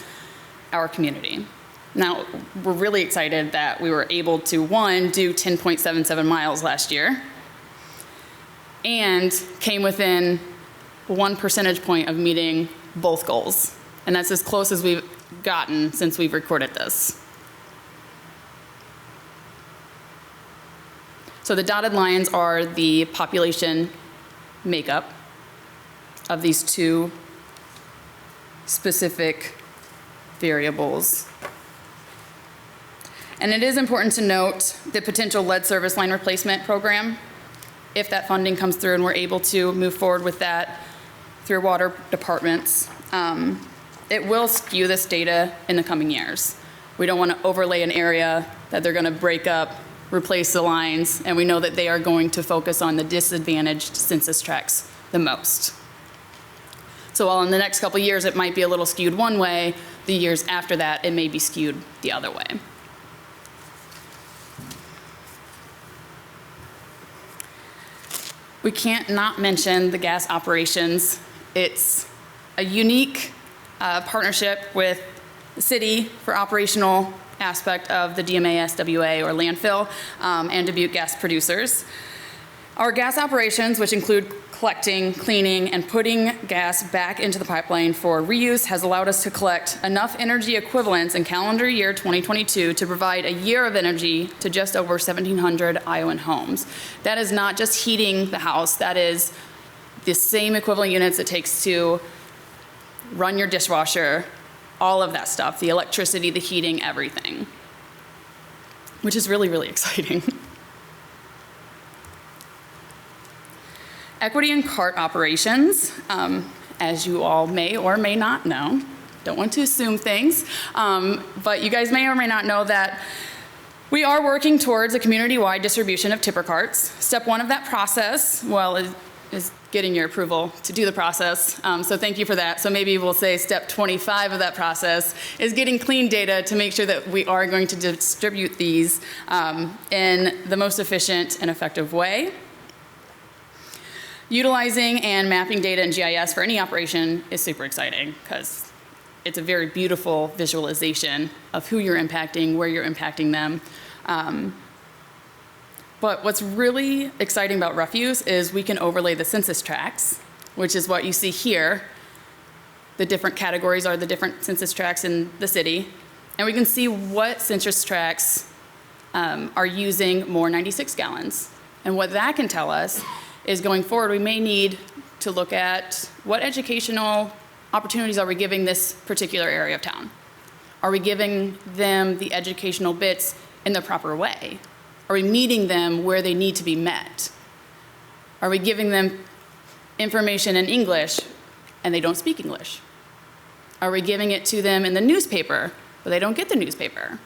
our community. Now, we're really excited that we were able to, one, do 10.77 miles last year, and came within 1 percentage point of meeting both goals. And that's as close as we've gotten since we've recorded this. So the dotted lines are the population makeup of these two specific variables. And it is important to note the potential lead service line replacement program. if that funding comes through and we're able to move forward with that through water departments, it will skew this data in the coming years. We don't want to overlay an area that they're going to break up, replace the lines, and we know that they are going to focus on the disadvantaged census tracts the most. So while in the next couple of years it might be a little skewed one way, the years after that it may be skewed the other way. We can't not mention the gas operations. It's a unique partnership with the city for operational aspect of the DMA-SWA or landfill and Dubuque gas producers. Our gas operations, which include collecting, cleaning, and putting gas back into the pipeline for reuse, has allowed us to collect enough energy equivalents in calendar year 2022 to provide a year of energy to just over 1,700 Iowan homes. That is not just heating the house, that is the same equivalent units it takes to run your dishwasher, all of that stuff, the electricity, the heating, everything, which is really, really exciting. Equity and cart operations, as you all may or may not know, don't want to assume things, but you guys may or may not know that we are working towards a community-wide distribution of tipper carts. Step one of that process, well, is getting your approval to do the process, so thank you for that. So maybe we'll say step 25 of that process is getting clean data to make sure that we are going to distribute these in the most efficient and effective way. Utilizing and mapping data in GIS for any operation is super exciting because it's a very beautiful visualization of who you're impacting, where you're impacting them. But what's really exciting about refuse is we can overlay the census tracts, which is what you see here. The different categories are the different census tracts in the city. And we can see what census tracts are using more 96 gallons. And what that can tell us is going forward, we may need to look at what educational opportunities are we giving this particular area of town? Are we giving them the educational bits in the proper way? Are we meeting them where they need to be met? Are we giving them information in English and they don't speak English? Are we giving it to them in the newspaper, but they don't get the newspaper?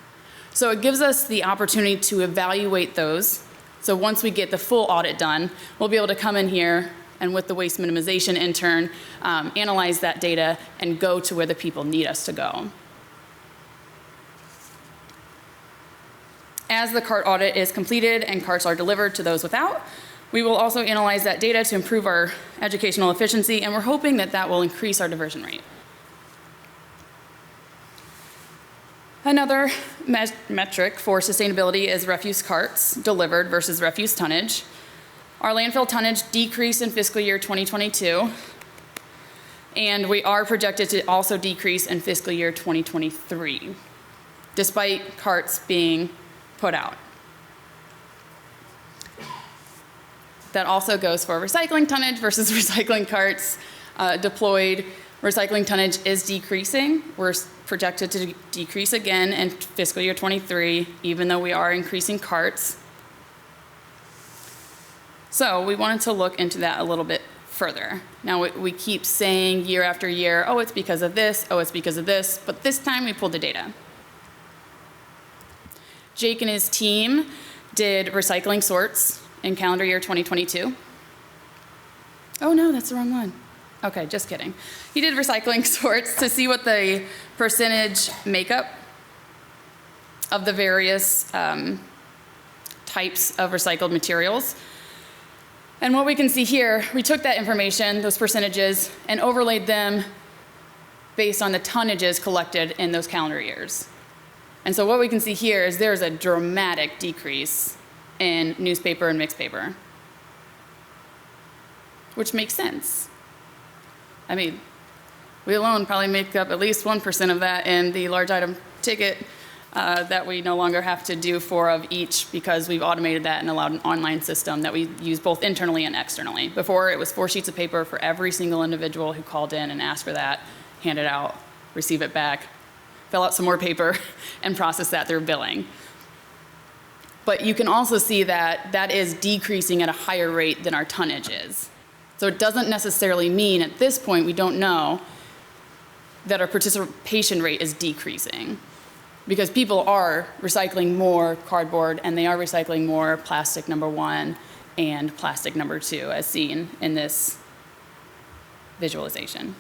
So it gives us the opportunity to evaluate those. So once we get the full audit done, we'll be able to come in here and with the waste minimization intern, analyze that data and go to where the people need us to go. As the cart audit is completed and carts are delivered to those without, we will also analyze that data to improve our educational efficiency, and we're hoping that that will increase our diversion rate. Another metric for sustainability is refuse carts delivered versus refuse tonnage. Our landfill tonnage decreased in fiscal year 2022, and we are projected to also decrease in fiscal year 2023, despite carts being put out. That also goes for recycling tonnage versus recycling carts deployed. Recycling tonnage is decreasing. We're projected to decrease again in fiscal year 23, even though we are increasing carts. So we wanted to look into that a little bit further. Now we keep saying year after year, oh, it's because of this, oh, it's because of this, but this time we pulled the data. Jake and his team did recycling sorts in calendar year 2022. Oh no, that's the wrong one. Okay, just kidding. He did recycling sorts to see what the percentage makeup of the various types of recycled materials. And what we can see here, we took that information, those percentages, and overlaid them based on the tonnages collected in those calendar years. And so what we can see here is there's a dramatic decrease in newspaper and mixed paper, which makes sense. I mean, we alone probably make up at least 1% of that in the large item ticket that we no longer have to do 4 of each because we've automated that and allowed an online system that we use both internally and externally. Before, it was 4 sheets of paper for every single individual who called in and asked for that, hand it out, receive it back, fill out some more paper, and process that through billing. But you can also see that that is decreasing at a higher rate than our tonnage is. So it doesn't necessarily mean at this point, we don't know that our participation rate is decreasing, because people are recycling more cardboard and they are recycling more plastic number 1 and plastic number 2, as seen in this visualization.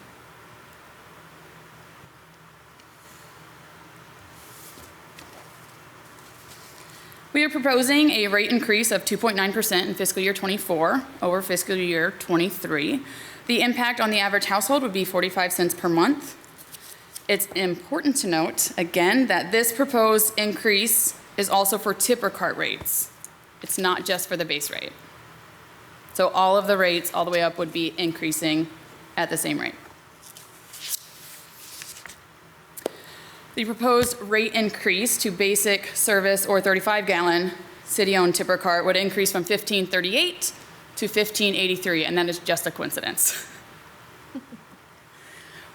We are proposing a rate increase of 2.9% in fiscal year 24 over fiscal year 23. The impact on the average household would be 45 cents per month. It's important to note, again, that this proposed increase is also for tipper cart rates. It's not just for the base rate. So all of the rates all the way up would be increasing at the same rate. The proposed rate increase to basic service or 35-gallon city-owned tipper cart would increase from $15.38 to $15.83, and that is just a coincidence.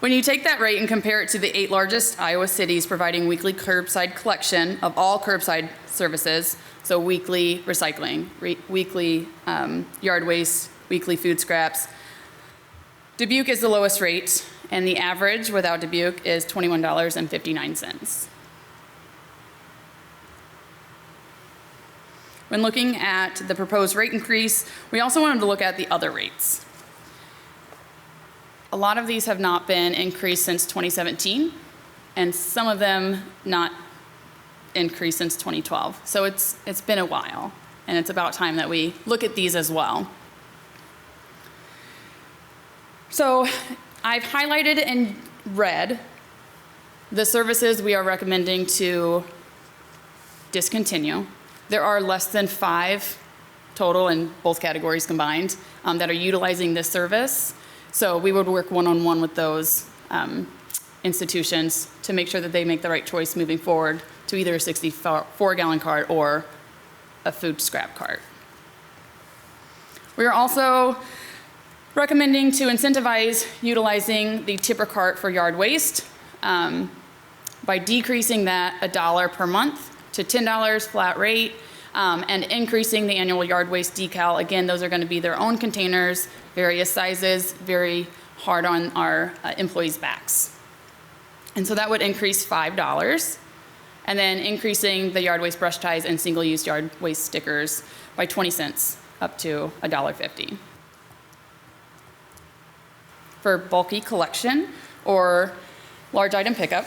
When you take that rate and compare it to the 8 largest Iowa cities providing weekly curbside collection of all curbside services, so weekly recycling, weekly yard waste, weekly food scraps, Dubuque is the lowest rate, and the average without Dubuque is $21.59. When looking at the proposed rate increase, we also wanted to look at the other rates. A lot of these have not been increased since 2017, and some of them not increased since 2012. So it's been a while, and it's about time that we look at these as well. So I've highlighted in red the services we are recommending to discontinue. There are less than 5 total in both categories combined that are utilizing this service. So we would work one-on-one with those institutions to make sure that they make the right choice moving forward to either a 64-gallon cart or a food scrap cart. We are also recommending to incentivize utilizing the tipper cart for yard waste by decreasing that $1 per month to $10 flat rate and increasing the annual yard waste decal. Again, those are going to be their own containers, various sizes, very hard on our employees' backs. And so that would increase $5. And then increasing the yard waste brush ties and single-use yard waste stickers by 20 cents up to $1.50. For bulky collection or large item pickup,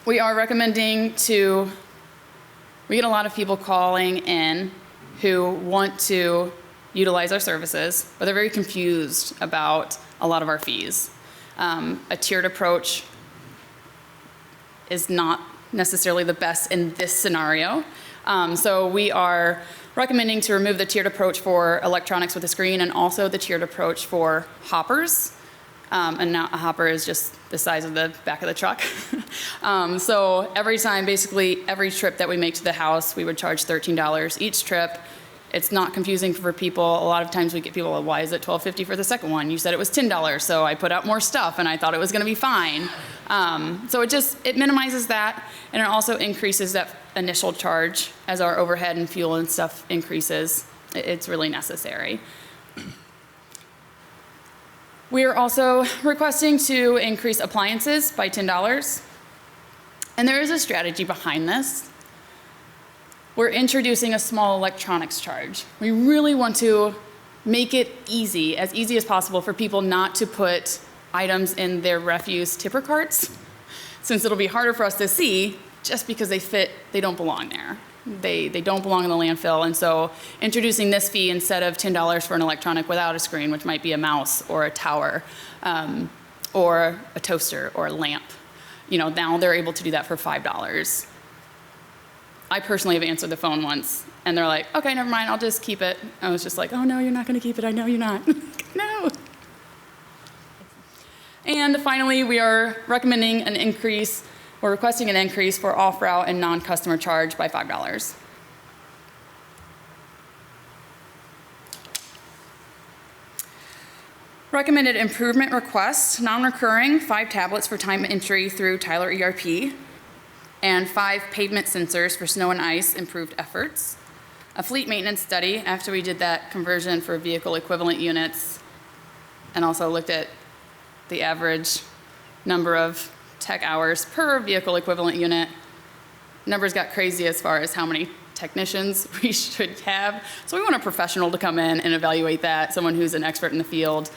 we are recommending we get a lot of people calling in who want to utilize our services, but they're very confused about a lot of our fees. A tiered approach is not necessarily the best in this scenario. So we are recommending to remove the tiered approach for electronics with a screen and also the tiered approach for hoppers. And now a hopper is just the size of the back of the truck. So every time, basically every trip that we make to the house, we would charge $13 each trip. It's not confusing for people. A lot of times we get people, why is it $12.50 for the second one? You said it was $10, so I put out more stuff and I thought it was gonna be fine. So it minimizes that, and it also increases that initial charge as our overhead and fuel and stuff increases. It's really necessary. We are also requesting to increase appliances by $10. And there is a strategy behind this. We're introducing a small electronics charge. We really want to make it easy as possible for people not to put items in their refuse tipper carts, since it'll be harder for us to see just because they don't belong there. They don't belong in the landfill, and so introducing this fee instead of $10 for an electronic without a screen, which might be a mouse or a tower or a toaster or a lamp, now they're able to do that for $5. I personally have answered the phone once, and they're like, okay, never mind, I'll just keep it. I was just like, oh no, you're not gonna keep it, I know you're not. No. And finally, we are recommending an increase, we're requesting an increase for off-route and non-customer charge by $5. Recommended improvement request, non-recurring, 5 tablets for time entry through Tyler ERP. and 5 pavement sensors for snow and ice improved efforts, a fleet maintenance study after we did that conversion for vehicle equivalent units, and also looked at the average number of tech hours per vehicle equivalent unit. Numbers got crazy as far as how many technicians we should have. So we want a professional to come in and evaluate that, someone who's an expert in the field,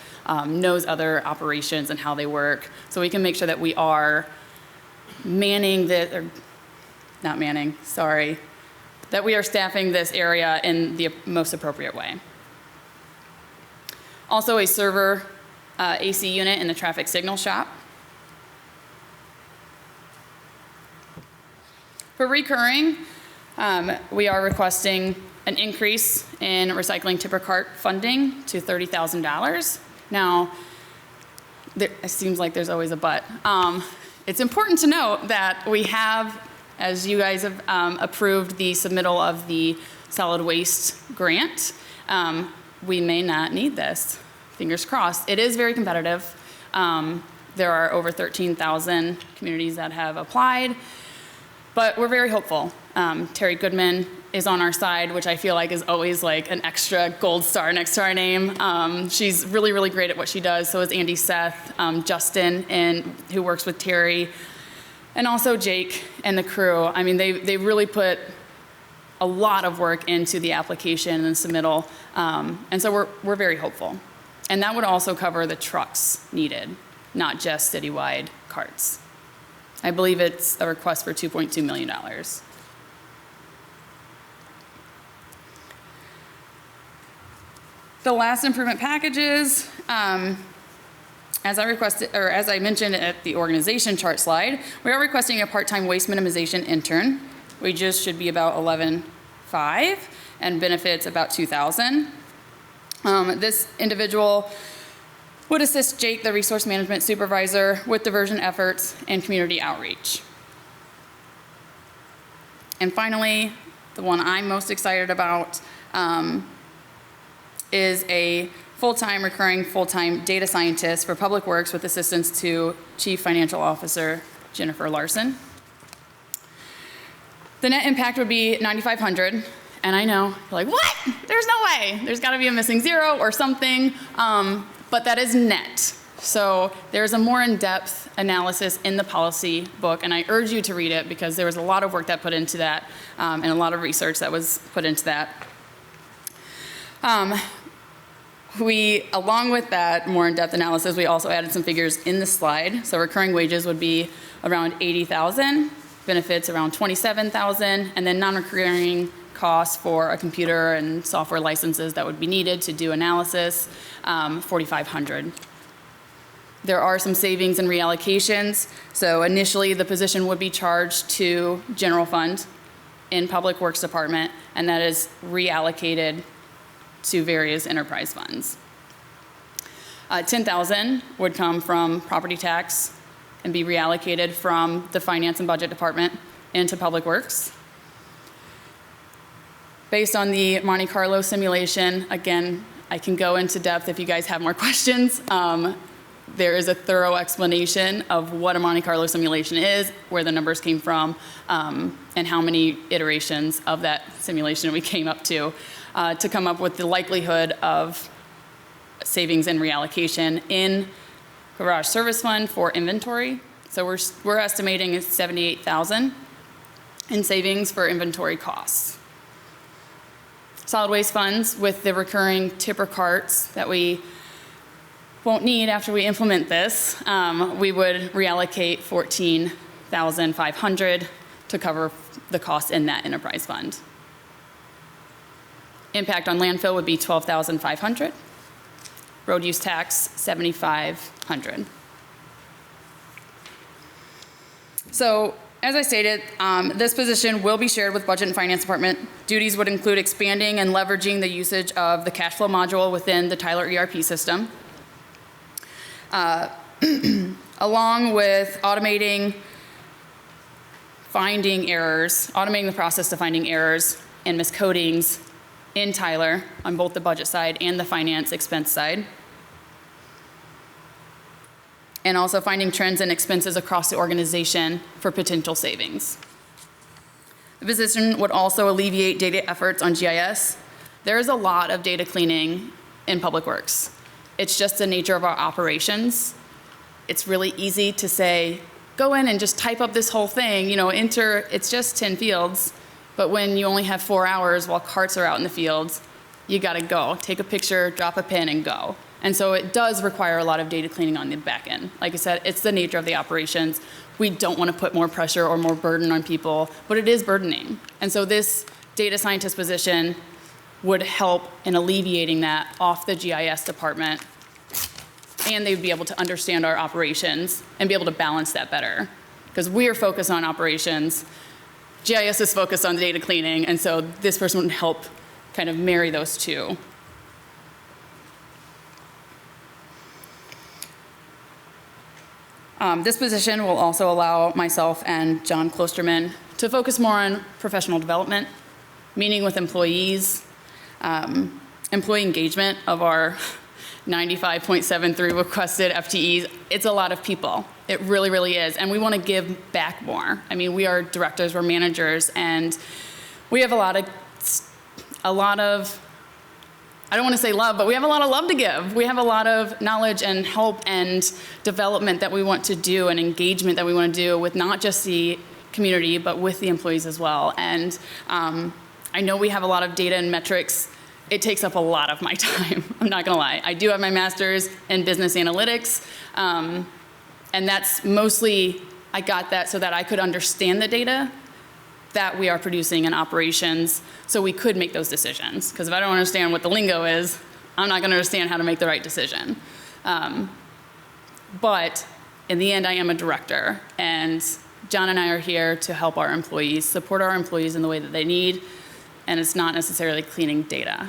knows other operations and how they work, so we can make sure that we are manning the, or not manning, sorry, that we are staffing this area in the most appropriate way. Also a server AC unit in the traffic signal shop. For recurring, we are requesting an increase in recycling tipper cart funding to $30,000. Now, it seems like there's always a but. It's important to note that we have, as you guys have approved the submittal of the solid waste grant, we may not need this. Fingers crossed. It is very competitive. There are over 13,000 communities that have applied. But we're very hopeful. Terry Goodman is on our side, which I feel like is always like an extra gold star next to our name. She's really, really great at what she does. So is Andy Seth, Justin, who works with Terry, and also Jake and the crew. I mean, they really put a lot of work into the application and submittal. And so we're very hopeful. And that would also cover the trucks needed, not just citywide carts. I believe it's a request for $2.2 million. The last improvement packages, as I mentioned at the organization chart slide, we are requesting a part-time waste minimization intern. Wages should be about $11,500 and benefits about $2,000. This individual would assist Jake, the resource management supervisor, with diversion efforts and community outreach. And finally, the one I'm most excited about is a recurring full-time data scientist for Public Works with assistance to Chief Financial Officer Jennifer Larson. The net impact would be $9,500. And I know, you're like, what? There's no way. There's gotta be a missing zero or something. But that is net. So there's a more in-depth analysis in the policy book, and I urge you to read it because there was a lot of work that put into that and a lot of research that was put into that. Along with that more in-depth analysis, we also added some figures in the slide. So recurring wages would be around $80,000, benefits around $27,000, and then non-recurring costs for a computer and software licenses that would be needed to do analysis, $4,500. There are some savings and reallocations. So initially, the position would be charged to general fund in Public Works Department, and that is reallocated to various enterprise funds. $10,000 would come from property tax and be reallocated from the Finance and Budget Department into Public Works. Based on the Monte Carlo simulation, again, I can go into depth if you guys have more questions. There is a thorough explanation of what a Monte Carlo simulation is, where the numbers came from, and how many iterations of that simulation we came up to come up with the likelihood of savings and reallocation in garage service fund for inventory. So we're estimating $78,000 in savings for inventory costs. Solid waste funds with the recurring tipper carts that we won't need after we implement this, we would reallocate $14,500 to cover the costs in that enterprise fund. Impact on landfill would be $12,500. Road use tax, $7,500. So, as I stated, this position will be shared with Budget and Finance Department. Duties would include expanding and leveraging the usage of the cash flow module within the Tyler ERP system, along with automating the process to finding errors and miscodings in Tyler on both the budget side and the finance expense side. And also finding trends and expenses across the organization for potential savings. The position would also alleviate data efforts on GIS. There is a lot of data cleaning in Public Works. It's just the nature of our operations. It's really easy to say, go in and just type up this whole thing, enter, it's just 10 fields. But when you only have 4 hours while carts are out in the fields, you gotta go. Take a picture, drop a pin, and go. And so it does require a lot of data cleaning on the back end. Like I said, it's the nature of the operations. We don't want to put more pressure or more burden on people, but it is burdening. And so this data scientist position would help in alleviating that off the GIS department, and they would be able to understand our operations and be able to balance that better. Because we are focused on operations, GIS is focused on data cleaning, and so this person would help kind of marry those two. This position will also allow myself and John Klosterman to focus more on professional development, meeting with employees, employee engagement of our 95.73 requested FTEs. It's a lot of people. It really, really is. And we want to give back more. I mean, we are directors, we're managers, and we have a lot of, I don't want to say love, but we have a lot of love to give. We have a lot of knowledge and help and development that we want to do and engagement that we want to do with not just the community, but with the employees as well. And I know we have a lot of data and metrics. It takes up a lot of my time. I'm not going to lie. I do have my master's in business analytics. And that's mostly, I got that so that I could understand the data that we are producing in operations so we could make those decisions. Because if I don't understand what the lingo is, I'm not going to understand how to make the right decision. But in the end, I am a director. And John and I are here to help our employees, support our employees in the way that they need. And it's not necessarily cleaning data.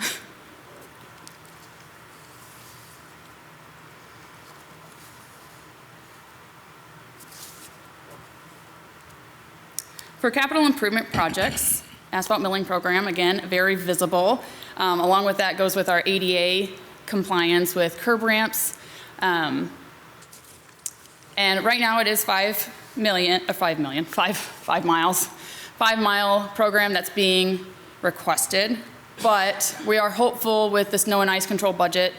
For capital improvement projects, asphalt milling program, again, very visible. Along with that goes with our ADA compliance with curb ramps. And right now it is 5 mile program that's being requested. But we are hopeful with the snow and ice control budget.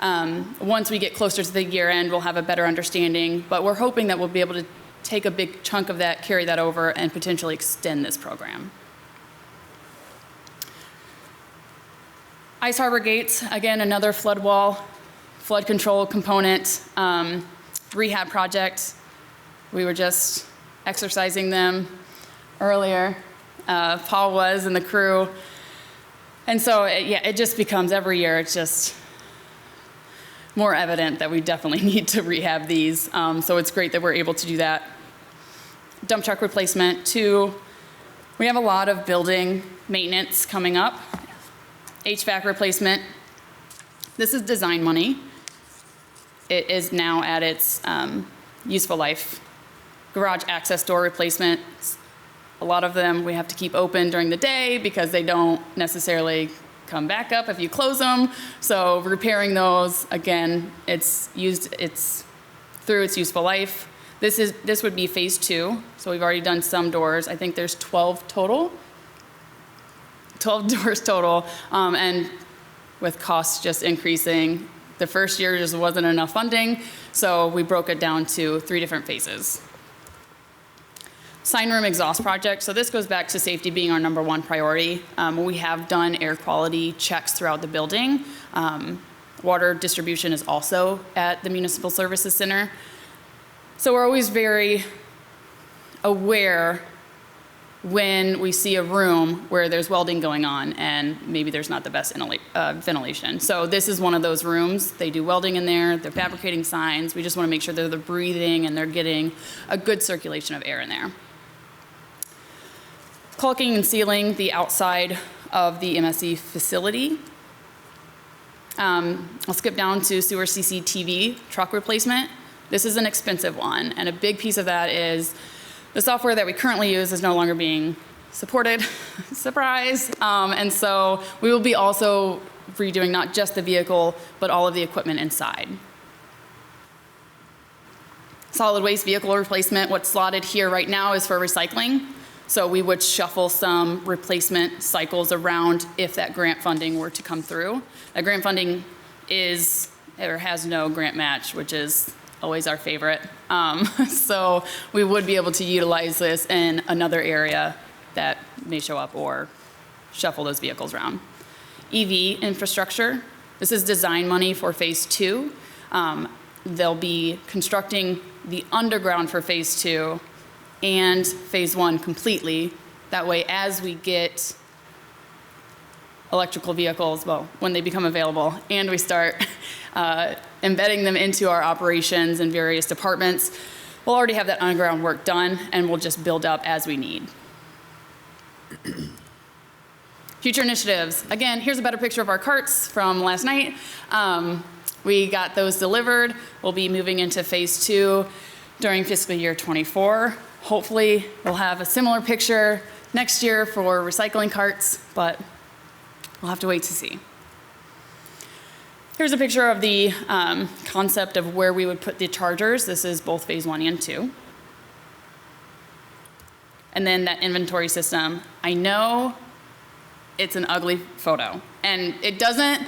Once we get closer to the year end, we'll have a better understanding. But we're hoping that we'll be able to take a big chunk of that, carry that over, and potentially extend this program. Ice harbor gates, again, another flood wall, flood control component, rehab project. We were just exercising them earlier. Paul was and the crew. And so, it just becomes every year, it's just more evident that we definitely need to rehab these. So it's great that we're able to do that. Dump truck replacement, too. We have a lot of building maintenance coming up. HVAC replacement. This is design money. It is now at its useful life. Garage access door replacement. A lot of them we have to keep open during the day because they don't necessarily come back up if you close them. So repairing those, again, it's through its useful life. This would be phase 2. So we've already done some doors. I think there's 12 total. 12 doors total. And with costs just increasing, the first year just wasn't enough funding. So we broke it down to 3 different phases. Sign room exhaust project. So this goes back to safety being our #1 priority. We have done air quality checks throughout the building. Water distribution is also at the Municipal Services Center. So we're always very aware when we see a room where there's welding going on and maybe there's not the best ventilation. So this is one of those rooms. They do welding in there. They're fabricating signs. We just want to make sure they're breathing and they're getting a good circulation of air in there. Caulking and sealing the outside of the MSC facility. I'll skip down to sewer CCTV truck replacement. This is an expensive one, and a big piece of that is the software that we currently use is no longer being supported. Surprise! And so we will be also redoing not just the vehicle, but all of the equipment inside. Solid waste vehicle replacement, what's slotted here right now is for recycling. So we would shuffle some replacement cycles around if that grant funding were to come through. That grant funding is, or has no grant match, which is always our favorite. So we would be able to utilize this in another area that may show up or shuffle those vehicles around. EV infrastructure, this is design money for phase 2. They'll be constructing the underground for phase 2 and phase 1 completely. That way, as we get electrical vehicles, well, when they become available, and we start embedding them into our operations in various departments, we'll already have that underground work done, and we'll just build up as we need. Future initiatives. Again, here's a better picture of our carts from last night. We got those delivered. We'll be moving into phase 2 during fiscal year 24. Hopefully, we'll have a similar picture next year for recycling carts, but we'll have to wait to see. Here's a picture of the concept of where we would put the chargers. This is both phase 1 and 2. And then that inventory system. I know it's an ugly photo, and it doesn't,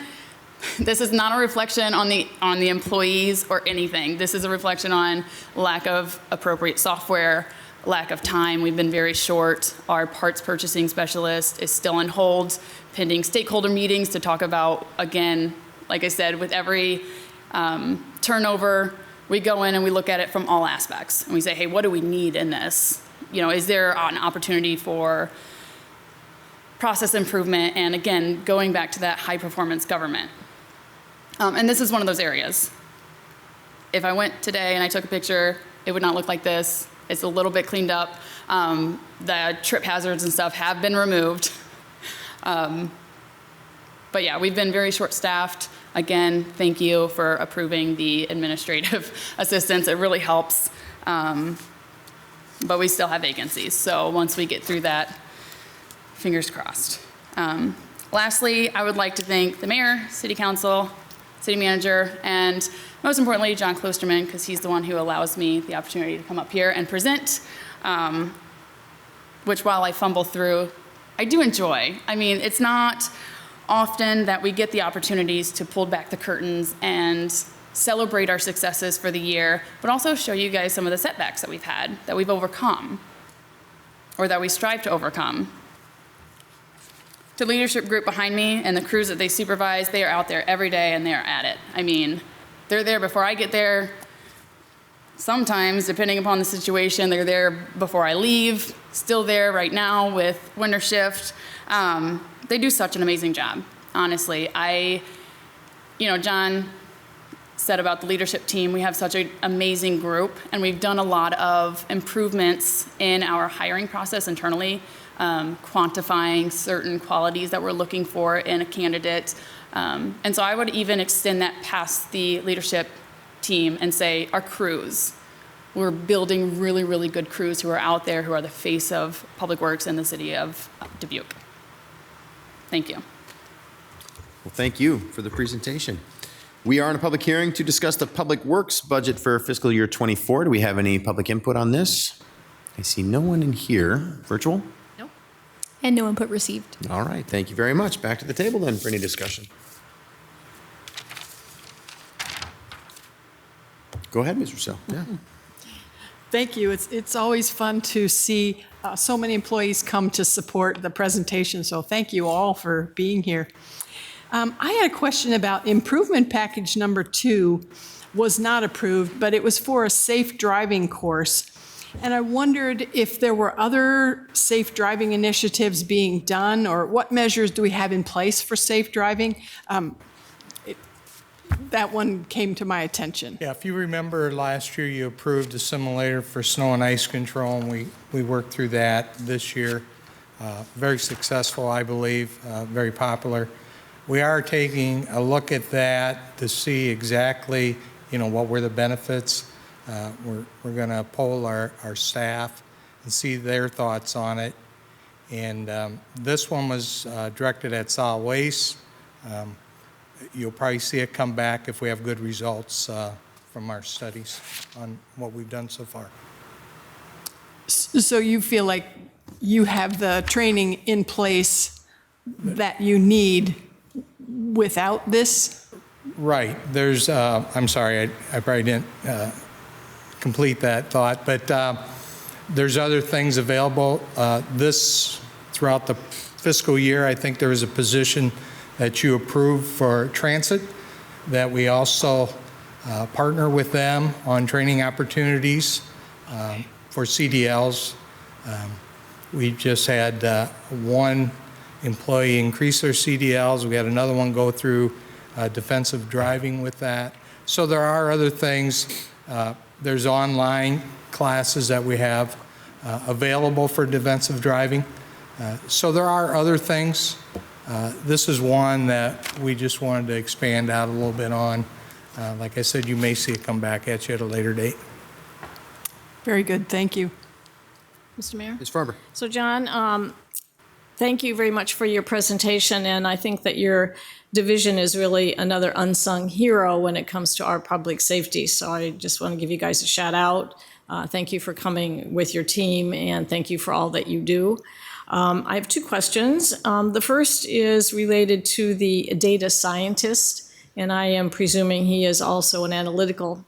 this is not a reflection on the employees or anything. This is a reflection on lack of appropriate software, lack of time. We've been very short. Our parts purchasing specialist is still on hold, pending stakeholder meetings to talk about, again, like I said, with every turnover, we go in and we look at it from all aspects. And we say, hey, what do we need in this? You know, is there an opportunity for process improvement? And again, going back to that high performance government. And this is one of those areas. If I went today and I took a picture, it would not look like this. It's a little bit cleaned up. The trip hazards and stuff have been removed. But yeah, we've been very short-staffed. Again, thank you for approving the administrative assistance. It really helps. But we still have vacancies. So once we get through that, fingers crossed. Lastly, I would like to thank the mayor, city council, city manager, and most importantly, John Klosterman, because he's the one who allows me the opportunity to come up here and present, which while I fumble through, I do enjoy. I mean, it's not often that we get the opportunities to pull back the curtains and celebrate our successes for the year, but also show you guys some of the setbacks that we've had, that we've overcome, or that we strive to overcome. The leadership group behind me and the crews that they supervise, they are out there every day and they are at it. I mean, they're there before I get there. Sometimes, depending upon the situation, they're there before I leave, still there right now with winter shift. They do such an amazing job, honestly. John said about the leadership team, we have such an amazing group, and we've done a lot of improvements in our hiring process internally, quantifying certain qualities that we're looking for in a candidate. And so I would even extend that past the leadership team and say our crews. We're building really, really good crews who are out there, who are the face of Public Works in the city of Dubuque. Thank you. Well, thank you for the presentation. We are in a public hearing to discuss the Public Works budget for fiscal year 24. Do we have any public input on this? I see no one in here. Virtual? No. And no input received. All right, thank you very much. Back to the table then for any discussion. Go ahead, Ms. Rousseau. Yeah. Thank you. It's always fun to see so many employees come to support the presentation, so thank you all for being here. I had a question about improvement package number 2 was not approved, but it was for a safe driving course. And I wondered if there were other safe driving initiatives being done, or what measures do we have in place for safe driving? That one came to my attention. Yeah, if you remember last year, you approved a simulator for snow and ice control, and we worked through that this year. Very successful, I believe, very popular. We are taking a look at that to see exactly, what were the benefits. We're going to poll our staff and see their thoughts on it. And this one was directed at solid waste. You'll probably see it come back if we have good results from our studies on what we've done so far. So you feel like you have the training in place that you need without this? Right. There's, I'm sorry, I probably didn't complete that thought, but there's other things available. Throughout the fiscal year, I think there was a position that you approved for transit, that we also partner with them on training opportunities for CDLs. We just had one employee increase their CDLs. We had another one go through defensive driving with that. So there are other things. There's online classes that we have available for defensive driving. So there are other things. This is one that we just wanted to expand out a little bit on. Like I said, you may see it come back at you at a later date. Very good, thank you. Mr. Mayor? Ms. Farber. So John, thank you very much for your presentation, and I think that your division is really another unsung hero when it comes to our public safety. So I just want to give you guys a shout out. Thank you for coming with your team, and thank you for all that you do. I have two questions. The first is related to the data scientist, and I am presuming he is also an analytical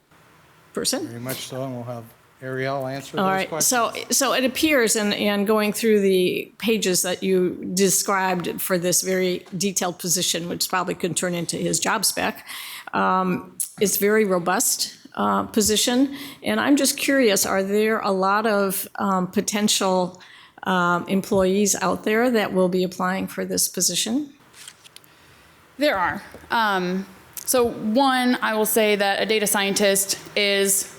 person. Very much so, and we'll have Ariel answer All those right, questions. so it appears, and going through the pages that you described for this very detailed position, which probably could turn into his job spec, it's very robust position. And I'm just curious, are there a lot of potential employees out there that will be applying for this position? There are. So one, I will say that a data scientist is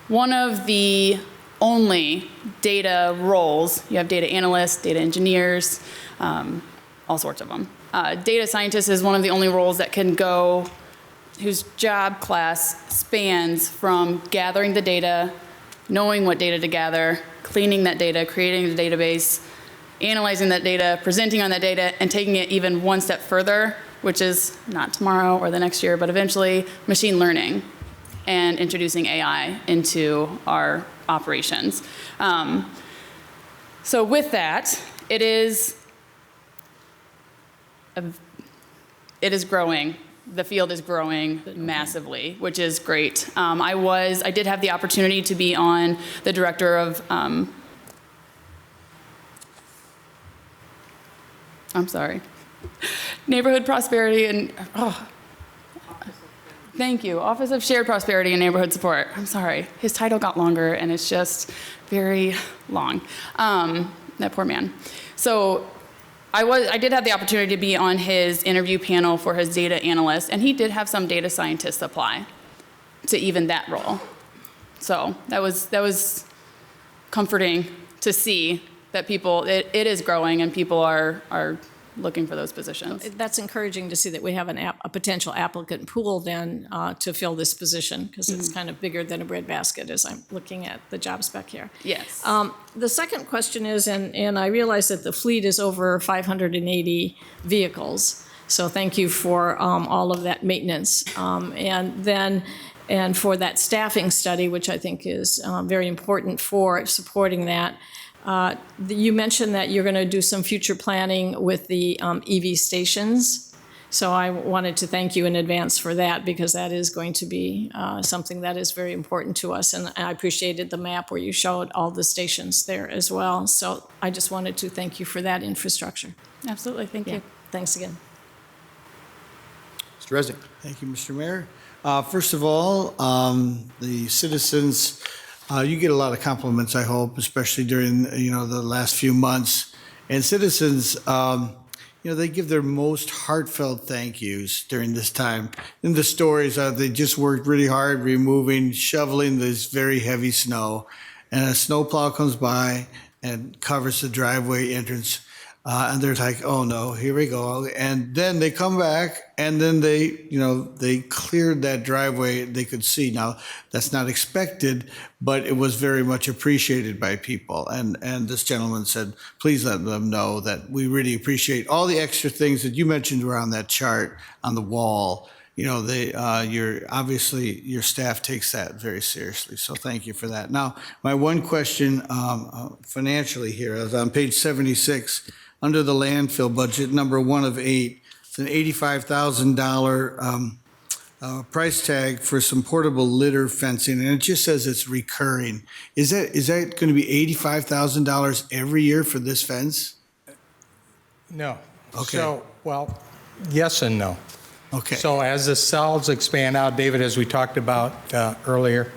one of the only data roles. You have data analysts, data engineers, all sorts of them. Data scientist is one of the only roles that can go, whose job class spans from gathering the data, knowing what data to gather, cleaning that data, creating the database, analyzing that data, presenting on that data, and taking it even one step further, which is not tomorrow or the next year, but eventually machine learning and introducing AI into our operations. So with that, it is growing. The field is growing massively, which is great. I did have the opportunity to be on the director of, Neighborhood Prosperity and, thank you, Office of Shared Prosperity and Neighborhood Support. I'm sorry, his title got longer and it's just very long. That poor man. So I did have the opportunity to be on his interview panel for his data analyst, and he did have some data scientists apply to even that role. So that was comforting to see that it is growing and people are looking for those positions. That's encouraging to see that we have a potential applicant pool then to fill this position, because it's kind of bigger than a breadbasket as I'm looking at the job spec here. Yes. The second question is, and I realize that the fleet is over 580 vehicles, so thank you for all of that maintenance. And for that staffing study, which I think is very important for supporting that. You mentioned that you're going to do some future planning with the EV stations. So I wanted to thank you in advance for that, because that is going to be something that is very important to us. And I appreciated the map where you showed all the stations there as well. So I just wanted to thank you for that infrastructure. Absolutely, thank you. Thanks again. Mr. Resnick. Thank you, Mr. Mayor. First of all, the citizens, you get a lot of compliments, I hope, especially during, the last few months. And citizens, they give their most heartfelt thank yous during this time. In the stories, they just worked really hard shoveling this very heavy snow. And a snowplow comes by and covers the driveway entrance. And they're like, oh no, here we go. And then they come back and then they cleared that driveway they could see. Now, that's not expected, but it was very much appreciated by people. And this gentleman said, please let them know that we really appreciate all the extra things that you mentioned around that chart on the wall. you know, obviously your staff takes that very seriously. So thank you for that. Now, my one question financially here is on page 76, under the landfill budget, number 1 of 8, it's an $85,000 price tag for some portable litter fencing, and it just says it's recurring. Is that going to be $85,000 every year for this fence? No. Okay. So, well, yes and no. Okay. So as the cells expand out, David, as we talked about earlier,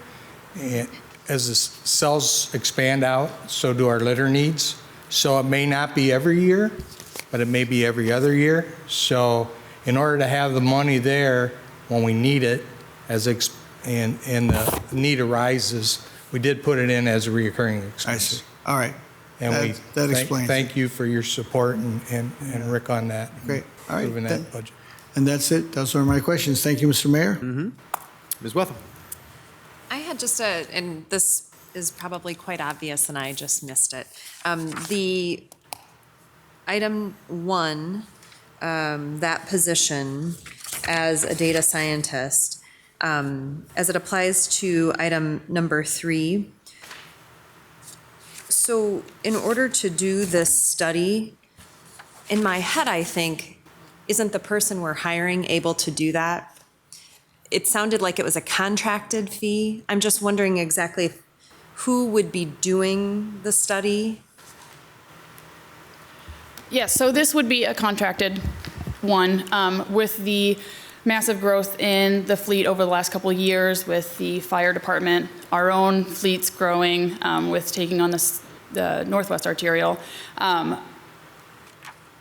as the cells expand out, so do our litter needs. So it may not be every year, but it may be every other year. So in order to have the money there when we need it, and the need arises, we did put it in as a reoccurring expense. I see. All right. And that explains it. Thank you for your support and Rick on that. Great. All right. Moving that budget. And that's it. Those are my questions. Thank you, Mr. Mayor. Ms. Wetham. I had just and this is probably quite obvious and I just missed it. The item 1, that position as a data scientist, as it applies to item number 3. So in order to do this study, in my head, I think, isn't the person we're hiring able to do that? It sounded like it was a contracted fee. I'm just wondering exactly who would be doing the study? Yes, so this would be a contracted one. With the massive growth in the fleet over the last couple of years with the fire department, our own fleet's growing with taking on the Northwest Arterial.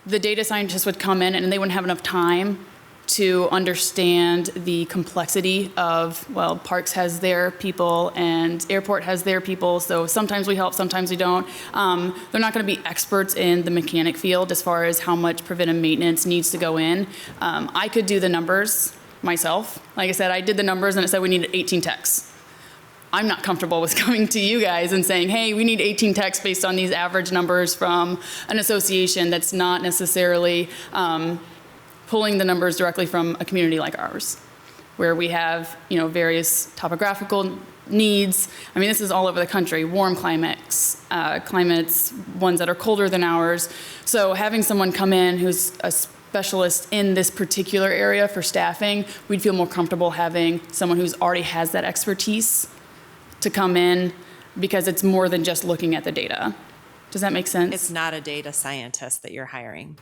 The data scientists would come in and they wouldn't have enough time to understand the complexity of, well, Parks has their people and Airport has their people, so sometimes we help, sometimes we don't. They're not going to be experts in the mechanic field as far as how much preventive maintenance needs to go in. I could do the numbers myself. Like I said, I did the numbers and it said we needed 18 techs. I'm not comfortable with coming to you guys and saying, hey, we need 18 techs based on these average numbers from an association that's not necessarily pulling the numbers directly from a community like ours, where we have, you know, various topographical needs. I mean, this is all over the country, warm climates, ones that are colder than ours. So having someone come in who's a specialist in this particular area for staffing, we'd feel more comfortable having someone who's already has that expertise to come in, because it's more than just looking at the data. Does that make sense? It's not a data scientist that you're hiring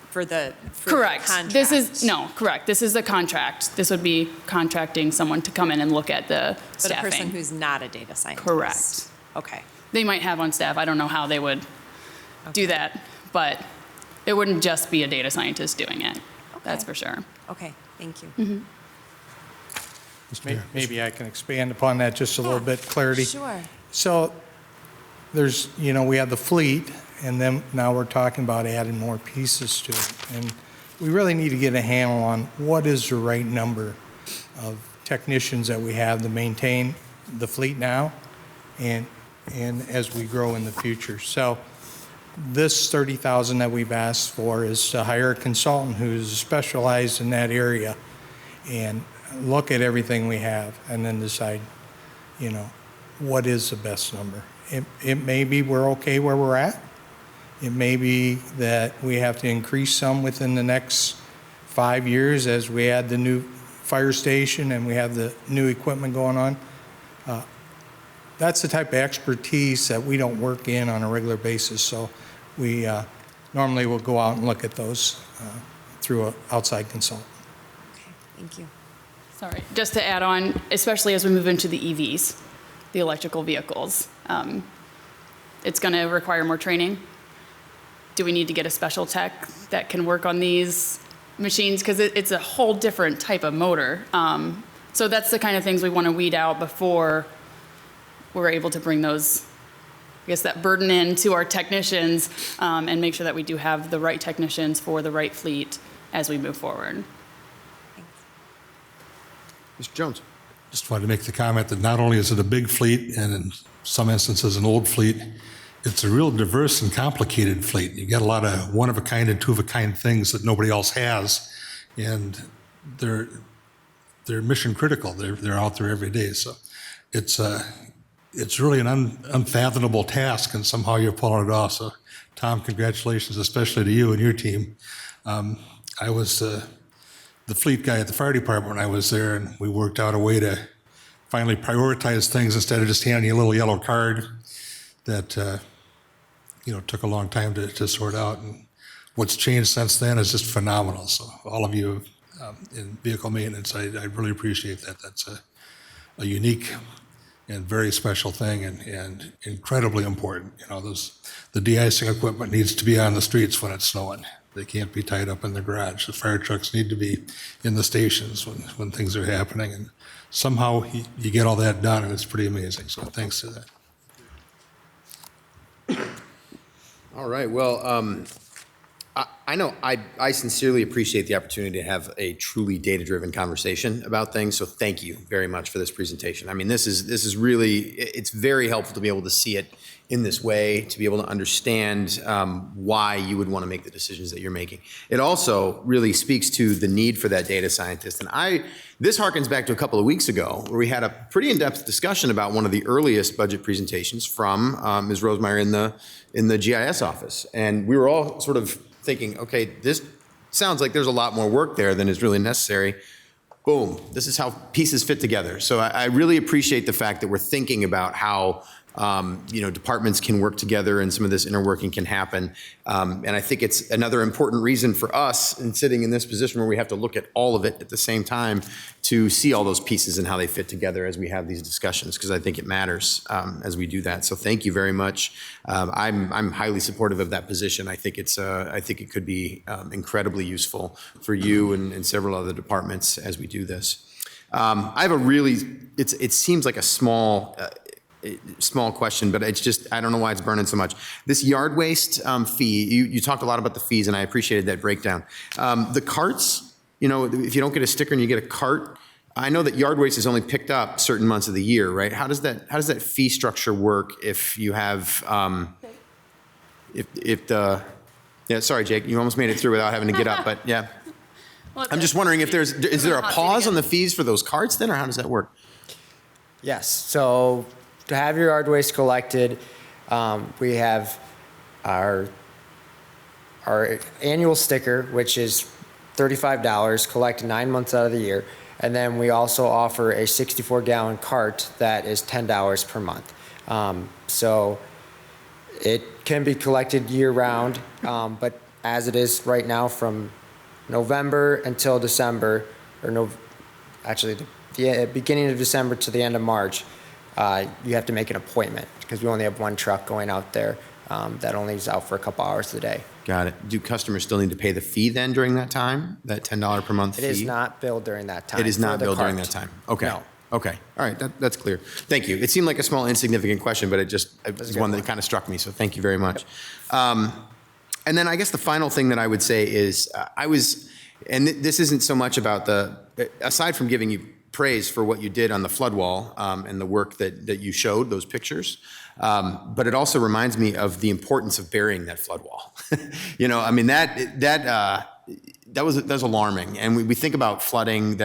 for the Correct. contract. Correct. This is a contract. This would be contracting someone to come in and look at the But staffing. a person who's not a data scientist. Correct. Okay. They might have on staff. I don't know how they would do that, but it wouldn't just be a data scientist doing it. That's for sure. Okay, thank you. Maybe I can expand upon that just a little bit, clarity. Sure. So there's, we have the fleet, and then now we're talking about adding more pieces to it. And we really need to get a handle on what is the right number of technicians that we have to maintain the fleet now and as we grow in the future. So this $30,000 that we've asked for is to hire a consultant who's specialized in that area and look at everything we have and then decide, what is the best number. It may be we're okay where we're at. It may be that we have to increase some within the next 5 years as we add the new fire station and we have the new equipment going on. That's the type of expertise that we don't work in on a regular basis. So we normally will go out and look at those through an outside consultant. Okay, thank you. Sorry, just to add on, especially as we move into the EVs, the electrical vehicles, it's going to require more training. Do we need to get a special tech that can work on these machines? Because it's a whole different type of motor. So that's the kind of things we want to weed out before we're able to bring those, that burden in to our technicians and make sure that we do have the right technicians for the right fleet as we move forward. Mr. Jones. Just wanted to make the comment that not only is it a big fleet and in some instances an old fleet, it's a real diverse and complicated fleet. You get a lot of one-of-a-kind and two-of-a-kind things that nobody else has. And they're mission critical. They're out there every day. So it's really an unfathomable task, and somehow you're pulling it off. So, Tom, congratulations, especially to you and your team. I was the fleet guy at the fire department when I was there, and we worked out a way to finally prioritize things instead of just handing you a little yellow card that took a long time to sort out. And what's changed since then is just phenomenal. So all of you in vehicle maintenance, I really appreciate that. That's a unique and very special thing, and incredibly important. The de-icing equipment needs to be on the streets when it's snowing. They can't be tied up in the garage. The fire trucks need to be in the stations when things are happening. And somehow you get all that done, and it's pretty amazing. So thanks to that. All right, well, I know I sincerely appreciate the opportunity to have a truly data-driven conversation about things, so thank you very much for this presentation. I mean, this is really, it's very helpful to be able to see it in this way, to be able to understand why you would want to make the decisions that you're making. It also really speaks to the need for that data scientist. And this harkens back to a couple of weeks ago where we had a pretty in-depth discussion about one of the earliest budget presentations from Ms. Rosemeyer in the GIS office. And we were all sort of thinking, okay, this sounds like there's a lot more work there than is really necessary. Boom, this is how pieces fit together. So I really appreciate the fact that we're thinking about how departments can work together and some of this inner working can happen. And I think it's another important reason for us in sitting in this position where we have to look at all of it at the same time to see all those pieces and how they fit together as we have these discussions, because I think it matters as we do that. So thank you very much. I'm highly supportive of that position. I think it could be incredibly useful for you and several other departments as we do this. I have a really, it seems like a small question, but it's just, I don't know why it's burning so much. This yard waste fee, you talked a lot about the fees, and I appreciated that breakdown. The carts, if you don't get a sticker and you get a cart, I know that yard waste is only picked up certain months of the year, right? How does that fee structure work if you have, sorry, Jake, you almost made it through without having to get up, but yeah. Well, I'm just wondering if is there a pause on the fees for those carts then, or how does that work? Yes, so to have your yard waste collected, we have our annual sticker, which is $35, collected 9 months out of the year. And then we also offer a 64-gallon cart that is $10 per month. So it can be collected year-round, but as it is right now from November until December, actually the beginning of December to the end of March, you have to make an appointment because we only have one truck going out there that only is out for a couple hours a day. Got it. Do customers still need to pay the fee then during that time, that $10 per month fee? It is not billed during that time. It is not billed during that time. Okay. No. Okay. All right. That's clear. Thank you. It seemed like a small, insignificant question, but it was one that kind of struck me. So thank you very much. And then I guess the final thing that I would say is and this isn't so much about aside from giving you praise for what you did on the flood wall and the work that you showed, those pictures. But it also reminds me of the importance of burying that flood wall. I mean, that was alarming. And we think about flooding,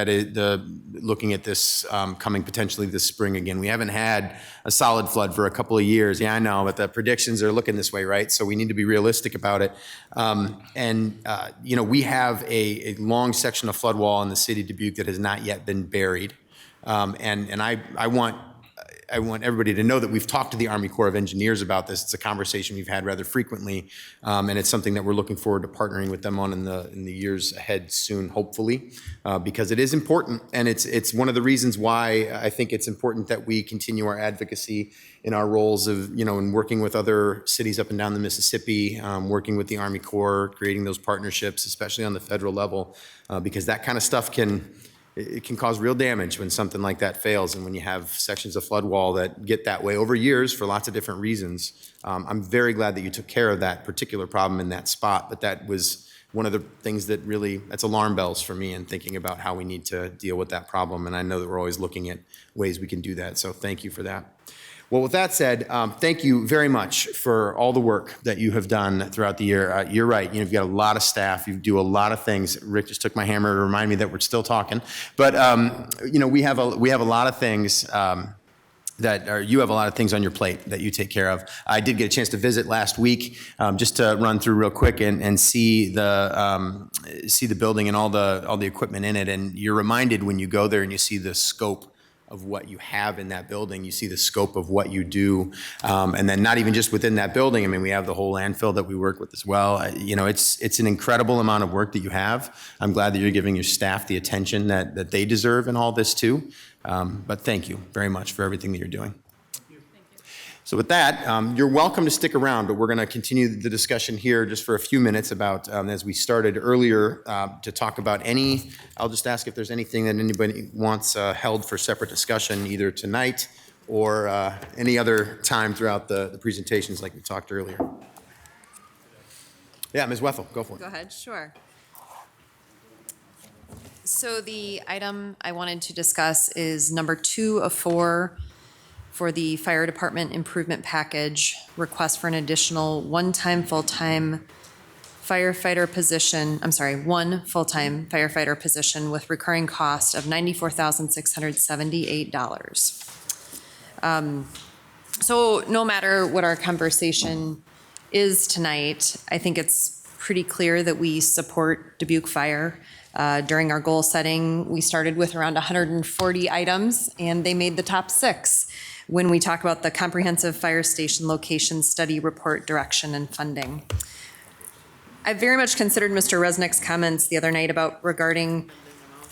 looking at this coming potentially this spring again. We haven't had a solid flood for a couple of years. Yeah, I know, but the predictions are looking this way, right? So we need to be realistic about it. We have a long section of flood wall in the city of Dubuque that has not yet been buried. And I want everybody to know that we've talked to the Army Corps of Engineers about this. It's a conversation we've had rather frequently, and it's something that we're looking forward to partnering with them on in the years ahead soon, hopefully, because it is important, and it's one of the reasons why I think it's important that we continue our advocacy in our roles of, in working with other cities up and down the Mississippi, working with the Army Corps, creating those partnerships, especially on the federal level, because that kind of stuff can cause real damage when something like that fails, and when you have sections of flood wall that get that way over years for lots of different reasons. I'm very glad that you took care of that particular problem in that spot, but that was one of the things that's alarm bells for me in thinking about how we need to deal with that problem, and I know that we're always looking at ways we can do that, so thank you for that. Well, with that said, thank you very much for all the work that you have done throughout the year. You're right. You've got a lot of staff. You do a lot of things. Rick just took my hammer to remind me that we're still talking. But we have a lot of things. You have a lot of things on your plate that you take care of. I did get a chance to visit last week, just to run through real quick and see the building and all the equipment in it. And you're reminded when you go there and you see the scope of what you have in that building. You see the scope of what you do, and then not even just within that building. I mean, we have the whole landfill that we work with as well. It's an incredible amount of work that you have. I'm glad that you're giving your staff the attention that they deserve in all this too. But thank you very much for everything that you're doing. So with that, you're welcome to stick around, but we're going to continue the discussion here just for a few minutes about, as we started earlier, to talk about I'll just ask if there's anything that anybody wants held for separate discussion, either tonight or any other time throughout the presentations like we talked earlier. Yeah, Ms. Wethel, go for it. Go ahead, sure. So the item I wanted to discuss is number 2 of 4 for the fire department improvement package, request for an additional one-time full-time firefighter position, one full-time firefighter position with recurring cost of $94,678. So no matter what our conversation is tonight, I think it's pretty clear that we support Dubuque Fire. During our goal setting, we started with around 140 items, and they made the top 6 when we talk about the comprehensive fire station location study report, direction, and funding. I very much considered Mr. Resnick's comments the other night regarding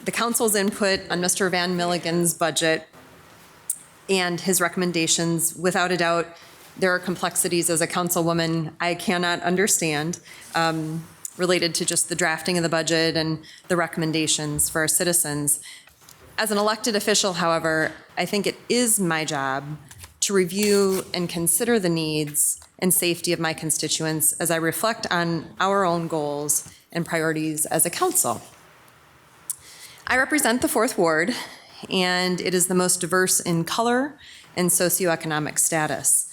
the council's input on Mr. Van Milligan's budget and his recommendations. Without a doubt, there are complexities as a councilwoman I cannot understand, related to just the drafting of the budget and the recommendations for our citizens. As an elected official, however, I think it is my job to review and consider the needs and safety of my constituents as I reflect on our own goals and priorities as a council. I represent the 4th Ward, and it is the most diverse in color and socioeconomic status.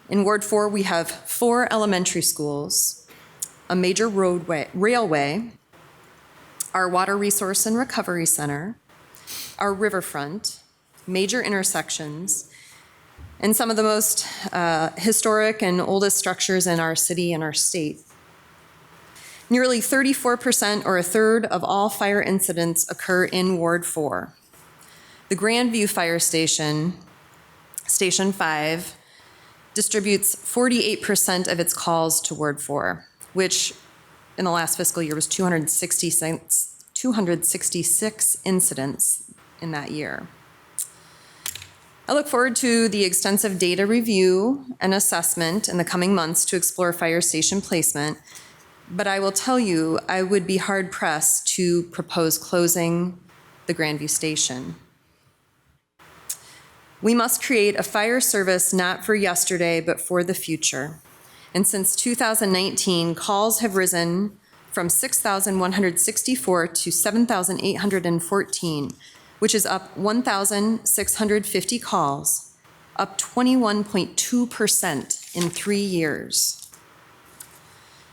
In Ward 4, we have 4 elementary schools, a major railway, our water resource and recovery center, our riverfront, major intersections, and some of the most historic and oldest structures in our city and our state. Nearly 34%, or a third, of all fire incidents occur in Ward 4. The Grandview Fire Station, Station 5, distributes 48% of its calls to Ward 4, which in the last fiscal year was 266 incidents in that year. I look forward to the extensive data review and assessment in the coming months to explore fire station placement, but I will tell you, I would be hard-pressed to propose closing the Grandview Station. We must create a fire service not for yesterday, but for the future. And since 2019, calls have risen from 6,164 to 7,814, which is up 1,650 calls, up 21.2% in 3 years.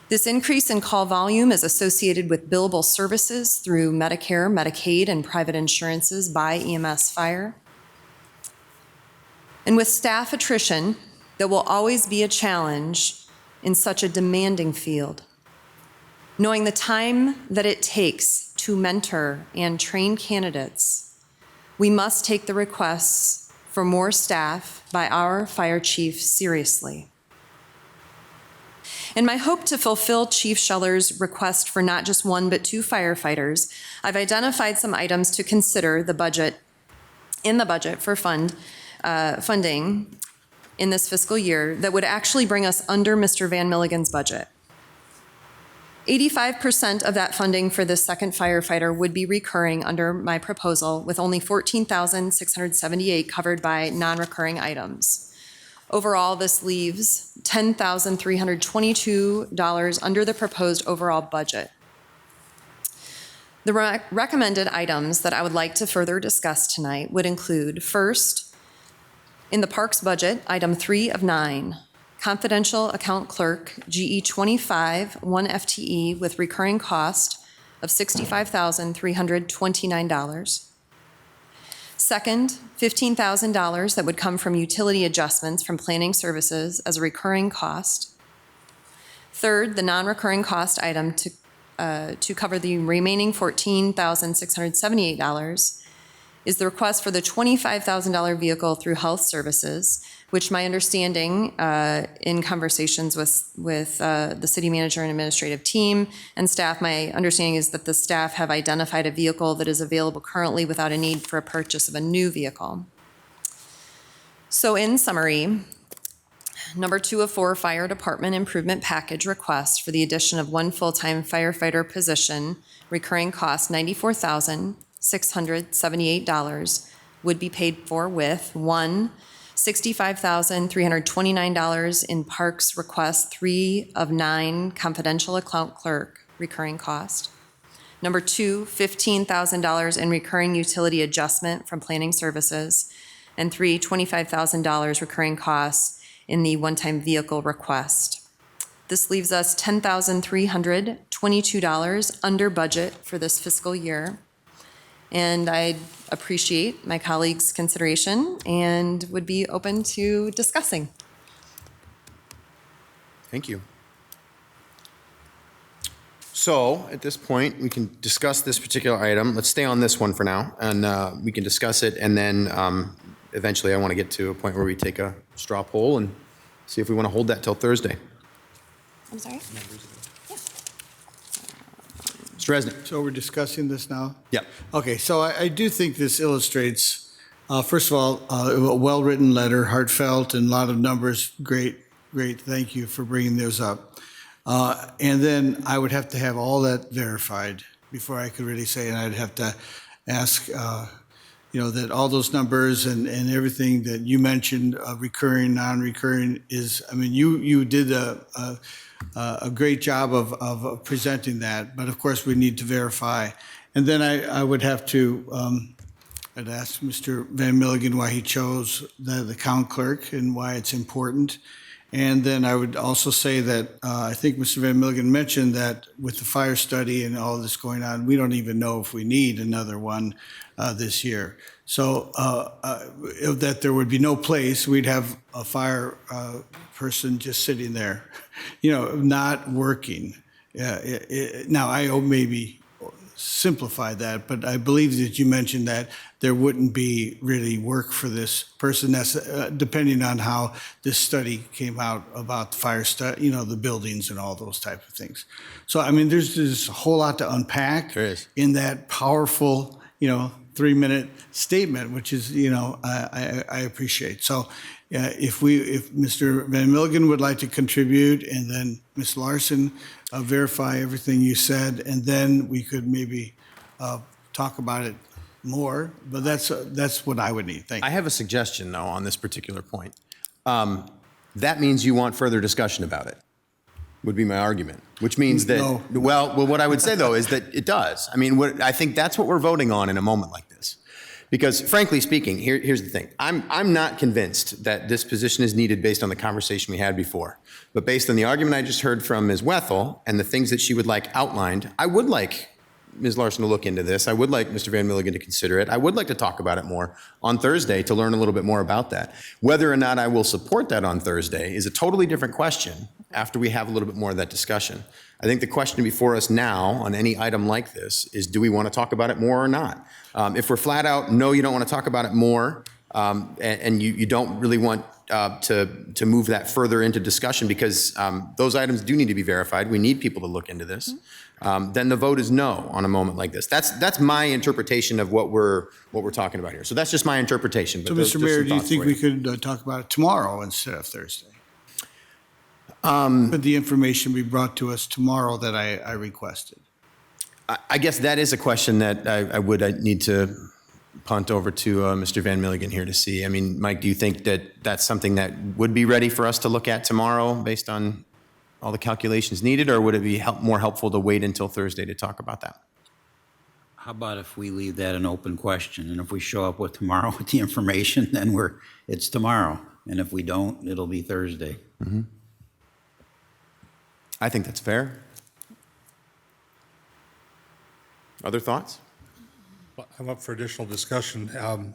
This increase in call volume is associated with billable services through Medicare, Medicaid, and private insurances by EMS Fire. And with staff attrition, there will always be a challenge in such a demanding field. Knowing the time that it takes to mentor and train candidates, we must take the requests for more staff by our fire chief seriously. In my hope to fulfill Chief Scheller's request for not just 1 but 2 firefighters, I've identified some items to consider in the budget for funding in this fiscal year that would actually bring us under Mr. Van Milligan's budget. 85% of that funding for this second firefighter would be recurring under my proposal, with only $14,678 covered by non-recurring items. Overall, this leaves $10,322 under the proposed overall budget. The recommended items that I would like to further discuss tonight would include, first, In the Parks budget, item 3 of 9, confidential account clerk, GE 25, 1 FTE with recurring cost of $65,329. Second, $15,000 that would come from utility adjustments from planning services as a recurring cost. Third, the non-recurring cost item to cover the remaining $14,678 is the request for the $25,000 vehicle through health services, which my understanding in conversations with the city manager and administrative team and staff, my understanding is that the staff have identified a vehicle that is available currently without a need for a purchase of a new vehicle. So in summary, number 2 of 4 fire department improvement package request for the addition of 1 full-time firefighter position, recurring cost $94,678 would be paid for with 1, $65,329 in Parks request 3 of 9 confidential account clerk, recurring cost. Number 2, $15,000 in recurring utility adjustment from planning services. And 3, $25,000 recurring costs in the one-time vehicle request. This leaves us $10,322 under budget for this fiscal year. And I'd appreciate my colleagues' consideration and would be open to discussing. Thank you. So at this point, we can discuss this particular item. Let's stay on this one for now, and we can discuss it, and then eventually I want to get to a point where we take a straw poll and see if we want to hold that till Thursday. I'm sorry? Mr. Resnick. So we're discussing this now? Yeah. Okay, so I do think this illustrates, first of all, a well-written letter, heartfelt, and a lot of numbers. Great, thank you for bringing those up. And then I would have to have all that verified before I could really say, and I'd have to ask, that all those numbers and everything that you mentioned, recurring, non-recurring, is, I mean, you did a great job of presenting that, but of course we need to verify. And then I would have to, I'd ask Mr. Van Milligan why he chose the account clerk and why it's important. And then I would also say that I think Mr. Van Milligan mentioned that with the fire study and all this going on, we don't even know if we need another one this year. So that there would be no place, we'd have a fire person just sitting there, not working. Now, I maybe simplify that, but I believe that you mentioned that there wouldn't be really work for this person, depending on how this study came out about the fire study, the buildings and all those type of things. So, I mean, there's a whole lot to unpack in that powerful, 3-minute statement, which is, I appreciate. So if Mr. Van Milligan would like to contribute, and then Ms. Larson verify everything you said, and then we could maybe talk about it more, but that's what I would need. Thank you. I have a suggestion, though, on this particular point. That means you want further discussion about it, would be my argument, which means that, No. well, what I would say, though, is that it does. I mean, I think that's what we're voting on in a moment like this. Because frankly speaking, here's the thing. I'm not convinced that this position is needed based on the conversation we had before. But based on the argument I just heard from Ms. Wethel and the things that she would like outlined, I would like Ms. Larson to look into this. I would like Mr. Van Milligan to consider it. I would like to talk about it more on Thursday to learn a little bit more about that. Whether or not I will support that on Thursday is a totally different question after we have a little bit more of that discussion. I think the question before us now on any item like this is, do we want to talk about it more or not? If we're flat out, no, you don't want to talk about it more, and you don't really want to move that further into discussion because those items do need to be verified. We need people to look into this. Then the vote is no on a moment like this. That's my interpretation of what we're talking about here. So that's just my interpretation. But So, Mr. Mayor, do you think we could talk about it tomorrow instead of Thursday? Could the information be brought to us tomorrow that I requested? I guess that is a question that I would need to punt over to Mr. Van Milligan here to see. I mean, Mike, do you think that that's something that would be ready for us to look at tomorrow based on all the calculations needed, or would it be more helpful to wait until Thursday to talk about that? How about if we leave that an open question, and if we show up with tomorrow with the information, then it's tomorrow, and if we don't, it'll be Thursday. I think that's fair. Other thoughts? I'm up for additional discussion on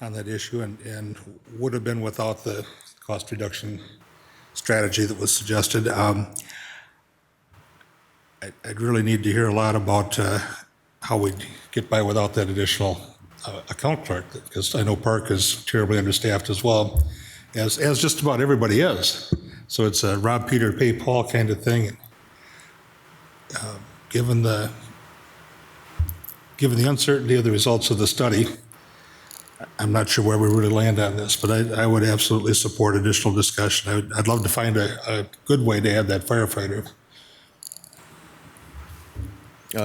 that issue and would have been without the cost reduction strategy that was suggested. I'd really need to hear a lot about how we get by without that additional account clerk, because I know Park is terribly understaffed as well, as just about everybody is. So it's a rob Peter, pay Paul kind of thing. Given the uncertainty of the results of the study, I'm not sure where we really land on this, but I would absolutely support additional discussion. I'd love to find a good way to add that firefighter.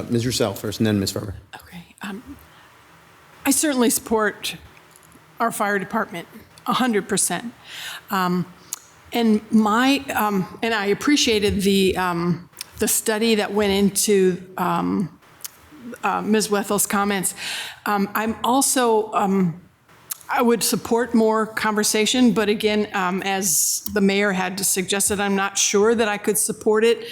Ms. Russell first, and then Ms. Farber. Okay. I certainly support our fire department 100%. And I appreciated the study that went into Ms. Wethel's comments. I'm also, I would support more conversation, but again, as the mayor had suggested, I'm not sure that I could support it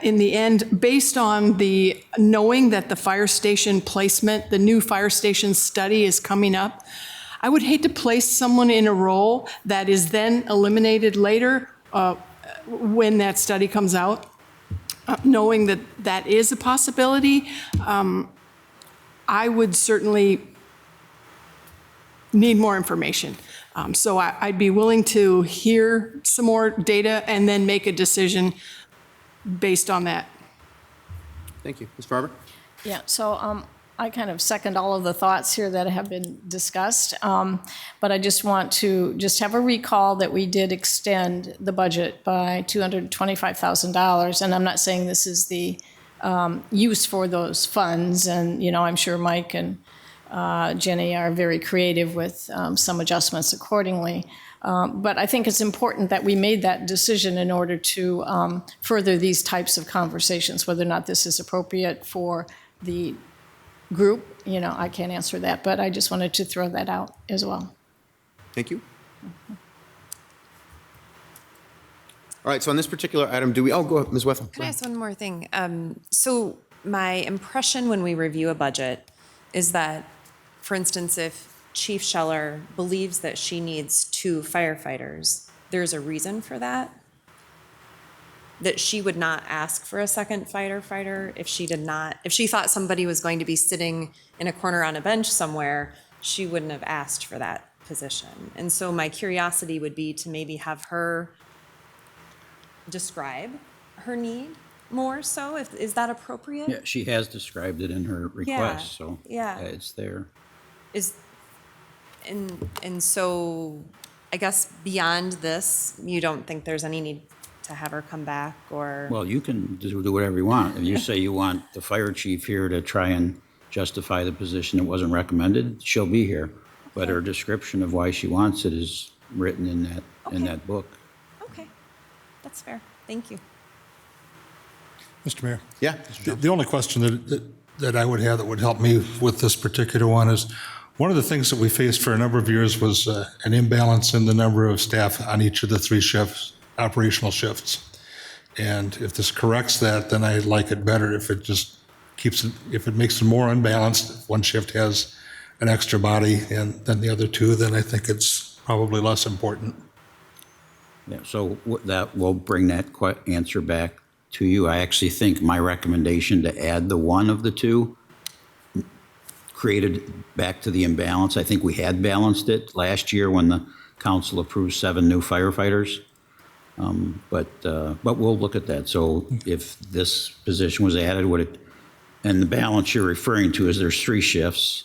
in the end, based on the knowing that the fire station placement, the new fire station study is coming up. I would hate to place someone in a role that is then eliminated later when that study comes out. Knowing that that is a possibility, I would certainly need more information. So I'd be willing to hear some more data and then make a decision based on that. Thank you. Ms. Farber? Yeah, so I kind of second all of the thoughts here that have been discussed, but I just want to have a recall that we did extend the budget by $225,000, and I'm not saying this is the use for those funds, and I'm sure Mike and Jenny are very creative with some adjustments accordingly. But I think it's important that we made that decision in order to further these types of conversations, whether or not this is appropriate for the group. I can't answer that, but I just wanted to throw that out as well. Thank you. All right, so on this particular item, go ahead, Ms. Wethel. Can I ask one more thing? So my impression when we review a budget is that, for instance, if Chief Scheller believes that she needs 2 firefighters, there's a reason for that? That she would not ask for a second firefighter if she thought somebody was going to be sitting in a corner on a bench somewhere, she wouldn't have asked for that position. And so my curiosity would be to maybe have her describe her need more so. Is that appropriate? Yeah, she has described it in her request, so yeah. It's there. And so I guess beyond this, you don't think there's any need to have her come back, or? Well, you can do whatever you want. If you say you want the fire chief here to try and justify the position that wasn't recommended, she'll be here. But her description of why she wants it is written in that book. Okay, that's fair. Thank you. Mr. Mayor? Yeah. The only question that I would have that would help me with this particular one is, one of the things that we faced for a number of years was an imbalance in the number of staff on each of the 3 shifts, operational shifts. And if this corrects that, then I like it better. If it just if it makes it more unbalanced, if one shift has an extra body than the other 2, then I think it's probably less important. Yeah, so that will bring that answer back to you. I actually think my recommendation to add the one of the 2 created back to the imbalance. I think we had balanced it last year when the council approved 7 new firefighters. But we'll look at that. So if this position was added, and the balance you're referring to is there's 3 shifts.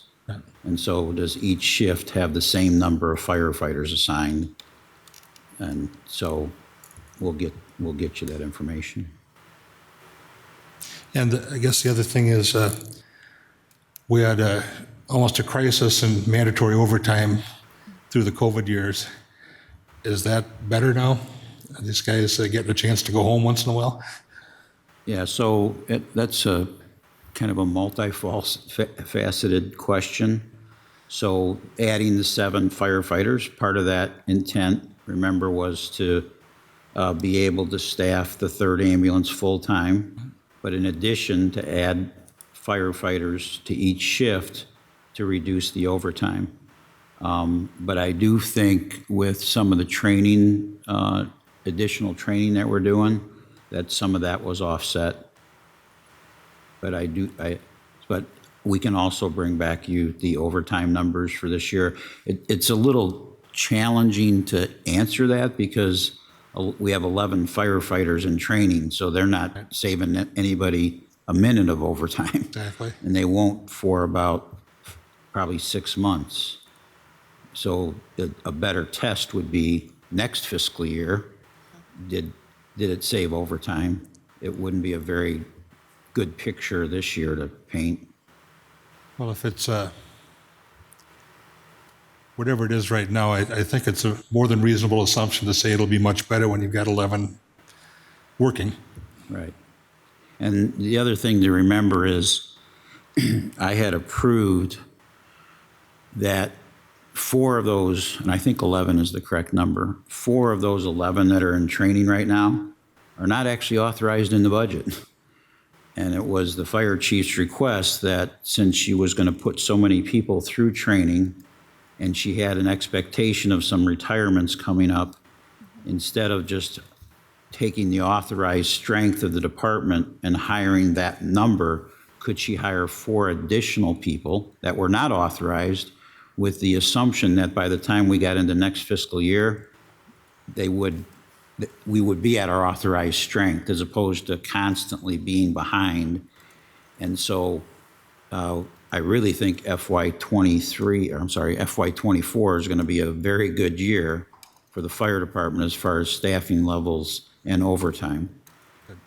And so does each shift have the same number of firefighters assigned? And so we'll get you that information. And I guess the other thing is, we had almost a crisis in mandatory overtime through the COVID years. Is that better now? Are these guys getting a chance to go home once in a while? Yeah, so that's kind of a multifaceted question. So adding the 7 firefighters, part of that intent, remember, was to be able to staff the 3rd ambulance full-time, but in addition to add firefighters to each shift to reduce the overtime. But I do think with some of the training, additional training that we're doing, that some of that was offset. But we can also bring back you the overtime numbers for this year. It's a little challenging to answer that because we have 11 firefighters in training, so they're not saving anybody a minute of overtime. Exactly. And they won't for about probably 6 months. So a better test would be next fiscal year, did it save overtime? It wouldn't be a very good picture this year to paint. Well, if it's whatever it is right now, I think it's a more than reasonable assumption to say it'll be much better when you've got 11 working. Right. And the other thing to remember is I had approved that 4 of those, and I think 11 is the correct number, 4 of those 11 that are in training right now are not actually authorized in the budget. And it was the fire chief's request that since she was going to put so many people through training and she had an expectation of some retirements coming up, instead of just taking the authorized strength of the department and hiring that number, could she hire 4 additional people that were not authorized with the assumption that by the time we got into next fiscal year, we would be at our authorized strength as opposed to constantly being behind. And so I really think FY24 is going to be a very good year for the fire department as far as staffing levels and overtime.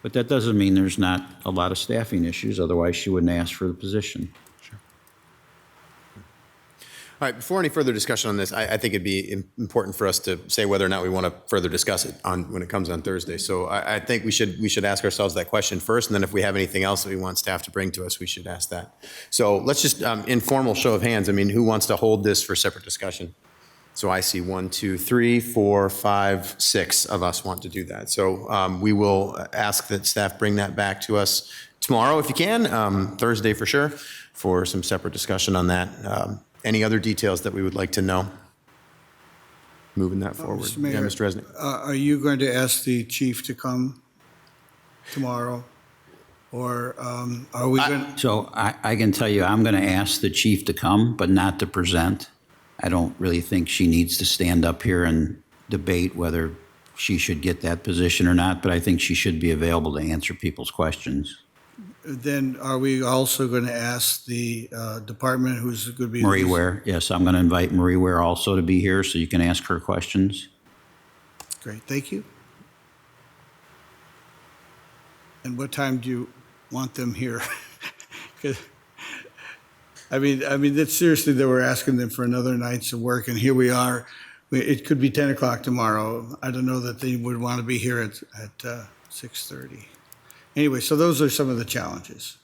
But that doesn't mean there's not a lot of staffing issues, otherwise she wouldn't ask for the position. All right, before any further discussion on this, I think it'd be important for us to say whether or not we want to further discuss it when it comes on Thursday. So I think we should ask ourselves that question first, and then if we have anything else that we want staff to bring to us, we should ask that. So let's just, informal show of hands, I mean, who wants to hold this for separate discussion? So I see 1, 2, 3, 4, 5, 6 of us want to do that. So we will ask that staff bring that back to us tomorrow if you can, Thursday for sure, for some separate discussion on that. Any other details that we would like to know? Moving that forward. Mr. Mayor, Yeah, Mr. Resnick. Are you going to ask the chief to come tomorrow? Or are we going to? So I can tell you, I'm going to ask the chief to come, but not to present. I don't really think she needs to stand up here and debate whether she should get that position or not, but I think she should be available to answer people's questions. Then are we also going to ask the department who's going to be? Marie Ware, yes, I'm going to invite Marie Ware also to be here so you can ask her questions. Great, thank you. And what time do you want them here? 'Cause, I mean, that's seriously, they were asking them for another night's of work, and here we are. It could be 10 o'clock tomorrow. I don't know that they would want to be here at 6:30. Anyway, so those are some of the challenges.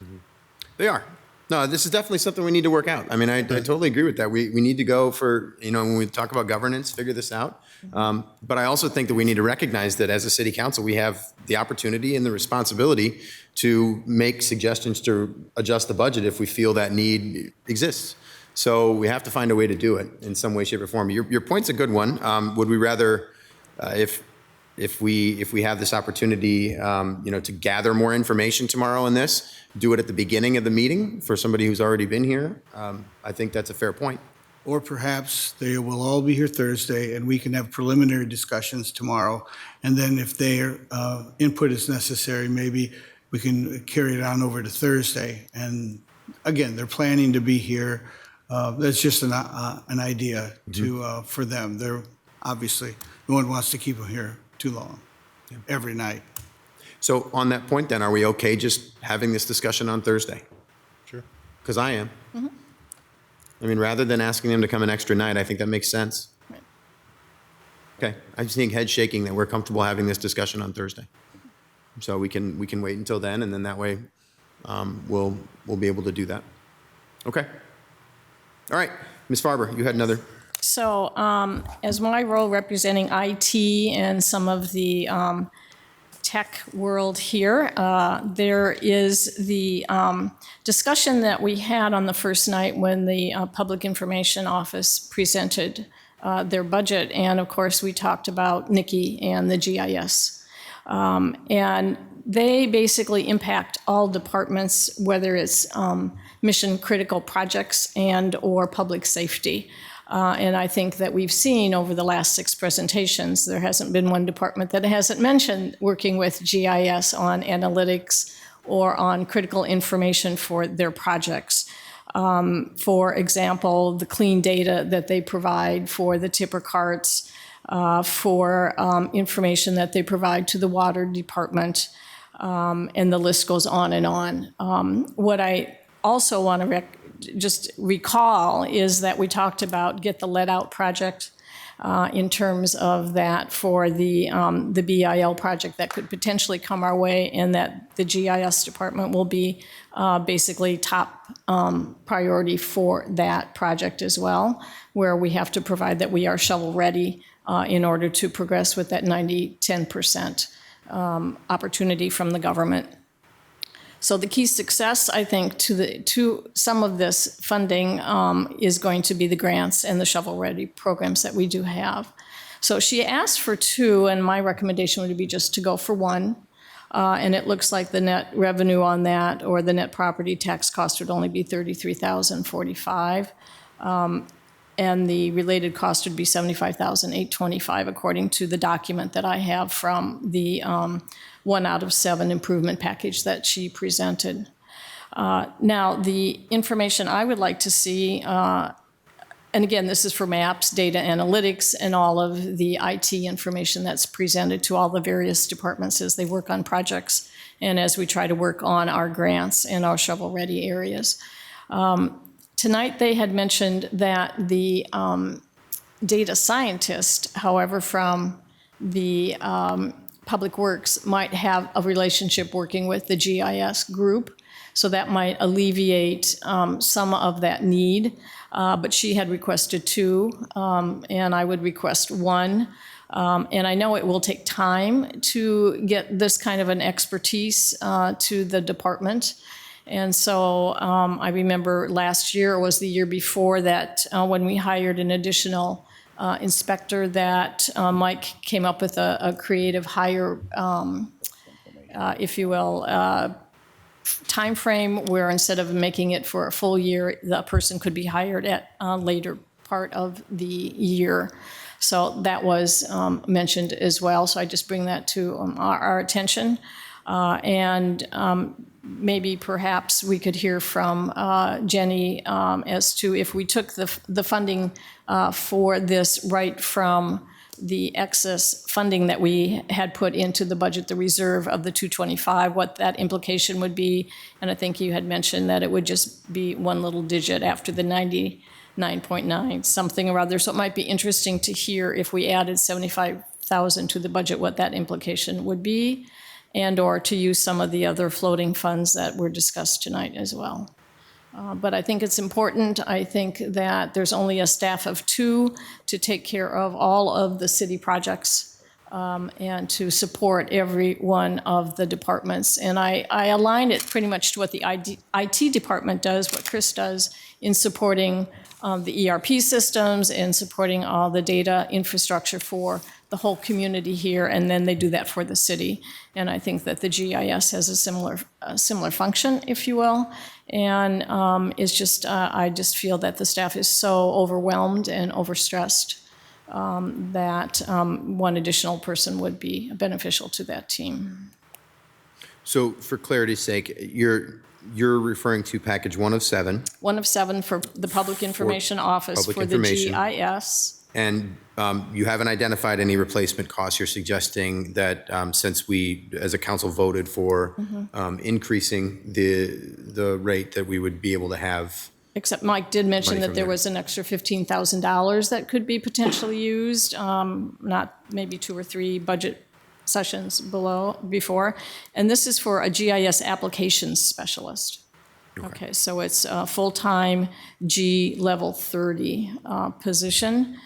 They are. No, this is definitely something we need to work out. I mean, I totally agree with that. We need to go for, when we talk about governance, figure this out. But I also think that we need to recognize that as a city council, we have the opportunity and the responsibility to make suggestions to adjust the budget if we feel that need exists. So we have to find a way to do it in some way, shape, or form. Your point's a good one. Would we rather, if we have this opportunity, to gather more information tomorrow on this, do it at the beginning of the meeting for somebody who's already been here? I think that's a fair point. Or perhaps they will all be here Thursday, and we can have preliminary discussions tomorrow. And then if their input is necessary, maybe we can carry it on over to Thursday. And again, they're planning to be here. That's just an idea for them. They're obviously, no one wants to keep them here too long, every night. So on that point then, are we okay just having this discussion on Thursday? Sure. Because I am. I mean, rather than asking them to come an extra night, I think that makes sense. Right. Okay, I'm seeing head shaking that we're comfortable having this discussion on Thursday. So we can wait until then, and then that way, we'll be able to do that. Okay. All right, Ms. Farber, you had another. So as my role representing IT and some of the tech world here, there is the discussion that we had on the first night when the Public Information Office presented their budget. And of course, we talked about Nikki and the GIS. And they basically impact all departments, whether it's mission critical projects and or public safety. And I think that we've seen over the last 6 presentations, there hasn't been one department that hasn't mentioned working with GIS on analytics or on critical information for their projects. For example, the clean data that they provide for the tipper carts, for information that they provide to the water department, and the list goes on and on. What I also want to just recall is that we talked about Get the Lead Out project in terms of that for the BIL project that could potentially come our way, and that the GIS department will be basically top priority for that project as well, where we have to provide that we are shovel ready in order to progress with that 90-10% opportunity from the government. So the key success, I think, to some of this funding is going to be the grants and the shovel-ready programs that we do have. So she asked for 2, and my recommendation would be just to go for 1. And it looks like the net revenue on that, or the net property tax cost, would only be $33,045. And the related cost would be $75,825, according to the document that I have from the 1 out of 7 improvement package that she presented. Now, the information I would like to see, and again, this is for maps, data analytics, and all of the IT information that's presented to all the various departments as they work on projects and as we try to work on our grants and our shovel-ready areas. Tonight, they had mentioned that the data scientist, however, from the Public Works might have a relationship working with the GIS group, so that might alleviate some of that need. But she had requested 2, and I would request 1. And I know it will take time to get this kind of an expertise to the department. And so I remember last year, or was the year before that, when we hired an additional inspector, that Mike came up with a creative hire, if you will, time frame where instead of making it for a full year, the person could be hired at a later part of the year. So that was mentioned as well. So I just bring that to our attention. Maybe perhaps we could hear from Jenny as to if we took the funding for this right from the excess funding that we had put into the budget, the reserve of the 225, what that implication would be. And I think you had mentioned that it would just be 1 little digit after the 99.9, something or other. So it might be interesting to hear if we added 75,000 to the budget, what that implication would be, and or to use some of the other floating funds that were discussed tonight as well. But I think it's important. I think that there's only a staff of 2 to take care of all of the city projects and to support every one of the departments. And I align it pretty much to what the IT department does, what Chris does in supporting the ERP systems and supporting all the data infrastructure for the whole community here, and then they do that for the city. And I think that the GIS has a similar function, if you will. And it's just, I just feel that the staff is so overwhelmed and overstressed that 1 additional person would be beneficial to that team. So for clarity's sake, you're referring to package 1 of 7. 1 of 7 for the Public Information Office for the GIS. And you haven't identified any replacement costs. You're suggesting that since we, as a council, voted for increasing the rate, that we would be able to have. Except Mike did mention that there was an extra $15,000 that could be potentially used, not maybe 2 or 3 budget sessions before, and this is for a GIS applications specialist. Okay, so it's a full-time G level 30 position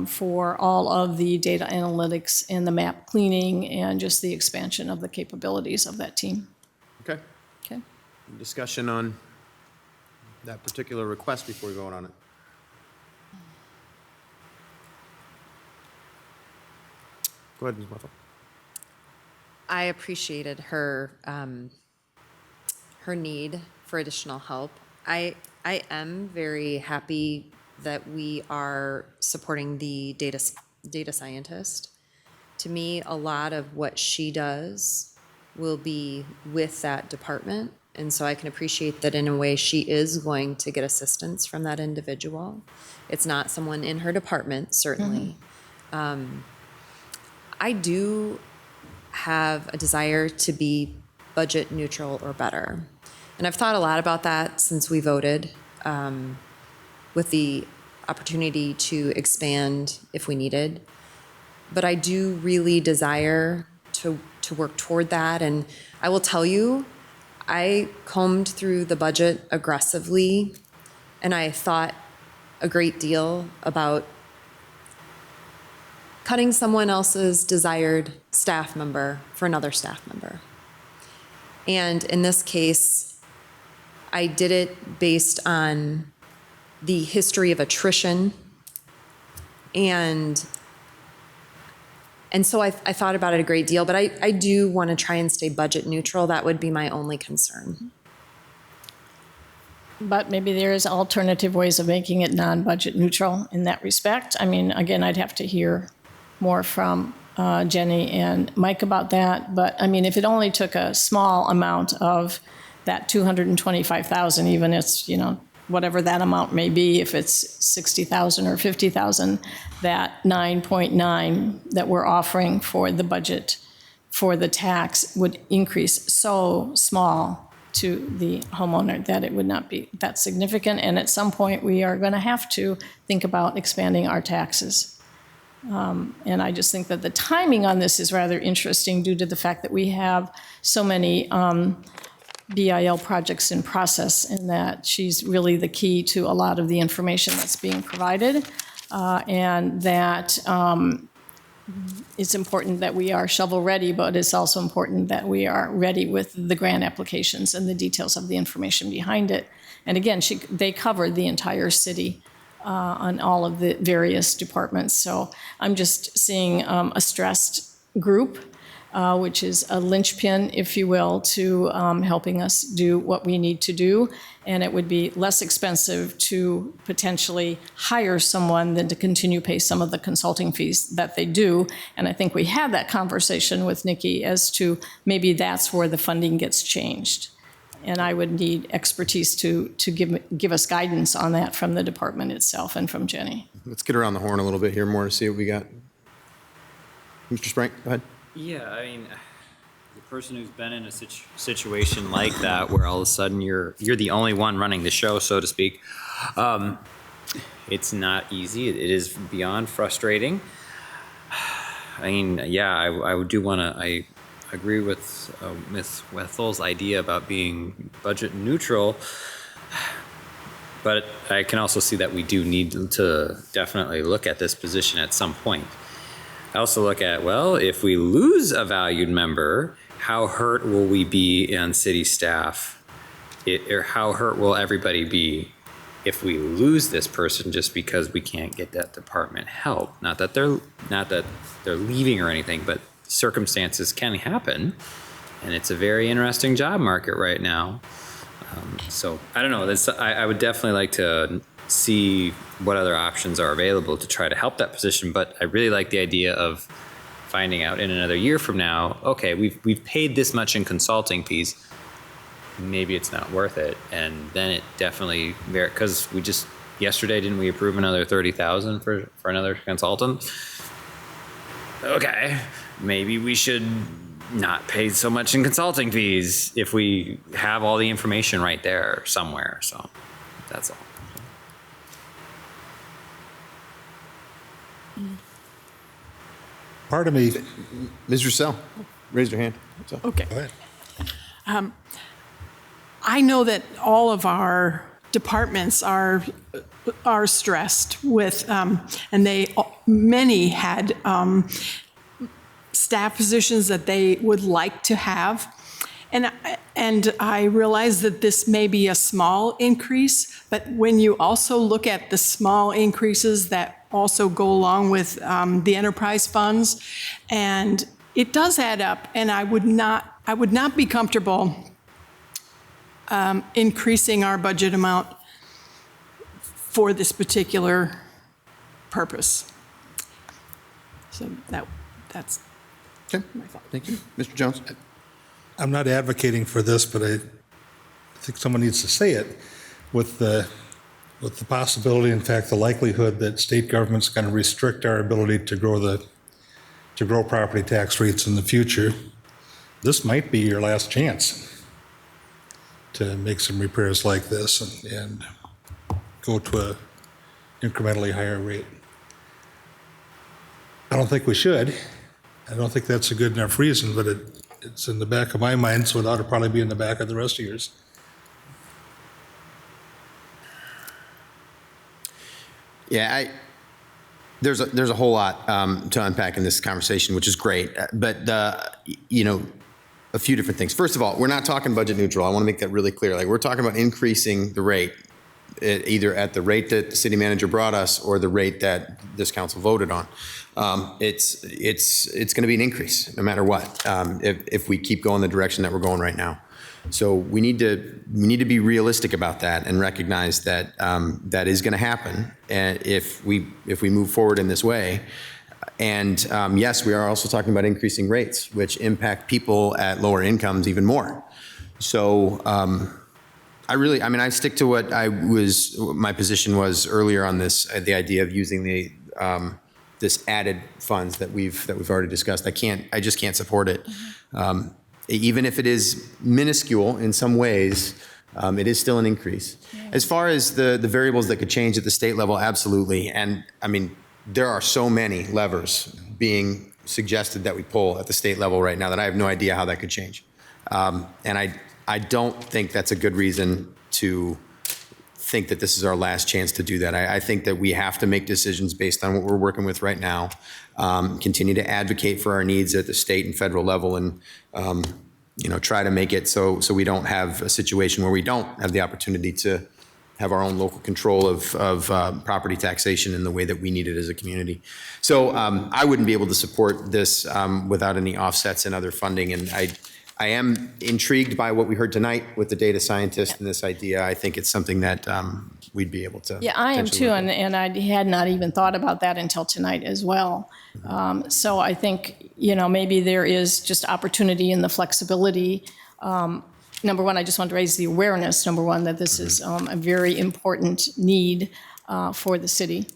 for all of the data analytics and the map cleaning and just the expansion of the capabilities of that team. Okay. Okay. Discussion on that particular request before we vote on it. Go ahead, Ms. Wethel. I appreciated her her need for additional help. I am very happy that we are supporting the data scientist. To me, a lot of what she does will be with that department, and so I can appreciate that in a way she is going to get assistance from that individual. It's not someone in her department, certainly. I do have a desire to be budget neutral or better. And I've thought a lot about that since we voted, with the opportunity to expand if we needed. But I do really desire to work toward that. And I will tell you, I combed through the budget aggressively, and I thought a great deal about cutting someone else's desired staff member for another staff member. And in this case, I did it based on the history of attrition. And so I thought about it a great deal, but I do want to try and stay budget neutral. That would be my only concern. But maybe there's alternative ways of making it non-budget neutral in that respect. I mean, again, I'd have to hear more from Jenny and Mike about that. But I mean, if it only took a small amount of that 225,000, even it's, you know, whatever that amount may be, if it's 60,000 or 50,000, that 9.9 that we're offering for the budget for the tax would increase so small to the homeowner that it would not be that significant. And at some point, we are going to have to think about expanding our taxes. And I just think that the timing on this is rather interesting due to the fact that we have so many BIL projects in process, and that she's really the key to a lot of the information that's being provided, and that it's important that we are shovel-ready, but it's also important that we are ready with the grant applications and the details of the information behind it. And again, they covered the entire city on all of the various departments. So I'm just seeing a stressed group, which is a linchpin, if you will, to helping us do what we need to do. And it would be less expensive to potentially hire someone than to continue to pay some of the consulting fees that they do. And I think we had that conversation with Nikki as to maybe that's where the funding gets changed. And I would need expertise to give us guidance on that from the department itself and from Jenny. Let's get around the horn a little bit here more to see what we got. Mr. Sprank, go ahead. Yeah, I mean, the person who's been in a situation like that, where all of a sudden you're the only one running the show, so to speak, it's not easy. It is beyond frustrating. I mean, yeah, I do want to. I agree with Ms. Wethel's idea about being budget neutral, but I can also see that we do need to definitely look at this position at some point. I also look at, well, if we lose a valued member, how hurt will we be on city staff? Or how hurt will everybody be if we lose this person just because we can't get that department help? Not that they're leaving or anything, but circumstances can happen, and it's a very interesting job market right now. So I don't know. I would definitely like to see what other options are available to try to help that position. But I really like the idea of finding out in another year from now, okay, we've paid this much in consulting fees, maybe it's not worth it. And then it definitely, because we just, yesterday, didn't we approve another 30,000 for another consultant? Okay, maybe we should not pay so much in consulting fees if we have all the information right there somewhere. So that's all. part of me. Ms. Russell, raise your hand. Okay. Go ahead. I know that all of our departments are stressed with, and many had staff positions that they would like to have. And I realize that this may be a small increase, but when you also look at the small increases that also go along with the enterprise funds, and it does add up, and I would not be comfortable increasing our budget amount for this particular purpose. So that's Okay, my thought. thank you. Mr. Jones? I'm not advocating for this, but I think someone needs to say it with the possibility, in fact, the likelihood that state government's going to restrict our ability to grow property tax rates in the future. This might be your last chance to make some repairs like this and go to a incrementally higher rate. I don't think we should. I don't think that's a good enough reason, but it's in the back of my mind, so it ought to probably be in the back of the rest of yours. Yeah, there's a whole lot to unpack in this conversation, which is great. But a few different things. First of all, we're not talking budget neutral. I want to make that really clear. Like, we're talking about increasing the rate, either at the rate that the city manager brought us or the rate that this council voted on. It's going to be an increase no matter what, if we keep going the direction that we're going right now. So we need to be realistic about that and recognize that that is going to happen, and if we move forward in this way. And yes, we are also talking about increasing rates, which impact people at lower incomes even more. So I stick to what my position was earlier on this, the idea of using this added funds that we've already discussed. I just can't support it. Even if it is minuscule in some ways, it is still an increase. As far as the variables that could change at the state level, absolutely. And I mean, there are so many levers being suggested that we pull at the state level right now that I have no idea how that could change. And I don't think that's a good reason to think that this is our last chance to do that. I think that we have to make decisions based on what we're working with right now, continue to advocate for our needs at the state and federal level, and try to make it so we don't have a situation where we don't have the opportunity to have our own local control of property taxation in the way that we need it as a community. So I wouldn't be able to support this without any offsets and other funding. And I am intrigued by what we heard tonight with the data scientist and this idea. I think it's something that we'd be able to. Yeah, I am too, and I had not even thought about that until tonight as well. So I think, maybe there is just opportunity in the flexibility. Number one, I just want to raise the awareness, that this is a very important need for the city.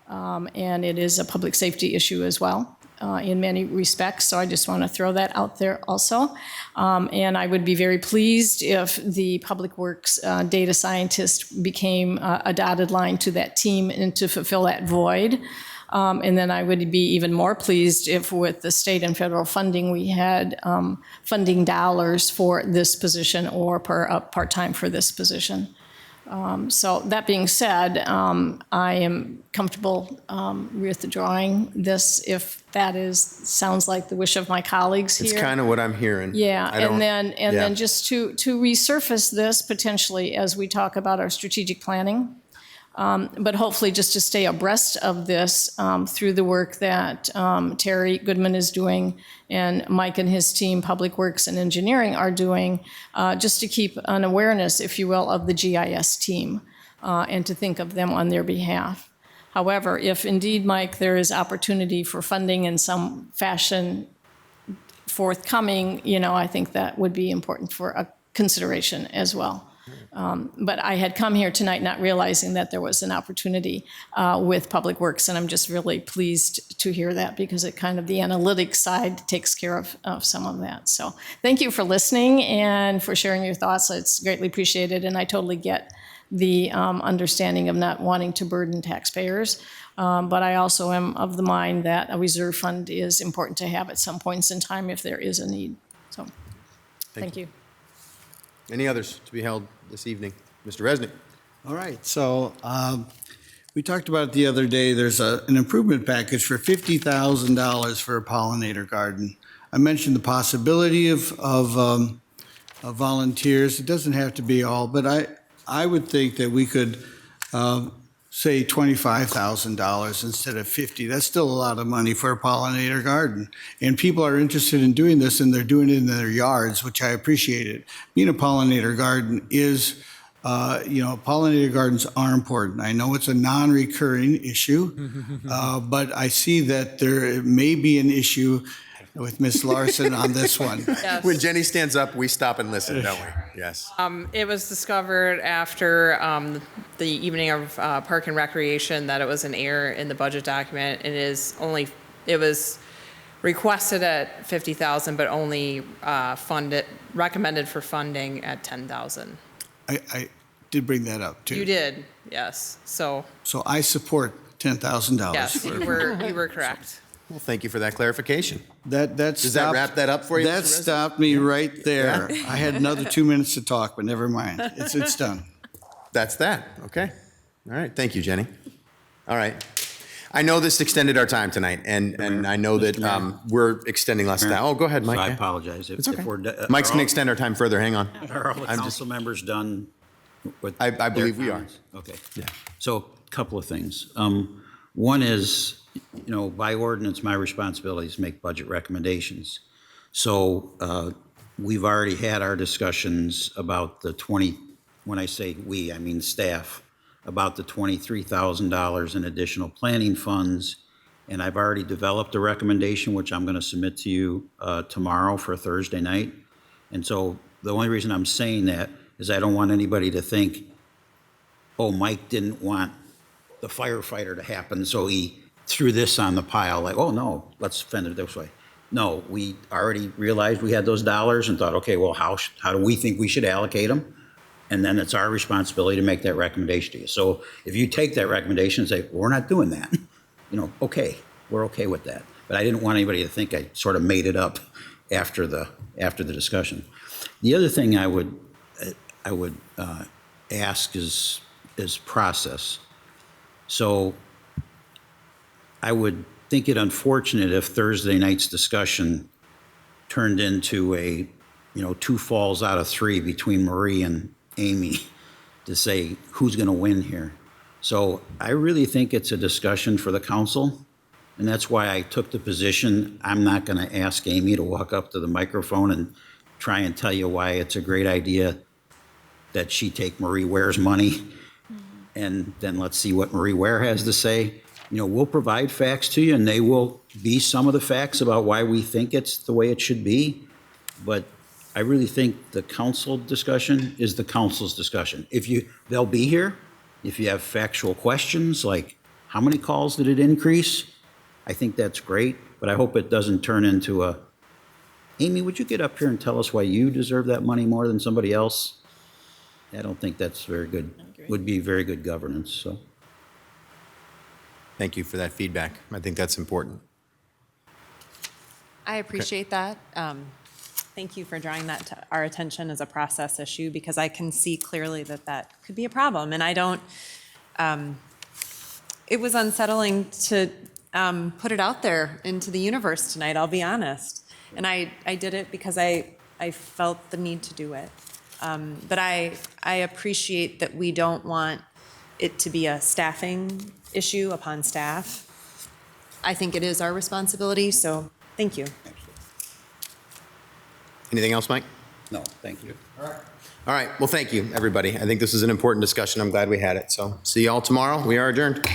And it is a public safety issue as well in many respects. So I just want to throw that out there also. And I would be very pleased if the Public Works data scientist became a dotted line to that team and to fulfill that void. And then I would be even more pleased if with the state and federal funding, we had funding dollars for this position or part-time for this position. So that being said, I am comfortable withdrawing this if that sounds like the wish of my colleagues here. It's kind of what I'm hearing. Yeah, and then just to resurface this potentially as we talk about our strategic planning. But hopefully just to stay abreast of this through the work that Terry Goodman is doing and Mike and his team, Public Works and Engineering, are doing, just to keep an awareness, if you will, of the GIS team and to think of them on their behalf. However, if indeed, Mike, there is opportunity for funding in some fashion forthcoming, I think that would be important for a consideration as well. But I had come here tonight not realizing that there was an opportunity with Public Works, and I'm just really pleased to hear that because it kind of the analytics side takes care of some of that. So thank you for listening and for sharing your thoughts. It's greatly appreciated, and I totally get the understanding of not wanting to burden taxpayers But I also am of the mind that a reserve fund is important to have at some points in time if there is a need. So, thank you. Any others to be held this evening? Mr. Resnick? All right, so we talked about it the other day. There's an improvement package for $50,000 for a pollinator garden. I mentioned the possibility of volunteers. It doesn't have to be all, but I would think that we could say $25,000 instead of $50,000. That's still a lot of money for a pollinator garden. And people are interested in doing this, and they're doing it in their yards, which I appreciate it. Being a pollinator garden is, pollinator gardens are important. I know it's a non-recurring issue, but I see that there may be an issue with Ms. Larson on this one. Yes. When Jenny stands up, we stop and listen, don't we? Yes. It was discovered after the evening of Park and Recreation that it was an error in the budget document. It was requested at 50,000, but only recommended for funding at 10,000. I did bring that up, too. You did, yes. So I support $10,000. yes, you were correct. Well, thank you for that clarification. Does that wrap that up for you, That Mr. Resnick? stopped me right there. I had another 2 minutes to talk, but never mind. It's done. That's that. Okay. All right. Thank you, Jenny. All right. I know this extended our time tonight, and I know that we're extending less now. Oh, go ahead, Mike. So I Yeah. apologize. It's okay. Mike's going to extend our time further. Hang on. Are all the council members done with I their believe we are. comments? Okay. Yeah. So a couple of things. One is, by ordinance, my responsibility is to make budget recommendations. So we've already had our discussions about when I say we, I mean staff, about the $23,000 in additional planning funds. And I've already developed a recommendation, which I'm going to submit to you tomorrow for Thursday night. And so the only reason I'm saying that is I don't want anybody to think, oh, Mike didn't want the firefighter to happen, so he threw this on the pile, like, oh, no, let's spend it this way. No, we already realized we had those dollars and thought, okay, well, how do we think we should allocate them? And then it's our responsibility to make that recommendation to you. So if you take that recommendation and say, well, we're not doing that, okay, we're okay with that. But I didn't want anybody to think I sort of made it up after the discussion. The other thing I would ask is process. So I would think it unfortunate if Thursday night's discussion turned into two falls out of three between Marie and Amy to say who's going to win here. So I really think it's a discussion for the council, and that's why I took the position. I'm not going to ask Amy to walk up to the microphone and try and tell you why it's a great idea that she take Marie Ware's money, and then let's see what Marie Ware has to say. We'll provide facts to you, and they will be some of the facts about why we think it's the way it should be. But I really think the council discussion is the council's discussion. They'll be here. If you have factual questions, like how many calls did it increase? I think that's great, but I hope it doesn't turn into Amy, would you get up here and tell us why you deserve that money more than somebody else? I don't think that's very good, would be very good governance, so. Thank you for that feedback. I think that's important. I appreciate that. Thank you for drawing that to our attention as a process issue, because I can see clearly that could be a problem. And I don't, it was unsettling to put it out there into the universe tonight, I'll be honest. And I did it because I felt the need to do it. But I appreciate that we don't want it to be a staffing issue upon staff. I think it is our responsibility, so thank you. Anything else, Mike? No, thank you. All right. Well, thank you, everybody. I think this is an important discussion. I'm glad we had it. So see you all tomorrow. We are adjourned.